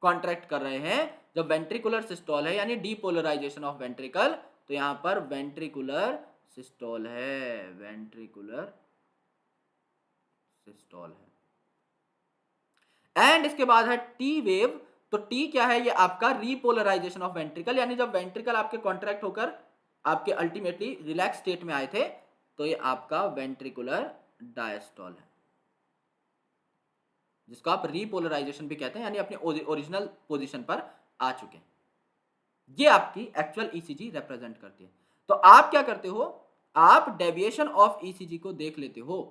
S1: कॉन्ट्रैक्ट कर रहे हैं, जब वेंट्रिकुलर सिस्टोल है, यानी डीपोलराइजेशन ऑफ वेंट्रिकल, तो यहां पर वेंट्रिकुलर सिस्टोल है, वेंट्रिकुलर सिस्टोल है। एंड इसके बाद है टी वेव। तो टी क्या है, ये आपका रीपोलराइजेशन ऑफ वेंट्रिकल, यानी जब वेंट्रिकल आपके कॉन्ट्रैक्ट होकर आपके अल्टीमेटली रिलैक्स स्टेट में आए थे, तो ये आपका वेंट्रिकुलर डायस्टोल है, जिसको आप रीपोलराइजेशन भी कहते हैं, यानी अपने ओरिजिनल पोजीशन पर आ चुके हैं। ये आपकी एक्चुअल ईसीजी रिप्रेजेंट करती है। तो आप क्या करते हो, आप डेविएशन ऑफ ईसीजी को देख लेते हो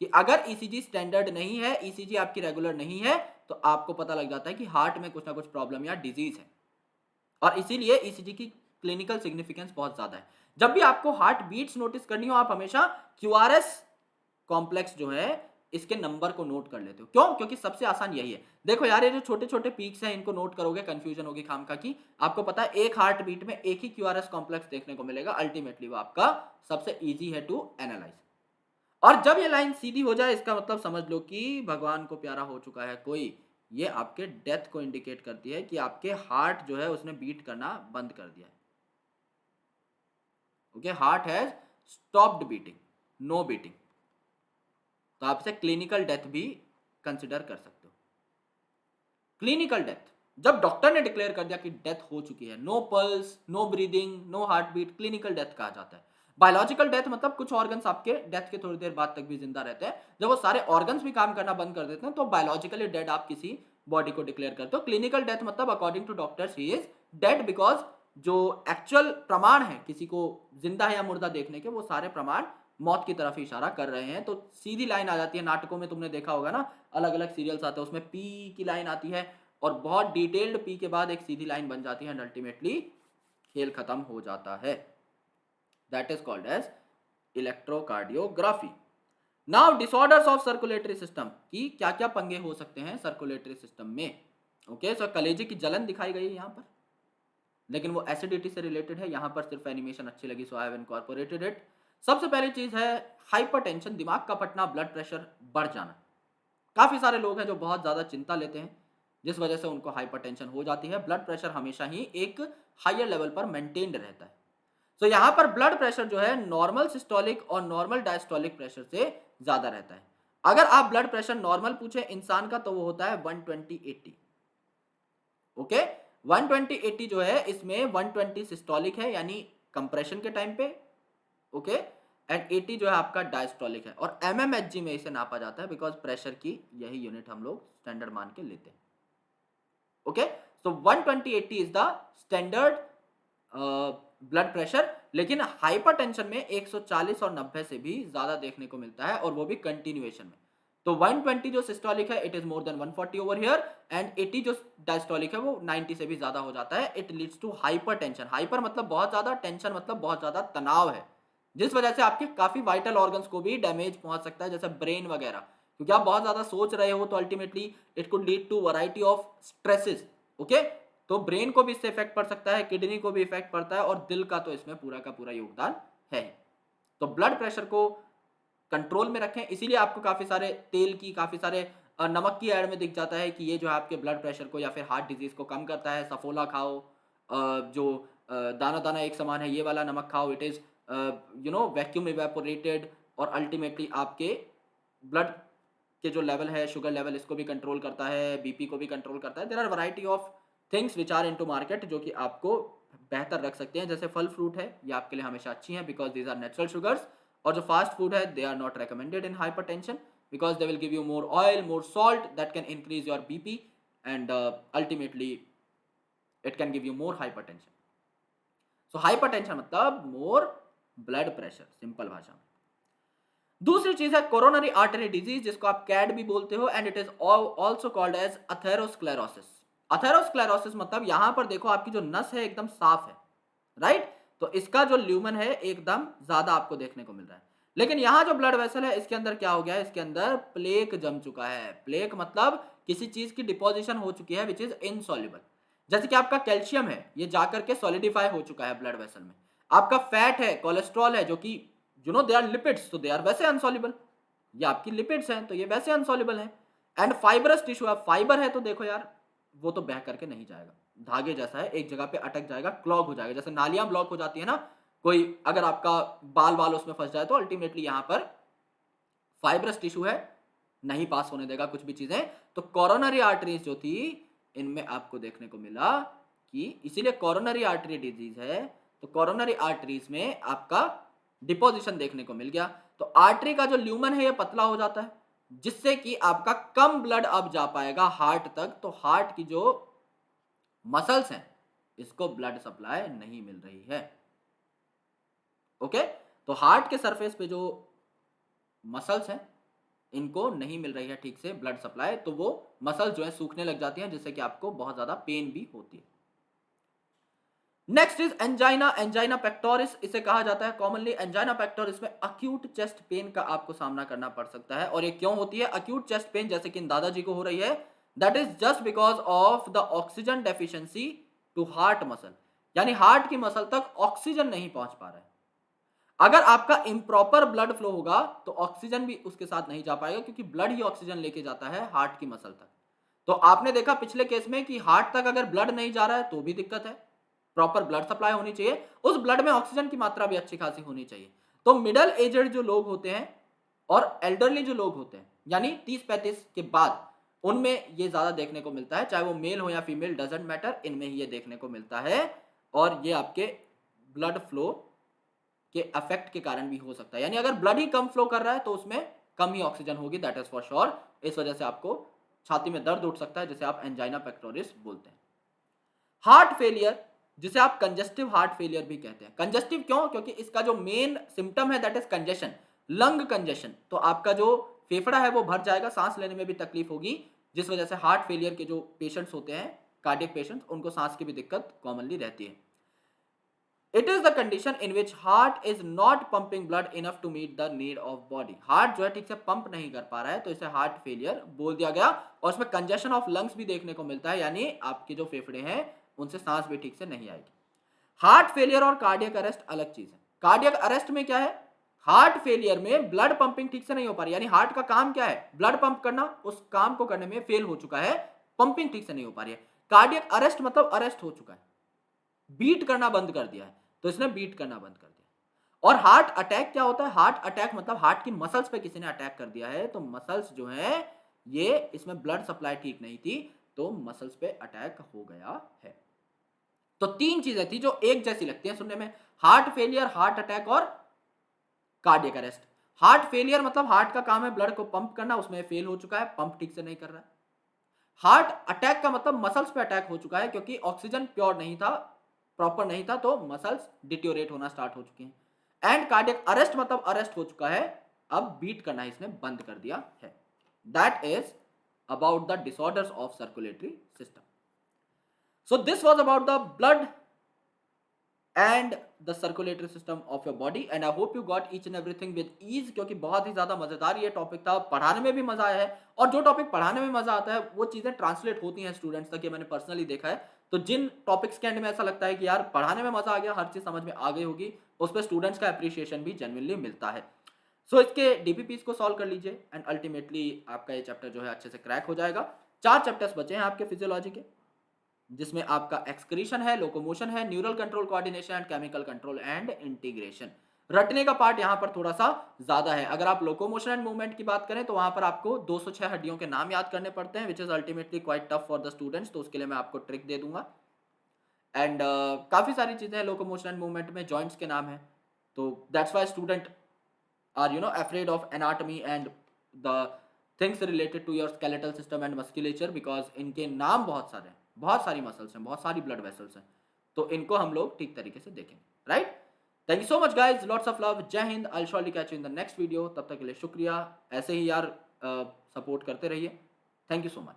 S1: कि अगर ईसीजी स्टैंडर्ड नहीं है, ईसीजी आपकी रेगुलर नहीं है, तो आपको पता लग जाता है कि हार्ट में कुछ ना कुछ प्रॉब्लम या डिजीज है। और इसीलिए ईसीजी की क्लिनिकल सिग्निफिकेंस बहुत ज्यादा है। जब भी आपको हार्ट बीट्स नोटिस करनी हो, आप हमेशा क्यूआरएस कॉम्प्लेक्स जो है, इसके नंबर को नोट कर लेते हो। क्यों? क्योंकि सबसे आसान यही है। देखो यार, ये जो छोटे छोटे पीक्स हैं, इनको नोट करोगे कंफ्यूजन होगी खामखा की। आपको पता है एक हार्ट बीट में एक ही क्यूआरएस कॉम्प्लेक्स देखने को मिलेगा, अल्टीमेटली वो आपका सबसे ईजी है टू एनालाइज। और जब ये लाइन सीधी हो जाए, इसका मतलब समझ लो कि भगवान को प्यारा हो चुका है कोई। ये आपके डेथ को इंडिकेट करती है कि आपके हार्ट जो है उसने बीट करना बंद कर दिया है। Okay, heart has stopped beating, no beating. तो आप इसे क्लिनिकल डेथ भी कंसिडर कर सकते हो। क्लिनिकल डेथ, जब डॉक्टर ने डिक्लेयर कर दिया कि डेथ हो चुकी है, no pulse, no breathing, no heart beat, clinical death कहा जाता है। बायोलॉजिकल डेथ मतलब कुछ ऑर्गन्स आपके डेथ के थोड़ी देर बाद तक भी जिंदा रहते हैं। जब वो सारे ऑर्गन्स भी काम करना बंद कर देते हैं, तो बायोलॉजिकली डेड आप किसी बॉडी को डिक्लेयर करते हो। क्लिनिकल डेथ मतलब according to doctors he is dead, because जो एक्चुअल प्रमाण है किसी को जिंदा है या मुर्दा देखने के, वो सारे प्रमाण मौत की तरफ इशारा कर रहे हैं। तो सीधी लाइन आ जाती है। नाटकों में तुमने देखा होगा ना, अलग अलग सीरियल्स आते हैं, उसमें पी की लाइन आती है और बहुत डिटेल्ड पी के बाद एक सीधी लाइन बन जाती है, एंड अल्टीमेटली खेल खत्म हो जाता है। That is called as electrocardiography. Now disorders of circulatory system की क्या क्या पंगे हो सकते हैं सर्कुलेटरी सिस्टम में। ओके, सो कलेजे की जलन दिखाई गई है यहाँ पर, लेकिन वो एसिडिटी से रिलेटेड है। यहाँ पर सिर्फ एनिमेशन अच्छी लगी, सो आई हैव इनकॉर्पोरेटेड इट। सबसे पहली चीज है हाइपरटेंशन, दिमाग का फटना, ब्लड प्रेशर बढ़ जाना। काफी सारे लोग हैं जो बहुत ज्यादा चिंता लेते हैं, जिस वजह से उनको हाइपरटेंशन हो जाती है। ब्लड प्रेशर हमेशा ही एक हायर लेवल पर मेंटेन्ड रहता है। तो यहाँ पर ब्लड प्रेशर जो है नॉर्मल सिस्टोलिक और नॉर्मल डायस्टोलिक प्रेशर से ज़्यादा रहता है। अगर आप ब्लड प्रेशर नॉर्मल पूछे इंसान का तो वो होता है 120/80। ओके, 120/80 जो है इसमें 120 सिस्टोलिक है यानी कंप्रेशन के टाइम पे, ओके, एंड 80 जो है आपका डायस्टोलिक है और mmHg में इसे नापा जाता है बिकॉज प्रेशर की यही यूनिट हम लोग स्टैंडर्ड मान के लेते हैं। Okay, so 120/80 is the standard blood pressure, लेकिन हाइपरटेंशन में 140 और 90 से भी ज्यादा देखने को मिलता है और वो भी कंटिन्यूएशन में। तो 120 जो सिस्टोलिक है it is more than 140 over here and 80 जो डायस्टोलिक है वो 90 से भी ज्यादा हो जाता है। It leads to hypertension. Hyper मतलब बहुत ज्यादा, टेंशन मतलब बहुत ज्यादा तनाव है, जिस वजह से आपके काफी वाइटल ऑर्गन्स को भी डैमेज पहुंच सकता है जैसे ब्रेन वगैरह, क्योंकि आप बहुत ज्यादा सोच रहे हो तो ultimately it could lead to variety of stresses. Okay, तो ब्रेन को भी इससे इफेक्ट पड़ सकता है, किडनी को भी इफेक्ट पड़ता है और दिल का तो इसमें पूरा का पूरा योगदान है। तो ब्लड प्रेशर को कंट्रोल में रखें, इसीलिए आपको काफी सारे तेल की, काफी सारे नमक की एड में दिख जाता है कि ये जो है आपके ब्लड प्रेशर को या फिर हार्ट डिजीज को कम करता है। सफोला खाओ, जो दाना दाना एक समान है ये वाला नमक खाओ, इट इज वैक्यूम इवेपोरेटेड और अल्टीमेटली आपके ब्लड के जो लेवल है, शुगर लेवल, इसको भी कंट्रोल करता है, बीपी को भी कंट्रोल करता है। There are variety of things which are into market जो कि आपको बेहतर रख सकते हैं। जैसे फल फ्रूट है, ये आपके लिए हमेशा अच्छी है because these are natural sugars. और जो फास्ट फूड है they are not recommended in hypertension because they will give you more oil, more salt that can increase your BP and ultimately it can give you more hypertension. So hypertension मतलब more blood pressure, simple भाषा में। दूसरी चीज है coronary artery disease, जिसको आप CAD भी बोलते हो and it is also called as atherosclerosis. Atherosclerosis मतलब यहां पर देखो आपकी जो नस है एकदम साफ है, राइट? तो इसका जो ल्यूमन है एकदम ज्यादा आपको देखने को मिल रहा है, लेकिन यहाँ जो ब्लड वेसल है इसके अंदर क्या हो गया है, इसके अंदर प्लेक जम चुका है। प्लेक मतलब किसी चीज की डिपोजिशन हो चुकी है विच इज इनसॉल्युबल। जैसे कि आपका कैल्शियम है, ये जाकर के सॉलिडिफाई हो चुका है ब्लड वेसल में। आपका फैट है, कोलेस्ट्रॉल है, जो कि दे आर लिपिड्स, तो दे आर वैसे अनसॉल्युबल। ये आपकी लिपिड्स हैं तो ये वैसे अनसॉल्युबल हैं। एंड फाइबरस टिश्यू है, फाइबर है तो देखो यार वो तो बह करके नहीं जाएगा, धागे जैसा है, एक जगह पे अटक जाएगा, क्लॉग हो जाएगा। जैसे नालियां ब्लॉक हो जाती है ना, कोई अगर आपका बाल वाल उसमें फंस जाए तो अल्टीमेटली यहां पर फाइबरस टिश्यू है, नहीं पास होने देगा कुछ भी चीजें। तो कोरोनरी आर्टरीज जो थी इनमें आपको देखने को मिला कि इसीलिए कोरोनरी आर्टरी डिजीज है, तो कोरोनरी आर्टरीज में आपका डिपोजिशन देखने को मिल गया। तो आर्टरी का जो ल्यूमन है ये पतला हो जाता है, जिससे कि आपका कम ब्लड अब जा पाएगा हार्ट तक। तो हार्ट की जो मसल्स हैं इसको ब्लड सप्लाई नहीं मिल रही है। ओके, तो हार्ट के सरफेस पे जो मसल्स हैं इनको नहीं मिल रही है ठीक से ब्लड सप्लाई, तो वो मसल्स जो है सूखने लग जाती हैं, जिससे कि आपको बहुत ज्यादा पेन भी होती है। Next is angina. Angina pectoris इसे कहा जाता है कॉमनली। एंजाइना पेक्टोरिस में अक्यूट चेस्ट पेन का आपको सामना करना पड़ सकता है। और ये क्यों होती है अक्यूट चेस्ट पेन, जैसे कि इन दादाजी को हो रही है? That is just because of the oxygen deficiency to heart muscle, यानी हार्ट की मसल तक ऑक्सीजन नहीं पहुंच पा रहा है। अगर आपका इम्प्रॉपर ब्लड फ्लो होगा तो ऑक्सीजन भी उसके साथ नहीं जा पाएगा, क्योंकि ब्लड ही ऑक्सीजन लेके जाता है हार्ट की मसल तक। तो आपने देखा पिछले केस में कि हार्ट तक अगर ब्लड नहीं जा रहा है तो भी दिक्कत है, प्रॉपर ब्लड सप्लाई होनी चाहिए, उस ब्लड में ऑक्सीजन की मात्रा भी अच्छी खासी होनी चाहिए। तो मिडल एजड जो लोग होते हैं और एल्डरली जो लोग होते हैं, यानी 30-35 के बाद, उनमें ये ज्यादा देखने को मिलता है, चाहे वो मेल हो या फीमेल डजंट मैटर, इनमें ही ये देखने को मिलता है। और ये आपके ब्लड फ्लो के अफेक्ट के कारण भी हो सकता है, यानी अगर ब्लड ही कम फ्लो कर रहा है तो उसमें कम ही ऑक्सीजन होगी, दैट इज फॉर श्योर। इस वजह से आपको छाती में दर्द उठ सकता है, जिसे आप एंजाइना पेक्टोरिस बोलते हैं। हार्ट फेलियर, जिसे आप कंजेस्टिव हार्ट फेलियर भी कहते हैं। कंजेस्टिव क्यों? क्योंकि इसका जो मेन सिम्टम है that is congestion, lung congestion. तो आपका जो फेफड़ा है वो भर जाएगा, सांस लेने में भी तकलीफ होगी, जिस वजह से हार्ट फेलियर के जो पेशेंट्स होते हैं, कार्डियक पेशेंट्स, उनको सांस की भी दिक्कत कॉमनली रहती है। It is the condition in which heart is not pumping blood enough to meet the need of body. Heart जो है ठीक से पंप नहीं कर पा रहा है, तो इसे हार्ट फेलियर बोल दिया गया। और उसमें कंजेशन ऑफ लंग्स भी देखने को मिलता है, यानी आपके जो फेफड़े हैं उनसे सांस भी ठीक से नहीं आएगी। हार्ट फेलियर और कार्डियक अरेस्ट अलग चीज है। कार्डियक अरेस्ट में क्या है? हार्ट फेलियर में ब्लड पंपिंग ठीक से नहीं हो पा रही, यानी हार्ट का काम क्या है? ब्लड पंप करना, उस काम को करने में फेल हो चुका है, पंपिंग ठीक से नहीं हो पा रही है। कार्डियक अरेस्ट मतलब अरेस्ट हो चुका है, बीट करना बंद कर दिया है, तो इसने बीट करना बंद कर दिया। और हार्ट अटैक क्या होता है? हार्ट अटैक मतलब हार्ट की मसल्स पे किसी ने अटैक कर दिया है, तो मसल्स जो है ये इसमें ब्लड सप्लाई ठीक नहीं थी, तो मसल्स पे अटैक हो गया है। तो तीन चीजें थी जो एक जैसी लगती हैं सुनने में, हार्ट फेलियर, हार्ट अटैक और कार्डियक अरेस्ट। हार्ट फेलियर मतलब हार्ट का काम है ब्लड को पंप करना, उसमें फेल हो चुका है, पंप ठीक से नहीं कर रहा है। हार्ट अटैक का मतलब मसल्स पे अटैक हो चुका है, क्योंकि ऑक्सीजन प्योर नहीं था, प्रॉपर नहीं था, तो मसल्स डिटोरेट होना स्टार्ट हो चुके हैं। एंड कार्डियक अरेस्ट मतलब अरेस्ट हो चुका है, अब बीट करना इसने बंद कर दिया है। That is about the disorders of circulatory system. So this was about the blood and the circulatory system of your body, and I hope you got each and everything with ease, क्योंकि बहुत ही ज़्यादा मज़ेदार ये topic था, पढ़ाने में भी मज़ा आया है, और जो टॉपिक पढ़ाने में मज़ा आता है वो चीज़ें ट्रांसलेट होती हैं स्टूडेंट्स तक, ये मैंने पर्सनली देखा है। तो जिन टॉपिक्स के एंड में ऐसा लगता है कि यार पढ़ाने में मज़ा आ गया, हर चीज़ समझ में आ गई होगी, उस पर स्टूडेंट्स का अप्रिशिएशन भी जेन्युइनली मिलता है। सो इसके डीपीपीस को सॉल्व कर लीजिए एंड अल्टीमेटली आपका ये चैप्टर जो है अच्छे से क्रैक हो जाएगा। 4 चैप्टर्स बचे हैं आपके फिजियोलॉजी के, जिसमें आपका एक्सक्रीशन है, लोकोमोशन है, neural control coordination and chemical control and integration. रटने का पार्ट यहाँ पर थोड़ा सा ज्यादा है। अगर आप लोकोमोशन एंड मूवमेंट की बात करें तो वहां पर आपको 206 हड्डियों के नाम याद करने पड़ते हैं, which is ultimately quite tough for the students, तो उसके लिए मैं आपको ट्रिक दे दूंगा। एंड काफी सारी चीजें हैं लोकोमोशन एंड मूवमेंट में, जॉइंट्स के नाम है, तो that's why student are afraid of anatomy and the things related to your skeletal system and musculature, because इनके नाम बहुत सारे हैं, बहुत सारी मसल्स हैं, बहुत सारी ब्लड वेसल्स हैं, तो इनको हम लोग ठीक तरीके से देखेंगे, right. Thank you so much guys, lots of love, जय हिंद, I shortly catch you in the next video. तब तक के लिए शुक्रिया, ऐसे ही यार सपोर्ट करते रहिए। Thank you so much.